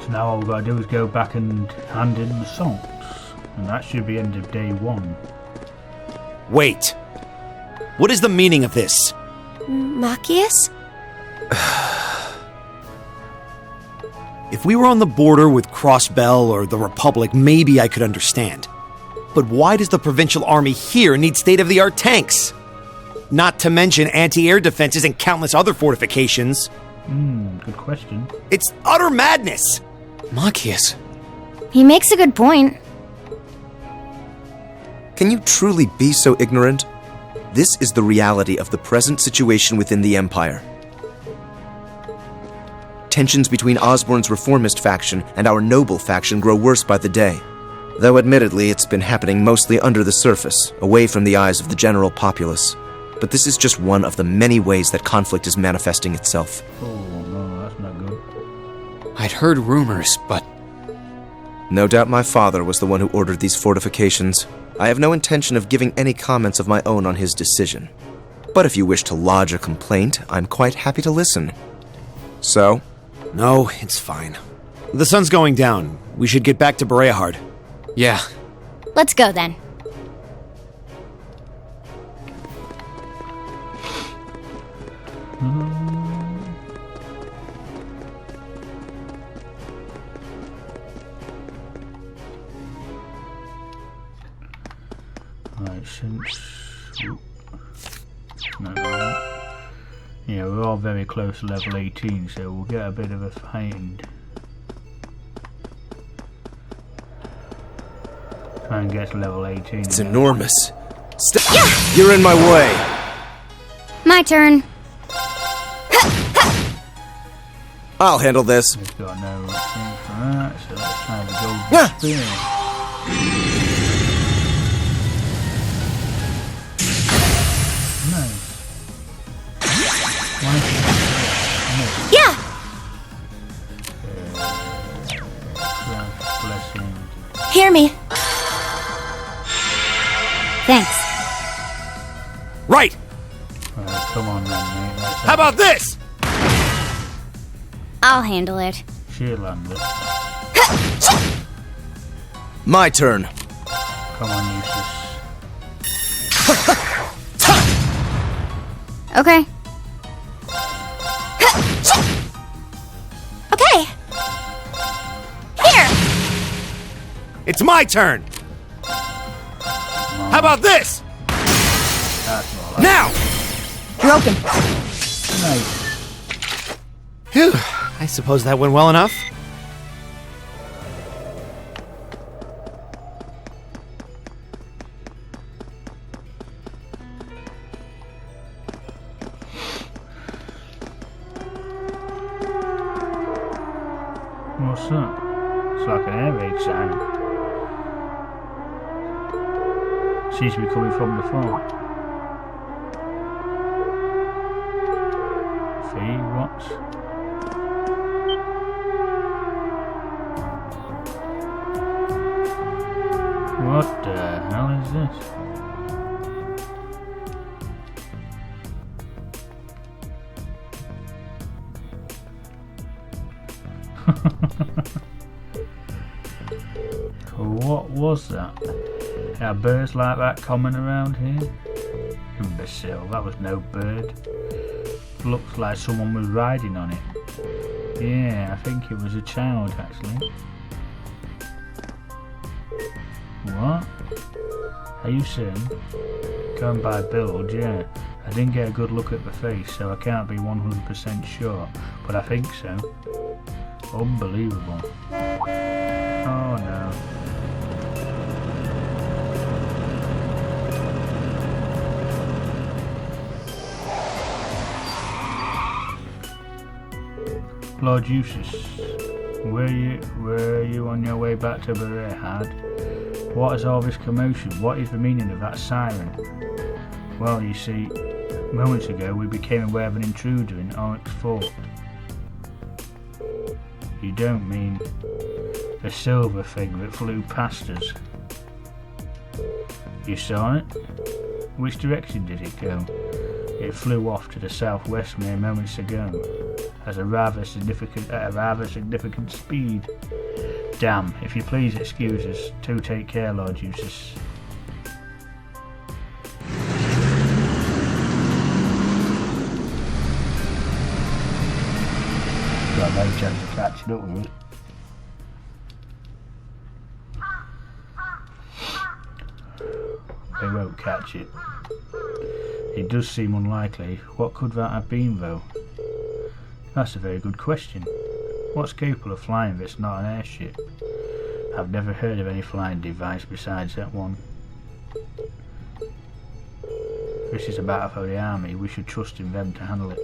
So now all we've got to do is go back and hand in the salts. And that should be end of day 1. Wait. What is the meaning of this? Machias? If we were on the border with Crossbell or the Republic, maybe I could understand. But why does the Provincial Army here need state-of-the-art tanks? Not to mention anti-air defenses and countless other fortifications. Good question. It's utter madness! Machias. He makes a good point. Can you truly be so ignorant? This is the reality of the present situation within the Empire. Tensions between Osborne's reformist faction and our noble faction grow worse by the day. Though admittedly, it's been happening mostly under the surface, away from the eyes of the general populace. But this is just one of the many ways that conflict is manifesting itself. Oh no, that's not good. I'd heard rumors, but... No doubt my father was the one who ordered these fortifications. I have no intention of giving any comments of my own on his decision. But if you wish to lodge a complaint, I'm quite happy to listen. So? No, it's fine. The sun's going down. We should get back to Bereahard. Yeah. Let's go then. Right, since... No. Yeah, we're all very close to level 18, so we'll get a bit of a fighting. Try and get to level 18. It's enormous. You're in my way. My turn. I'll handle this. We've got no thing for that, so let's try the golden spear. Yeah! Hear me. Thanks. Right! Come on then, mate. How about this? I'll handle it. She'll handle it. My turn. Come on, Eustace. Okay. Okay. Here. It's my turn. How about this? Now! Broken. Nice. Phew. I suppose that went well enough. What's that? It's like an air raid sound. Seems to be coming from the front. See what's... What the hell is this? What was that? Are birds like that common around here? Imbecile, that was no bird. Looks like someone was riding on it. Yeah, I think it was a child actually. What? Are you saying? Going by build, yeah. I didn't get a good look at the face, so I can't be 100% sure, but I think so. Unbelievable. Oh no. Lord Eustace, were you on your way back to Berehad? What is all this commotion? What is the meaning of that siren? Well, you see, moments ago we became aware of an intruder in Onyx Fort. You don't mean the silver thing that flew past us? You saw it? Which direction did it go? It flew off to the southwest mere moments ago, at a rather significant speed. Damn, if you please excuse us. Do take care, Lord Eustace. Got no chance of catching up with it. They won't catch it. It does seem unlikely. What could that have been, though? That's a very good question. What's capable of flying that's not an airship? I've never heard of any flying device besides that one. This is a matter for the army. We should trust in them to handle it.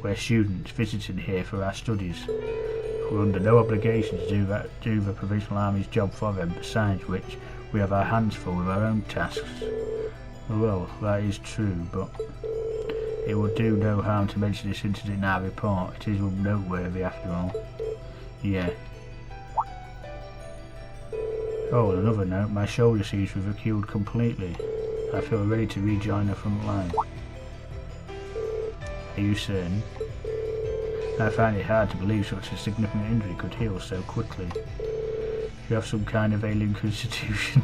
We're students visiting here for our studies. We're under no obligation to do the Provincial Army's job for them, besides which we have our hands full with our own tasks. Well, that is true, but it would do no harm to mention this incident in our report. It is noteworthy after all. Yeah. Oh, and another note, my shoulder seems to have healed completely. I feel ready to rejoin the front line. Are you certain? I find it hard to believe such a significant injury could heal so quickly. You have some kind of alien constitution.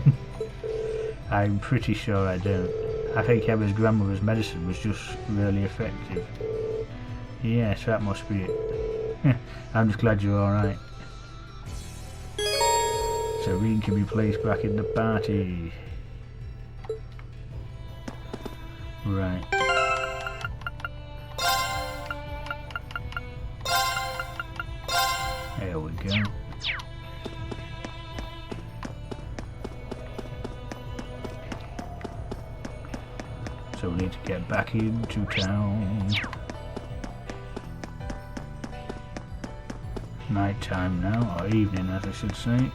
I'm pretty sure I don't. I think Emma's grandmother's medicine was just really effective. Yes, that must be it. I'm just glad you're alright. So Rean can be placed back in the party. Right. There we go. So we need to get back into town. Night time now, or evening as I should say.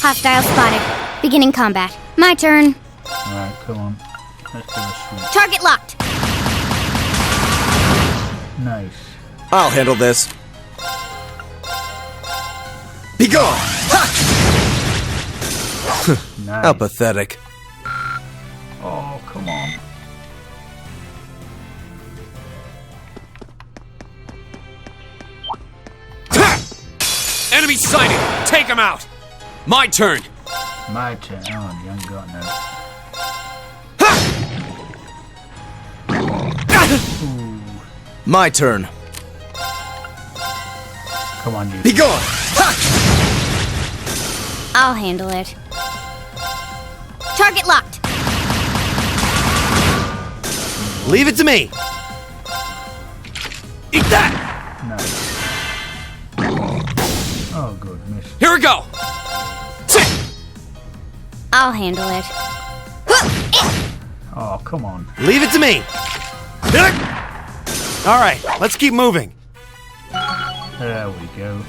Hostile spotted. Beginning combat. My turn. Alright, come on. Let's do a sweep. Target locked. Nice. I'll handle this. Be gone! Nice. How pathetic. Oh, come on. Enemy sighted! Take him out! My turn! My turn. Oh, you haven't got no. My turn. Come on, you. Be gone! I'll handle it. Target locked. Leave it to me. Eat that! Nice. Oh, good. Miss. Here we go! I'll handle it. Oh, come on. Leave it to me. All right, let's keep moving. There we go.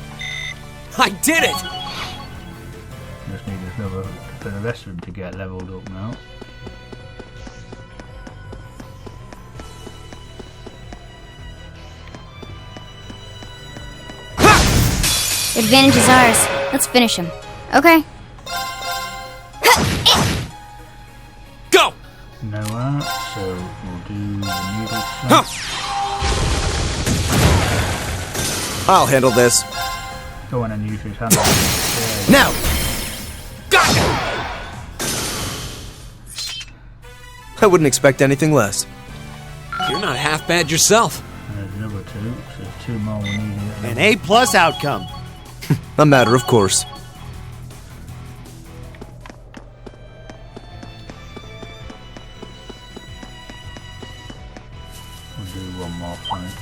I did it! Just need another for the rest of them to get leveled up now. Advantage is ours. Let's finish him. Okay. Go! No art, so we'll do the needle shot. I'll handle this. Go on and use his hand. Now! Got it! I wouldn't expect anything less. You're not half bad yourself. There's another two, so there's two more we need. An A+ outcome. A matter of course. We'll do one more fight.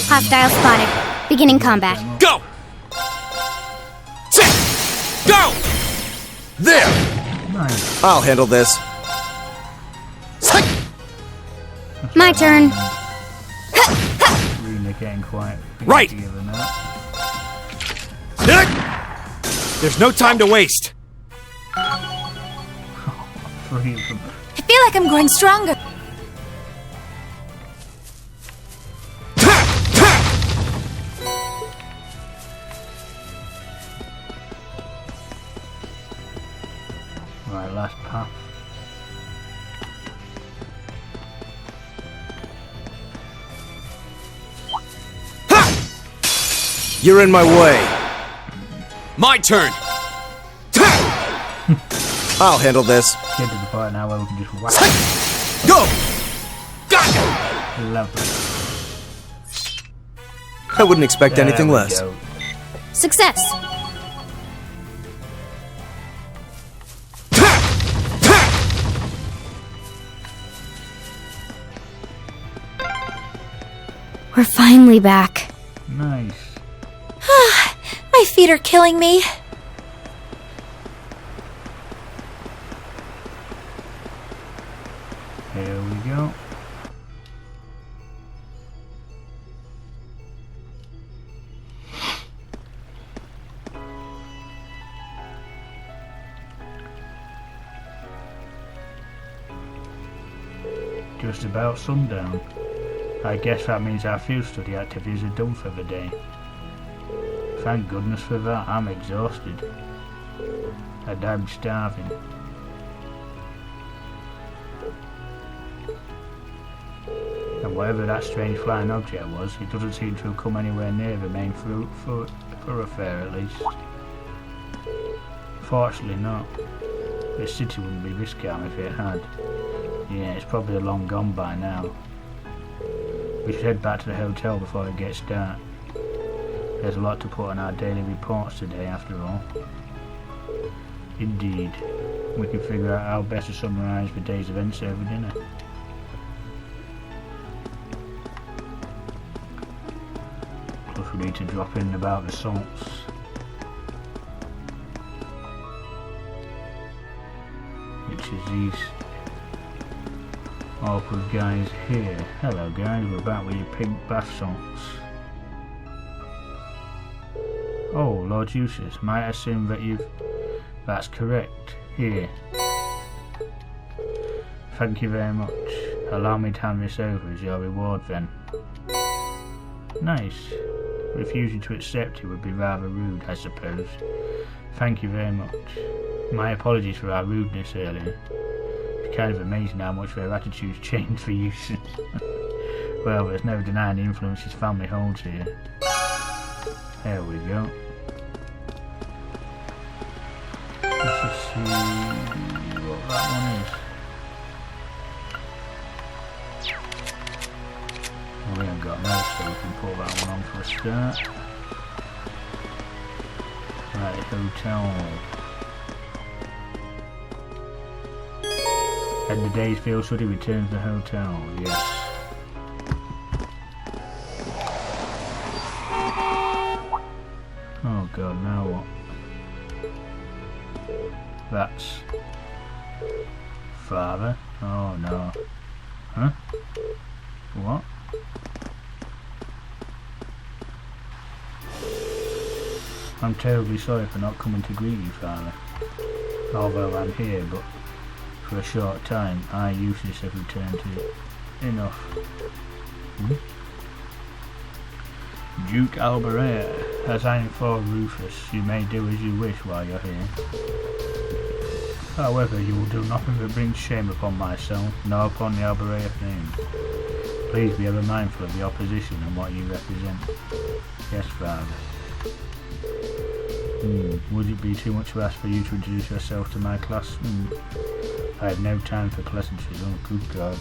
Hostile spotted. Beginning combat. Go! There! Nice. I'll handle this. My turn. Really getting quite Right. than that. There's no time to waste. 3 of them. I feel like I'm growing stronger. Right, last path. You're in my way. My turn. I'll handle this. Get to the part now where we can just whack. Go! Gotcha! Lovely. I wouldn't expect There anything we less. go. Success. We're finally back. Nice. My feet are killing me. Here we go. Just about sundown. I guess that means our field study activities are done for the day. Thank goodness for that. I'm exhausted. I'm starving. And whatever that strange flying object was, it doesn't seem to have come anywhere near the main thoroughfare at least. Fortunately not. This city wouldn't be this calm if it had. Yeah, it's probably long gone by now. We should head back to the hotel before it gets dark. There's a lot to put on our daily reports today, after all. Indeed. We can figure out how best to summarise the day's events over dinner. Plus we need to drop in about the salts. Which is these awkward guys here. Hello guys, we're back with your pink bath salts. Oh, Lord Eustace, might I assume that you've... That's correct. Here. Thank you very much. Allow me to hand this over as your reward then. Nice. Refusing to accept it would be rather rude, I suppose. Thank you very much. My apologies for our rudeness earlier. It's kind of amazing how much their attitudes change for Eustace. Well, there's no denying the influence his family holds here. There we go. Let's just see what that one is. Well, we haven't got those, so we can pull that one on for a start. Right, hotel. End the day's field study, return to the hotel. Yes. Oh god, now what? That's... Father? Oh no. Huh? What? I'm terribly sorry for not coming to greet you, Father. Although I'm here, but for a short time, I, Eustace, have returned to... Enough. Duke Alberea, as I informed Rufus, you may do as you wish while you're here. However, you will do nothing that brings shame upon myself, nor upon the Alberea name. Please be ever mindful of the opposition and what you represent. Yes, Father. Would it be too much to ask for you to introduce yourself to my class? I have no time for pleasantries, oh good God.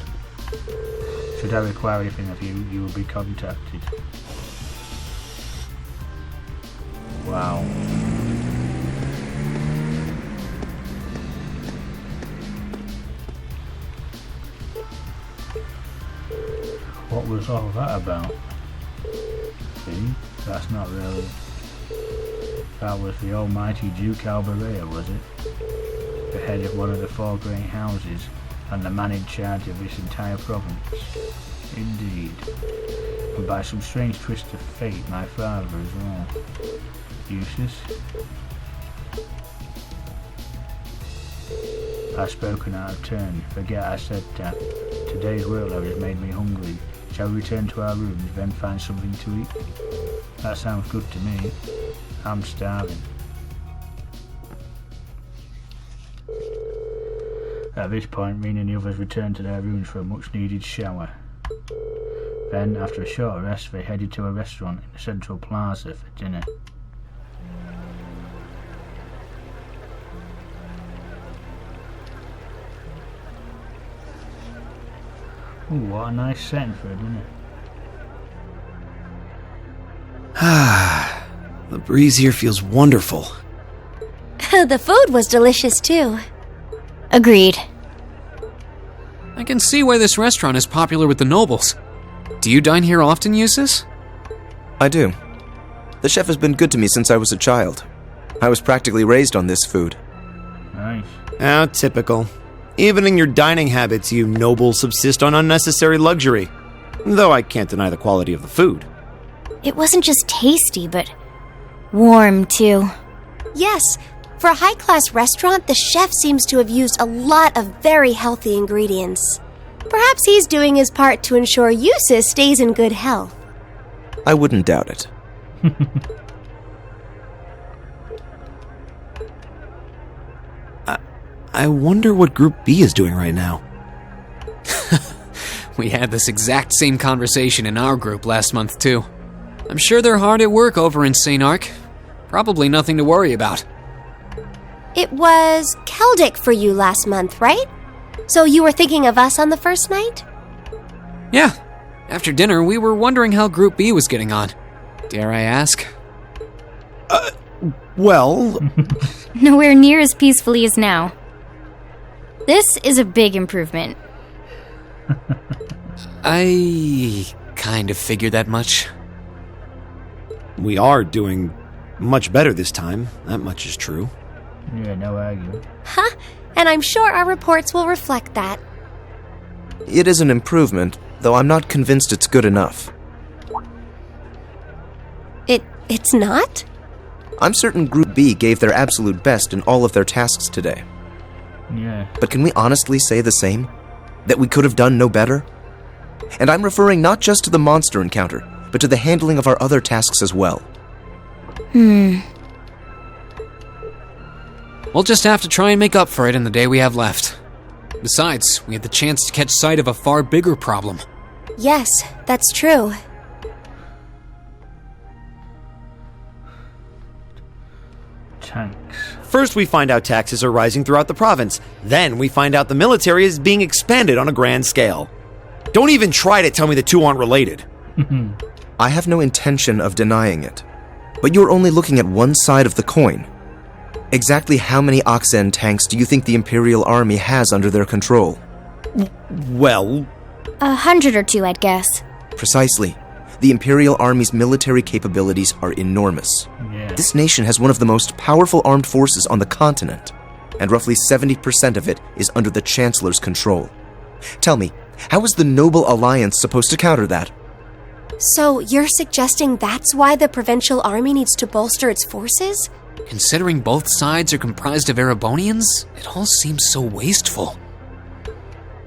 Should I require anything of you, you will be contacted. Wow. What was all that about? See? That's not really... That was the almighty Duke Alberea, was it? The head of one of the 4 great houses, and the man in charge of this entire province. Indeed. And by some strange twist of fate, my father as well. Eustace? I've spoken out of turn. Forget I said that. Today's workload has made me hungry. Shall we return to our rooms, then find something to eat? That sounds good to me. I'm starving. At this point, Rean and the others returned to their rooms for a much-needed shower. Then, after a short rest, they headed to a restaurant in the central plaza for dinner. Ooh, what a nice setting for a dinner. Ah, the breeze here feels wonderful. The food was delicious too. Agreed. I can see why this restaurant is popular with the nobles. Do you dine here often, Eustace? I do. The chef has been good to me since I was a child. I was practically raised on this food. Nice. How typical. Even in your dining habits, you nobles subsist on unnecessary luxury. Though I can't deny the quality of the food. It wasn't just tasty, but warm, too. Yes, for a high-class restaurant, the chef seems to have used a lot of very healthy ingredients. Perhaps he's doing his part to ensure Eustace stays in good health. I wouldn't doubt it. I wonder what Group B is doing right now. We had this exact same conversation in our group last month, too. I'm sure they're hard at work over in St. Ark. Probably nothing to worry about. It was Celtic for you last month, right? So you were thinking of us on the first night? Yeah. After dinner, we were wondering how Group B was getting on. Dare I ask? Well... Nowhere near as peacefully as now. This is a big improvement. I kind of figured that much. We are doing much better this time. That much is true. Yeah, no argument. Huh? And I'm sure our reports will reflect that. It is an improvement, though I'm not convinced it's good enough. It's not? I'm certain Group B gave their absolute best in all of their tasks today. Yeah. But can we honestly say the same? That we could have done no better? And I'm referring not just to the monster encounter, but to the handling of our other tasks as well. We'll just have to try and make up for it in the day we have left. Besides, we had the chance to catch sight of a far bigger problem. Yes, that's true. Tanks. First we find out taxes are rising throughout the province. Then we find out the military is being expanded on a grand scale. Don't even try to tell me the two aren't related. I have no intention of denying it. But you're only looking at one side of the coin. Exactly how many Oxen tanks do you think the Imperial Army has under their control? Well... 100 or 2, I'd guess. Precisely. The Imperial Army's military capabilities are enormous. Yeah. This nation has one of the most powerful armed forces on the continent, and roughly 70% of it is under the Chancellor's control. Tell me, how is the Noble Alliance supposed to counter that? So you're suggesting that's why the provincial army needs to bolster its forces? Considering both sides are comprised of Erebonians, it all seems so wasteful.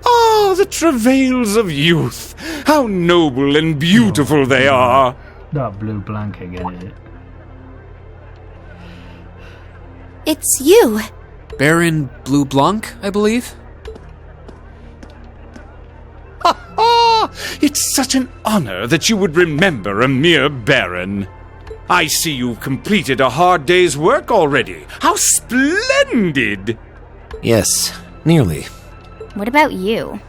Ah, the travails of youth! How noble and beautiful they are! Not blue blank again, is it? It's you. Baron Blue Blanc, I believe? Ah, it's such an honor that you would remember a mere baron. I see you've completed a hard day's work already. How splendid! Yes, nearly. What about you?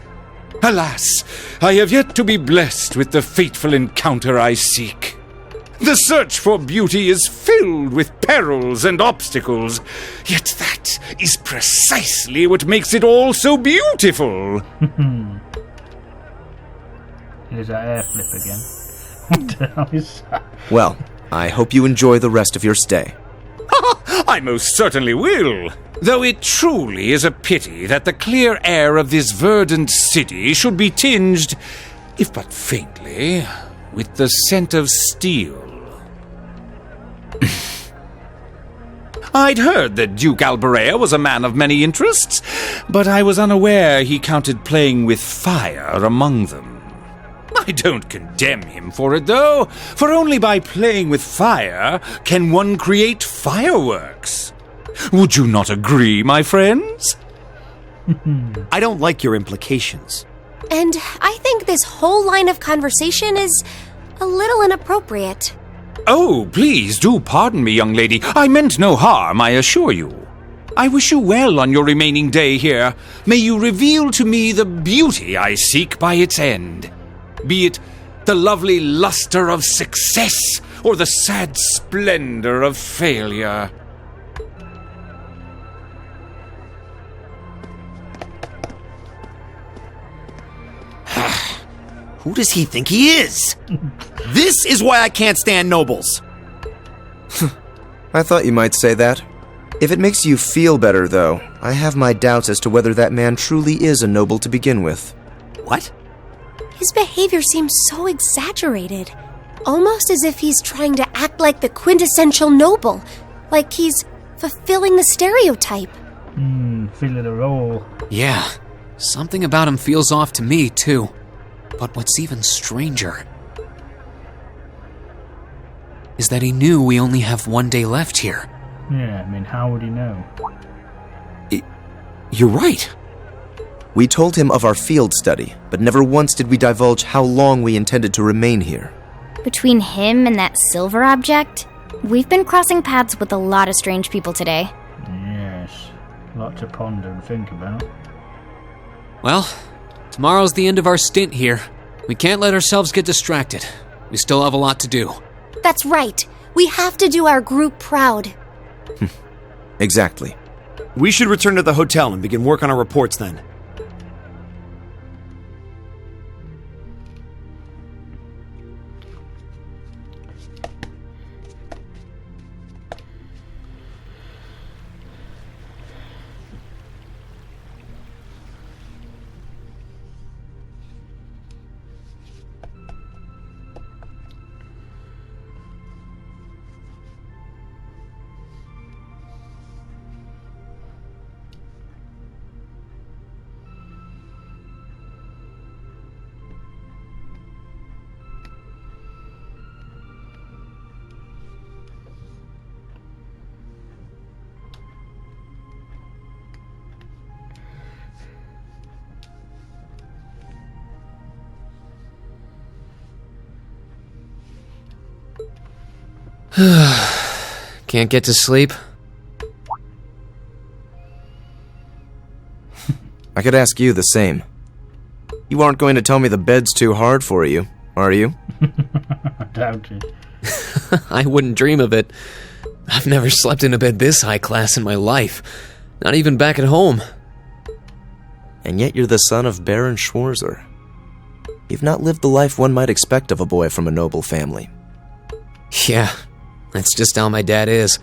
Alas, I have yet to be blessed with the fateful encounter I seek. The search for beauty is filled with perils and obstacles, yet that is precisely what makes it all so beautiful. Here's that air flip again. What the hell is that? Well, I hope you enjoy the rest of your stay. I most certainly will. Though it truly is a pity that the clear air of this verdant city should be tinged, if but faintly, with the scent of steel. I'd heard that Duke Alberea was a man of many interests, but I was unaware he counted playing with fire among them. I don't condemn him for it, though, for only by playing with fire can one create fireworks. Would you not agree, my friends? I don't like your implications. And I think this whole line of conversation is a little inappropriate. Oh, please do pardon me, young lady. I meant no harm, I assure you. I wish you well on your remaining day here. May you reveal to me the beauty I seek by its end. Be it the lovely luster of success or the sad splendor of failure. Who does he think he is? This is why I can't stand nobles. I thought you might say that. If it makes you feel better, though, I have my doubts as to whether that man truly is a noble to begin with. What? His behavior seems so exaggerated. Almost as if he's trying to act like the quintessential noble. Like he's fulfilling the stereotype. Feeling the role. Yeah, something about him feels off to me, too. But what's even stranger is that he knew we only have one day left here. Yeah, I mean, how would he know? You're right. We told him of our field study, but never once did we divulge how long we intended to remain here. Between him and that silver object, we've been crossing paths with a lot of strange people today. Yes, a lot to ponder and think about. Well, tomorrow's the end of our stint here. We can't let ourselves get distracted. We still have a lot to do. That's right. We have to do our group proud. Exactly. We should return to the hotel and begin work on our reports then. Can't get to sleep? I could ask you the same. You aren't going to tell me the bed's too hard for you, are you? I doubt it. I wouldn't dream of it. I've never slept in a bed this high class in my life. Not even back at home. And yet you're the son of Baron Schwarzer. You've not lived the life one might expect of a boy from a noble family. Yeah, that's just how my dad is.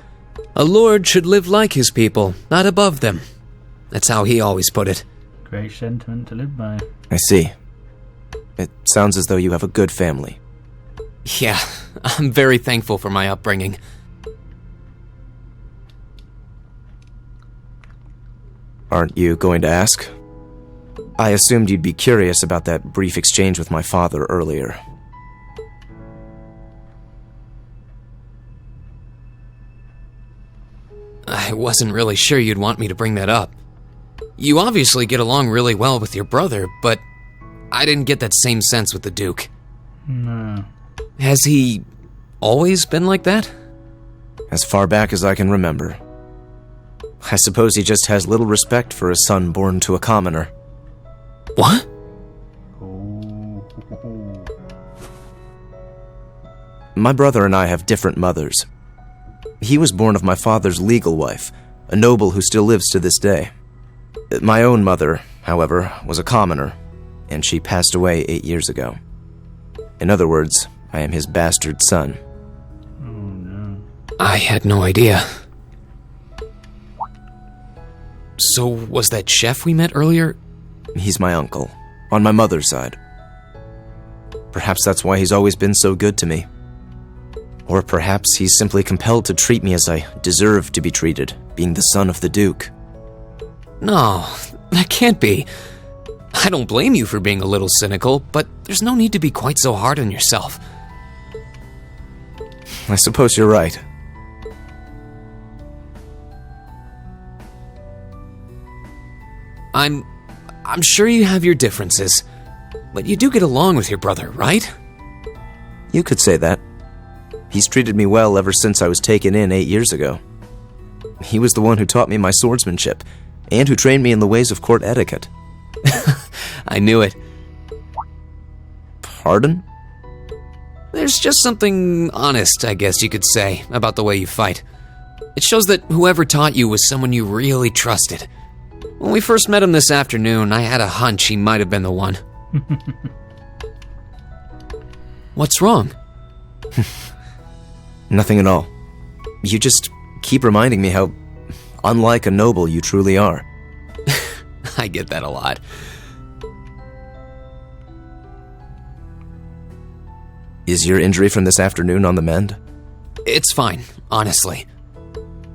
A lord should live like his people, not above them. That's how he always put it. Great sentiment to live by. I see. It sounds as though you have a good family. Yeah, I'm very thankful for my upbringing. Aren't you going to ask? I assumed you'd be curious about that brief exchange with my father earlier. I wasn't really sure you'd want me to bring that up. You obviously get along really well with your brother, but I didn't get that same sense with the Duke. No. Has he always been like that? As far back as I can remember. I suppose he just has little respect for a son born to a commoner. What? My brother and I have different mothers. He was born of my father's legal wife, a noble who still lives to this day. My own mother, however, was a commoner, and she passed away 8 years ago. In other words, I am his bastard son. Oh, no. I had no idea. So, was that chef we met earlier? He's my uncle, on my mother's side. Perhaps that's why he's always been so good to me. Or perhaps he's simply compelled to treat me as I deserve to be treated, being the son of the Duke. No, that can't be. I don't blame you for being a little cynical, but there's no need to be quite so hard on yourself. I suppose you're right. I'm sure you have your differences, but you do get along with your brother, right? You could say that. He's treated me well ever since I was taken in 8 years ago. He was the one who taught me my swordsmanship, and who trained me in the ways of court etiquette. I knew it. Pardon? There's just something honest, I guess you could say, about the way you fight. It shows that whoever taught you was someone you really trusted. When we first met him this afternoon, I had a hunch he might have been the one. What's wrong? Nothing at all. You just keep reminding me how unlike a noble you truly are. I get that a lot. Is your injury from this afternoon on the mend? It's fine, honestly.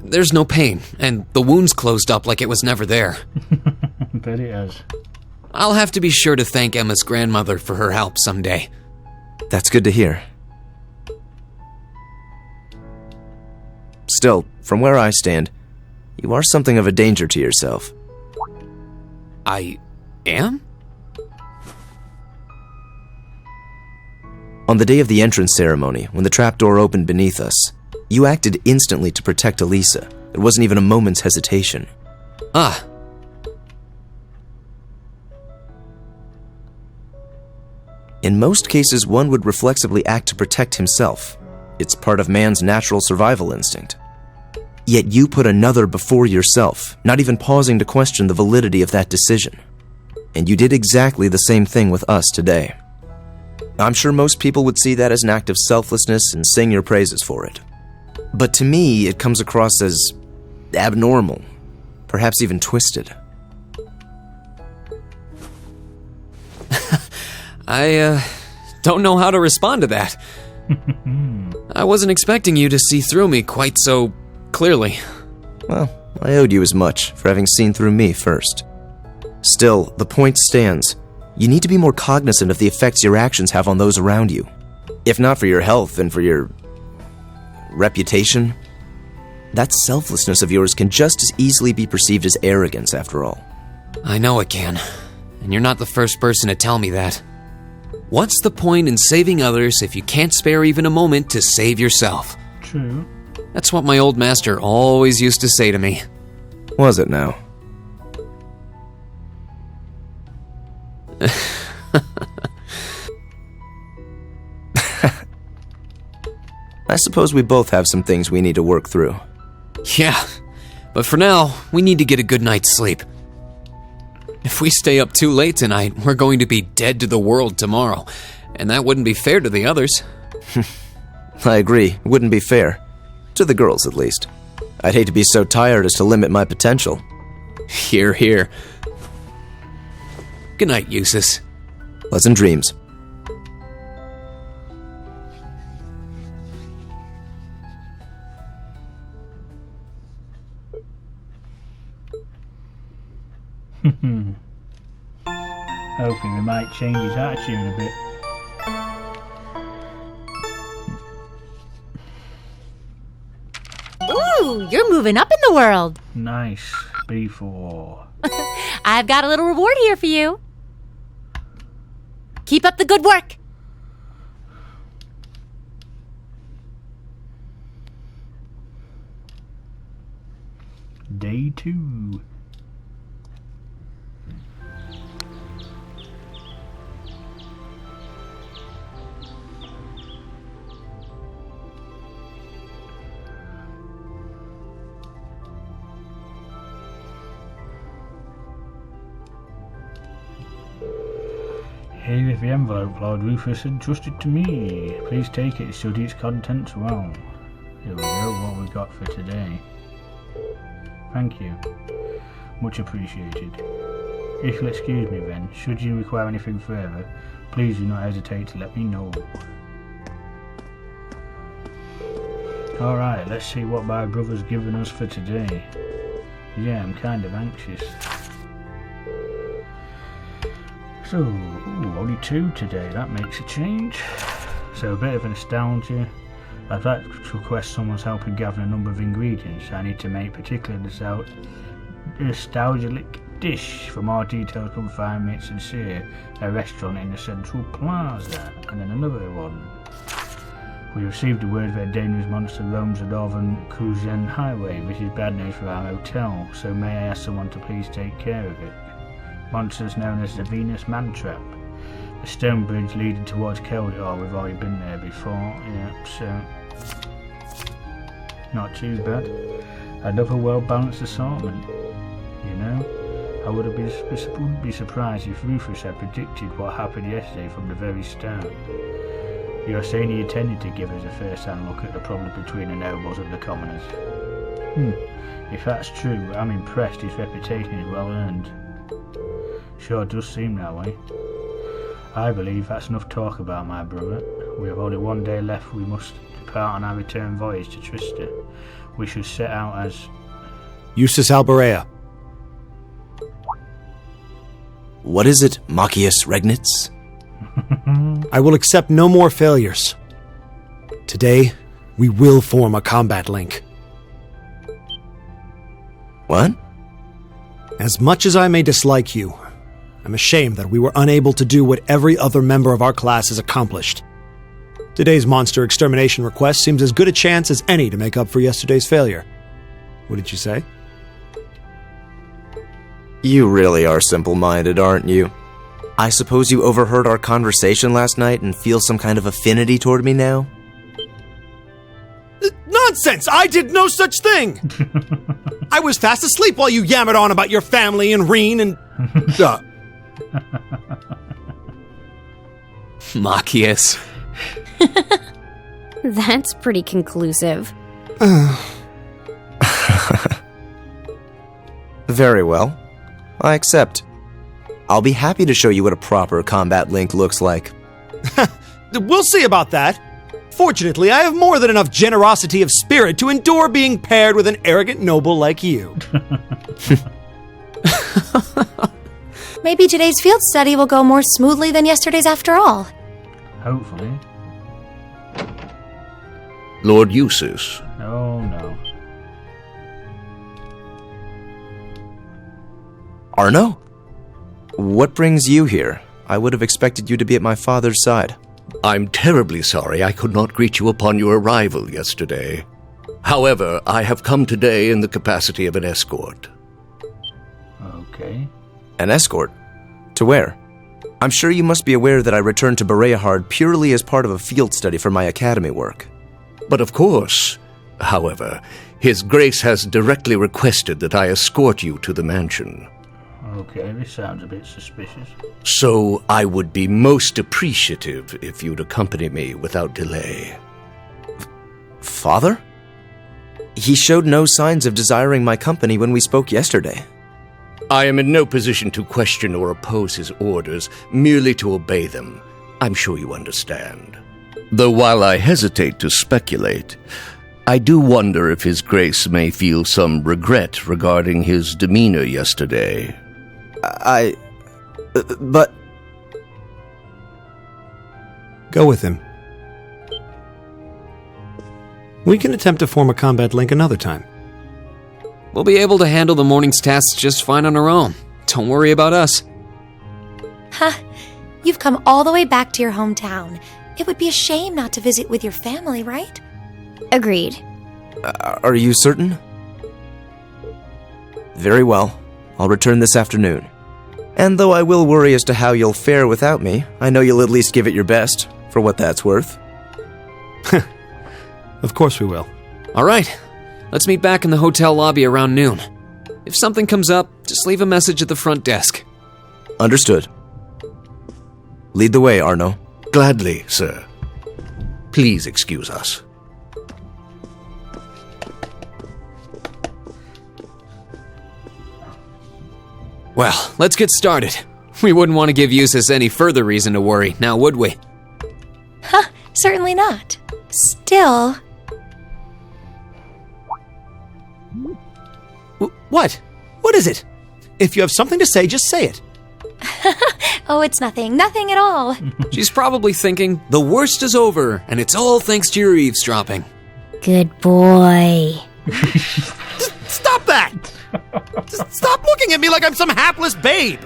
There's no pain, and the wound's closed up like it was never there. Bet it has. I'll have to be sure to thank Emma's grandmother for her help someday. That's good to hear. Still, from where I stand, you are something of a danger to yourself. I am? On the day of the entrance ceremony, when the trapdoor opened beneath us, you acted instantly to protect Elisa. There wasn't even a moment's hesitation. Ah. In most cases, one would reflexively act to protect himself. It's part of man's natural survival instinct. Yet you put another before yourself, not even pausing to question the validity of that decision. And you did exactly the same thing with us today. I'm sure most people would see that as an act of selflessness and sing your praises for it. But to me, it comes across as abnormal, perhaps even twisted. I don't know how to respond to that. I wasn't expecting you to see through me quite so clearly. Well, I owed you as much for having seen through me first. Still, the point stands. You need to be more cognizant of the effects your actions have on those around you. If not for your health and for your reputation, that selflessness of yours can just as easily be perceived as arrogance after all. I know it can, and you're not the first person to tell me that. What's the point in saving others if you can't spare even a moment to save yourself? True. That's what my old master always used to say to me. Was it now? I suppose we both have some things we need to work through. Yeah, but for now, we need to get a good night's sleep. If we stay up too late tonight, we're going to be dead to the world tomorrow, and that wouldn't be fair to the others. I agree, it wouldn't be fair. To the girls, at least. I'd hate to be so tired as to limit my potential. Hear, hear. Good night, Eustace. Pleasant dreams. Hoping we might change his attitude a bit. Ooh, you're moving up in the world. Nice. B4. I've got a little reward here for you. Keep up the good work. Day 2. Here is the envelope Lord Rufus entrusted to me. Please take it and study its contents well. Here we go, what we got for today. Thank you. Much appreciated. If you'll excuse me then, should you require anything further, please do not hesitate to let me know. Alright, let's see what my brother's given us for today. Yeah, I'm kind of anxious. So, only 2 today, that makes a change. So a bit of nostalgia. I'd like to request someone's help in gathering a number of ingredients I need to make particularly nostalgic dish from our detailed confinement sincere, a restaurant in the Central Plaza. And then another one. We received the word that a dangerous monster roams the northern Kuzen highway, which is bad news for our hotel, so may I ask someone to please take care of it. Monsters known as the Venus Man-Trap. The stone bridge leading towards Keldor, we've already been there before, yeah, so not too bad. Another well-balanced assortment, you know. I wouldn't be surprised if Rufus had predicted what happened yesterday from the very start. You're saying he intended to give us a first-hand look at the problem between the nobles and the commoners. If that's true, I'm impressed his reputation is well earned. Sure does seem that way. I believe that's enough talk about my brother. We have only 1 day left. We must depart on our return voyage to Trista. We should set out as... Eustace Alberea. What is it, Machius Regnitz? I will accept no more failures. Today, we will form a combat link. What? As much as I may dislike you, I'm ashamed that we were unable to do what every other member of our class has accomplished. Today's monster extermination request seems as good a chance as any to make up for yesterday's failure. What did you say? You really are simple-minded, aren't you? I suppose you overheard our conversation last night and feel some kind of affinity toward me now? Nonsense! I did no such thing! I was fast asleep while you yammered on about your family and Rean and... Machius. That's pretty conclusive. Very well. I accept. I'll be happy to show you what a proper combat link looks like. We'll see about that. Fortunately, I have more than enough generosity of spirit to endure being paired with an arrogant noble like you. Maybe today's field study will go more smoothly than yesterday's after all. Hopefully. Lord Eustace. Oh no. Arno? What brings you here? I would have expected you to be at my father's side. I'm terribly sorry I could not greet you upon your arrival yesterday. However, I have come today in the capacity of an escort. Okay. An escort? To where? I'm sure you must be aware that I returned to Bereahard purely as part of a field study for my academy work. But of course. However, His Grace has directly requested that I escort you to the mansion. Okay, this sounds a bit suspicious. So I would be most appreciative if you'd accompany me without delay. Father? He showed no signs of desiring my company when we spoke yesterday. I am in no position to question or oppose his orders, merely to obey them. I'm sure you understand. Though while I hesitate to speculate, I do wonder if His Grace may feel some regret regarding his demeanor yesterday. But... Go with him. We can attempt to form a combat link another time. We'll be able to handle the morning's tasks just fine on our own. Don't worry about us. Huh. You've come all the way back to your hometown. It would be a shame not to visit with your family, right? Agreed. Are you certain? Very well. I'll return this afternoon. And though I will worry as to how you'll fare without me, I know you'll at least give it your best, for what that's worth. Of course we will. All right. Let's meet back in the hotel lobby around noon. If something comes up, just leave a message at the front desk. Understood. Lead the way, Arno. Gladly, sir. Please excuse us. Well, let's get started. We wouldn't want to give Eustace any further reason to worry, now would we? Huh, certainly not. Still... What? What is it? If you have something to say, just say it. Oh, it's nothing. Nothing at all. She's probably thinking, the worst is over, and it's all thanks to your eavesdropping. Good boy. Stop that! Stop looking at me like I'm some hapless babe!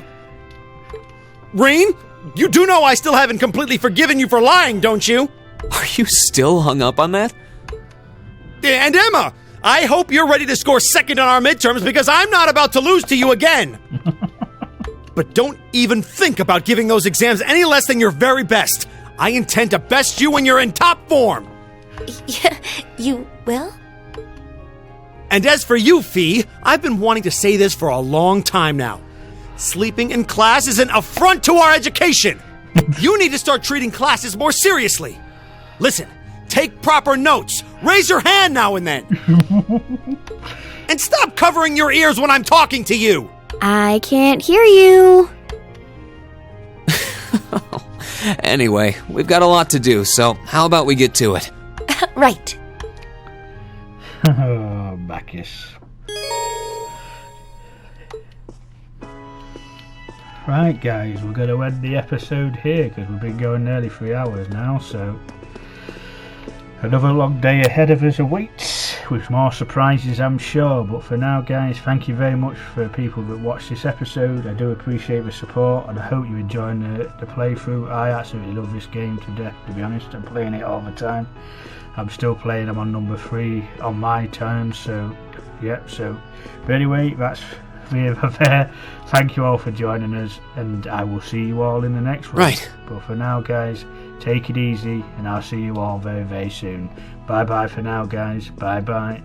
Rean, you do know I still haven't completely forgiven you for lying, don't you? Are you still hung up on that? And Emma, I hope you're ready to score second on our midterms because I'm not about to lose to you again. But don't even think about giving those exams any less than your very best. I intend to best you when you're in top form. Yeah, you will? And as for you, Fee, I've been wanting to say this for a long time now. Sleeping in class is an affront to our education. You need to start treating classes more seriously. Listen, take proper notes. Raise your hand now and then. And stop covering your ears when I'm talking to you. I can't hear you. Anyway, we've got a lot to do, so how about we get to it? Right. Oh, Bacchus. Right, guys, we're going to end the episode here because we've been going nearly 3 hours now, so another long day ahead of us awaits with more surprises, I'm sure. But for now, guys, thank you very much for people that watched this episode. I do appreciate the support, and I hope you're enjoying the playthrough. I absolutely love this game to death, to be honest. I'm playing it all the time. I'm still playing. I'm on number 3 on my turn, so yep. But anyway, that's me over there. Thank you all for joining us, and I will see you all in the next one. Right. But for now, guys, take it easy, and I'll see you all very, very soon. Bye bye for now, guys. Bye bye.